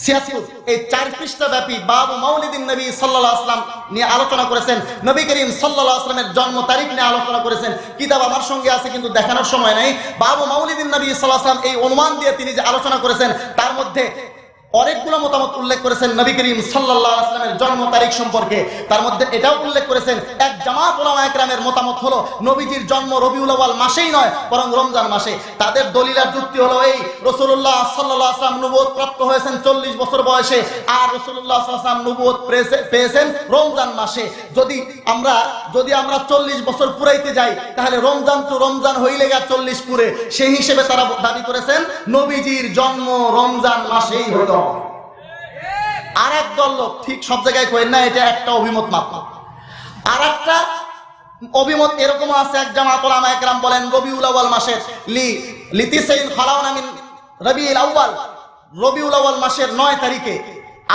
76 এই 4 পৃষ্ঠা ব্যাপী বাবু মাউলিদিন নবী সাল্লাল্লাহু আলাইহি ওয়াসাল্লাম নিয়ে আলোচনা করেছেন। নবী করিম সাল্লাল্লাহু আলাইহি ওয়াসাল্লামের জন্ম তারিখ নিয়ে আলোচনা করেছেন। কিতাব আমার সঙ্গে আছে কিন্তু দেখানোর সময় নাই। বাবু মাউলিদিন নবী সাল্লাল্লাহু আলাইহি ওয়াসাল্লাম এই অনুমান দিয়ে তিনি যে আলোচনা করেছেন তার মধ্যে অনেকগুলো মতামত উল্লেখ করেছেন নবী করিম সাল্লাল্লাহু আলাইহি ওয়াসাল্লামের জন্ম তারিখ সম্পর্কে। তার মধ্যে এটাও উল্লেখ করেছেন, এক জামাত উলামা একরামের মতামত হলো নবীজির জন্ম রবিউল আউয়াল মাসেই নয় বরং রমজান মাসে। তাদের দলিলের যুক্তি হলো এই, রাসূলুল্লাহ সাল্লাল্লাহু আলাইহি ওয়াসাল্লাম নবুয়ত প্রাপ্ত হয়েছেন 40 বছর বয়সে, আর রাসূলুল্লাহ সাল্লাল্লাহু আলাইহি ওয়াসাল্লাম নবুয়ত পেয়েছেন রমজান মাসে। যদি আমরা 40 বছর পুরাইতে যাই তাহলে রমজান তো রমজান হইলে গা 40 পুরে, সেই হিসেবে তারা দাবি করেছেন নবীজির জন্ম রমজান মাসেই হলো। আর এক দল লোক ঠিক সব জায়গায় করেন না, এটা একটা অভিমত মাত্র। আর একটা অভিমত এরকম আছে, এক জামাত উলামা একরাম বলেন রবিউল আউয়াল মাসের লিতিসাইন খালাউনা মিন রবিউল আউয়াল, রবিউল আউয়াল মাসের 9 তারিখে,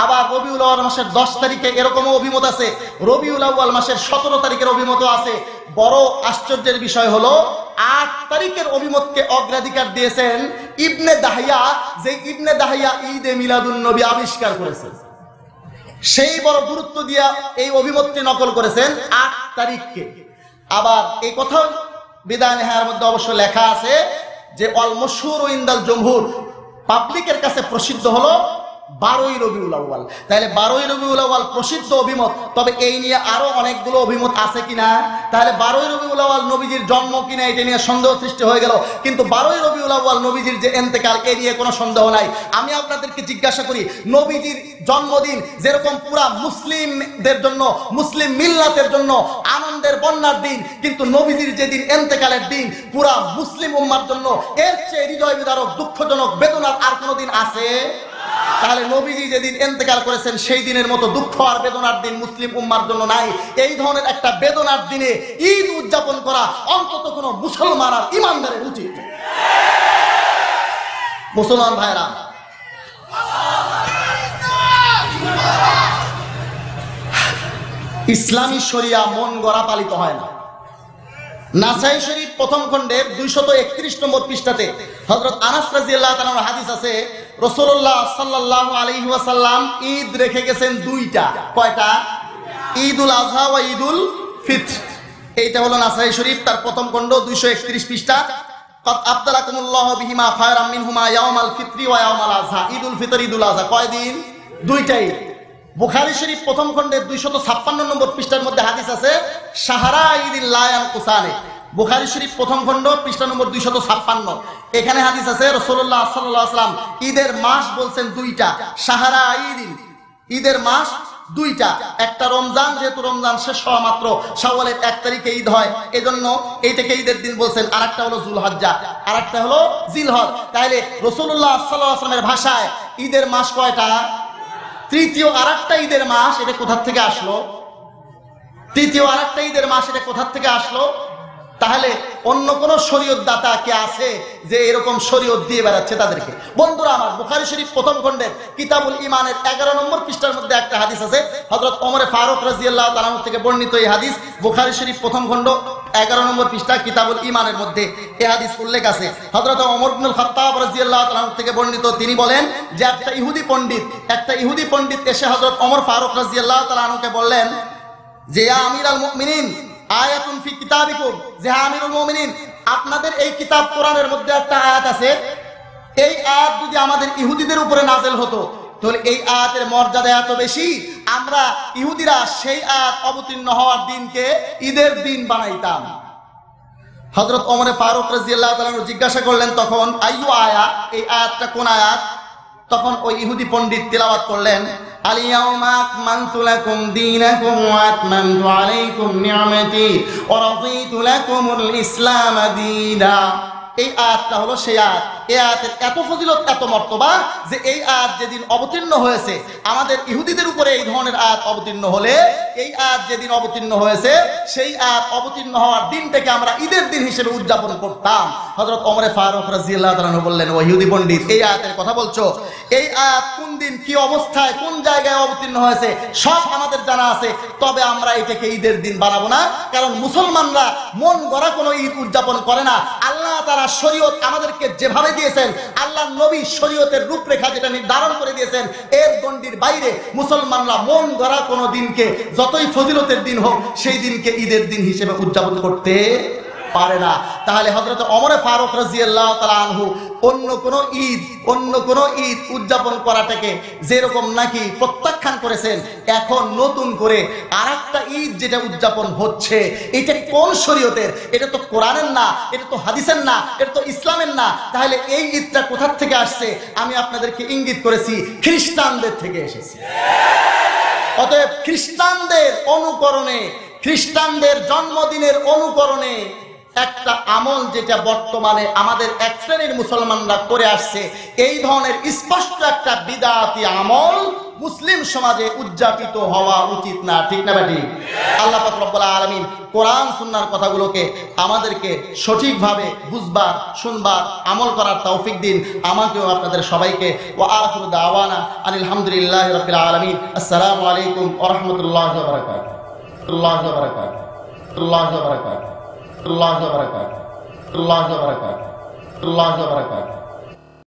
আবার রবিউল আউয়াল মাসের 10 তারিখে এরকমও অভিমত আছে, রবিউল আউয়াল মাসের 17 তারিখের অভিমতও আছে। বড় আশ্চর্যের বিষয় হলো 8 তারিখের অভিমতকে অগ্রাধিকার দিয়েছেন ইবনে দাহিয়া, যে ইবনে দাহিয়া ঈদে মিলাদুন নবী আবিষ্কার করেছেন, সেই বড় গুরুত্ব দিয়া এই অভিমতটি নকল করেছেন 8 তারিখকে। আবার এই কথা বিদায় নেহার মধ্যে অবশ্য লেখা আছে যে অল মশহুর ইনদাল জমহুর, পাবলিকের কাছে প্রসিদ্ধ হলো 12ই রবিউল আউয়াল। তাহলে 12ই রবিউল আউয়াল প্রসিদ্ধ অভিমত, তবে এই নিয়ে আরো অনেকগুলো অভিমত আছে কিনা, তাহলে 12ই রবিউল আউয়াল নবীজির জন্ম কিনা এটা নিয়ে সন্দেহ সৃষ্টি হয়ে গেল। কিন্তু 12ই রবিউল আউয়াল নবীজির যে ইন্তেকাল, এ নিয়ে কোনো সন্দেহ নাই। আমি আপনাদেরকে জিজ্ঞাসা করি, নবীজির জন্মদিন যেরকম পুরা মুসলিমদের জন্য, মুসলিম মিল্লাতের জন্য আনন্দের বন্যার দিন, কিন্তু নবীজির যেদিন ইন্তেকালের দিন পুরা মুসলিম উম্মার জন্য এর চেয়ে হৃদয় বিদারক দুঃখজনক বেদনার আর কোনো দিন আছে? তাহলে নবীজি যেদিন ইন্তেকাল করেছেন সেই দিনের মতো দুঃখ আর বেদনার দিন মুসলিম উম্মার জন্য নাই। এই ধরনের একটা বেদনার দিনে ঈদ উদযাপন করা অন্তত কোনো মুসলমান আর ইমানদারের উচিত। মুসলমান ভাইরা, ইসলামী শরিয়া মন গড়া পালিত হয় না। নাসাই শরীফ প্রথম খণ্ডের 231 নম্বর পৃষ্ঠাতে হযরত আনাস রাদিয়াল্লাহু তাআলার হাদিস আছে, রাসূলুল্লাহ সাল্লাল্লাহু আলাইহি ওয়াসাল্লাম ঈদ রেখে গেছেন 2টা। কয়টা? ঈদুল আযহা ওয়া ঈদুল ফিতর। এইটা হলো নাসাই শরীফ তার প্রথম খণ্ড 231 পৃষ্ঠা। قد أبدلكم الله بهما خيرا منهما يوم الفطر ويوم الأضحى। ঈদুল ফিতর ঈদুল আযহা কয় দিন? 2টাই। বুখারী শরীফ প্রথম খণ্ডের 256 নম্বর পৃষ্ঠার মধ্যে হাদিস আছে, শাহরা ঈদিল লা ইয়ানকুসানে। বুখারী শরীফ প্রথম খণ্ড পৃষ্ঠা নম্বর 256, এখানে হাদিস আছে রাসূলুল্লাহ সাল্লাল্লাহু আলাইহি ওয়াসাল্লাম ঈদের মাস বলছেন 2টা, শাহরা ঈদিন, ঈদের মাস 2টা। একটা রমজান, যেহেতু রমজান শেষ হওয়া মাত্র, শাওয়ালের 1 তারিখে ঈদ হয়, এজন্য এইটাকে ঈদের দিন বলছেন। আরেকটা হলো যুলহজ্জা, আরেকটা হলো জিলহজ। তাহলে রাসূলুল্লাহ সাল্লাল্লাহু আলাইহি ওয়াসাল্লামের ভাষায় ঈদের মাস কয়টা? তৃতীয় আরেকটা ঈদের মাস, এটা কোথা থেকে আসলো? তৃতীয় আরেকটা ঈদের মাস, এটা কোথা থেকে আসলো? তাহলে অন্য কোন শরীয়ত দাতা কে আছে যে এরকম শরীয়ত দিয়ে বেড়াচ্ছে তাদেরকে? বন্ধুরা আমার, বুখারী শরীফ প্রথম খণ্ডের কিতাবুল ঈমানের 11 নম্বর পৃষ্ঠার মধ্যে একটা হাদিস আছে, হযরত ওমর ফারুক রাদিয়াল্লাহু তাআলা থেকে বর্ণিত এই হাদিস। বুখারী শরীফ প্রথম খণ্ড 11 নম্বর পৃষ্ঠা কিতাবুল ঈমানের মধ্যে এই হাদিস উল্লেখ আছে। হযরত ওমর ইবনুল খাত্তাব রাদিয়াল্লাহু তাআলা থেকে বর্ণিত, তিনি বলেন যে একটা ইহুদি পণ্ডিত এসে হযরত ওমর ফারুক রাদিয়াল্লাহু তাআলাকে বললেন যে ইয়া আমিরাল মুমিনিন আয়াতুন ফি কিতাবিকুম, যে আমিরুল মুমিনিন আপনাদের এই কিতাব কোরআনের মধ্যে একটা আয়াত আছে, এই আয়াত যদি আমাদের ইহুদিদের উপরে নাযিল হতো তাহলে এই আয়াতের মর্যাদা এত বেশি, আমরা ইহুদিরা সেই আয়াত অবতীর্ণ হওয়ার দিনকে ঈদের দিন বানাইতাম। হযরত ওমর ফারুক রাদিয়াল্লাহু তাআলা জিজ্ঞাসা করলেন তখন, আইয়ু আয়াত, এই আয়াতটা কোন আয়াত? তখন ওই ইহুদি পণ্ডিত তিলাওয়াত করলেন, আল-ইয়াওমা আকমালতু লাকুম দীনাকুম ওয়া আতমামতু আলাইকুম নি'মাতি ওয়া রাদিতু লাকুমুল ইসলাম দীনা। এই আয়াতটা হলো সেই আয়াত। এই আয়াতের এত ফজিলত এত মর্তবা যে এই আয়াত যেদিন অবতীর্ণ হয়েছে, আমাদের ইহুদিদের উপরে এই ধরনের আয়াত অবতীর্ণ হলে, এই আয়াত যেদিন অবতীর্ণ হয়েছে সেই আয়াত অবতীর্ণ হওয়ার দিনটাকে আমরা ঈদের দিন হিসেবে উদযাপন করতাম। হযরত ওমর ফারুক রাদিয়াল্লাহু তাআলা আনহু বললেন, ও ইহুদি পণ্ডিত, এই আয়াতের কথা বলছো, এই আয়াত কোন দিন কি অবস্থায় কোন জায়গায় অবতীর্ণ হয়েছে সব আমাদের জানা আছে, তবে আমরা এটাকে ঈদের দিন বানাবো না, কারণ মুসলমানরা মন গড়া কোনো ঈদ উদযাপন করে না। আল্লাহ তাআলা শরীয়ত আমাদেরকে যেভাবে দিয়েছেন, আল্লাহ নবী শরীয়তের রূপরেখা যেটা নির্ধারণ করে দিয়েছেন, এর গণ্ডির বাইরে মুসলমানরা মন গড়া কোনো দিনকে, যতই ফজিলতের দিন হোক, সেই দিনকে ঈদের দিন হিসেবে উদযাপন করতে পারে না। তাহলে হযরত ওমর ফারুক রাদিয়াল্লাহু তাআলা আনহু অন্য কোন ঈদ উদযাপন করাটাকে যেরকম নাকি প্রত্যাখ্যান করেছেন, এখন নতুন করে আরেকটা ঈদ যেটা উদযাপন হচ্ছে, এটা কোন শরীয়তের? এটা তো কোরআনের না, এটা তো হাদিসের না, এটা তো ইসলামের না। তাহলে এই ঈদটা কোথা থেকে আসছে? আমি আপনাদেরকে ইঙ্গিত করেছি, খ্রিস্টানদের থেকে এসেছে। অতএব খ্রিস্টানদের অনুকরণে, খ্রিস্টানদের জন্মদিনের অনুকরণে একটা আমল যেটা বর্তমানে আমাদের এক শ্রেণীর মুসলমানরা করে আসছে, এই ধরনের স্পষ্ট একটা বিদআতি আমল মুসলিম সমাজে উদযাপিত হওয়া উচিত না। ঠিক না বেটি? আল্লাহ পাক রব্বুল আলামিন কোরআন সুন্নাহর কথাগুলোকে আমাদেরকে সঠিকভাবে বুঝবার, শুনবার, আমল করার তৌফিক দিন আমাকেও আপনাদের সবাইকে। ওয়া আখিরু দাওয়ানা আনিল হামদুলিল্লাহি রাব্বিল আলামিন। আসসালামু আলাইকুম ওয়া রাহমাতুল্লাহি ওয়া বারাকাতুহু। আল্লাহু ওয়া বারাকাতুহু। আল্লাহু ওয়া বারাকাতুহু। আল্লাহু ওয়া বারাকাতুহু। আল্লাহু ওয়া বারাকাতুহু। আল্লাহু ওয়া বারাকাতুহু।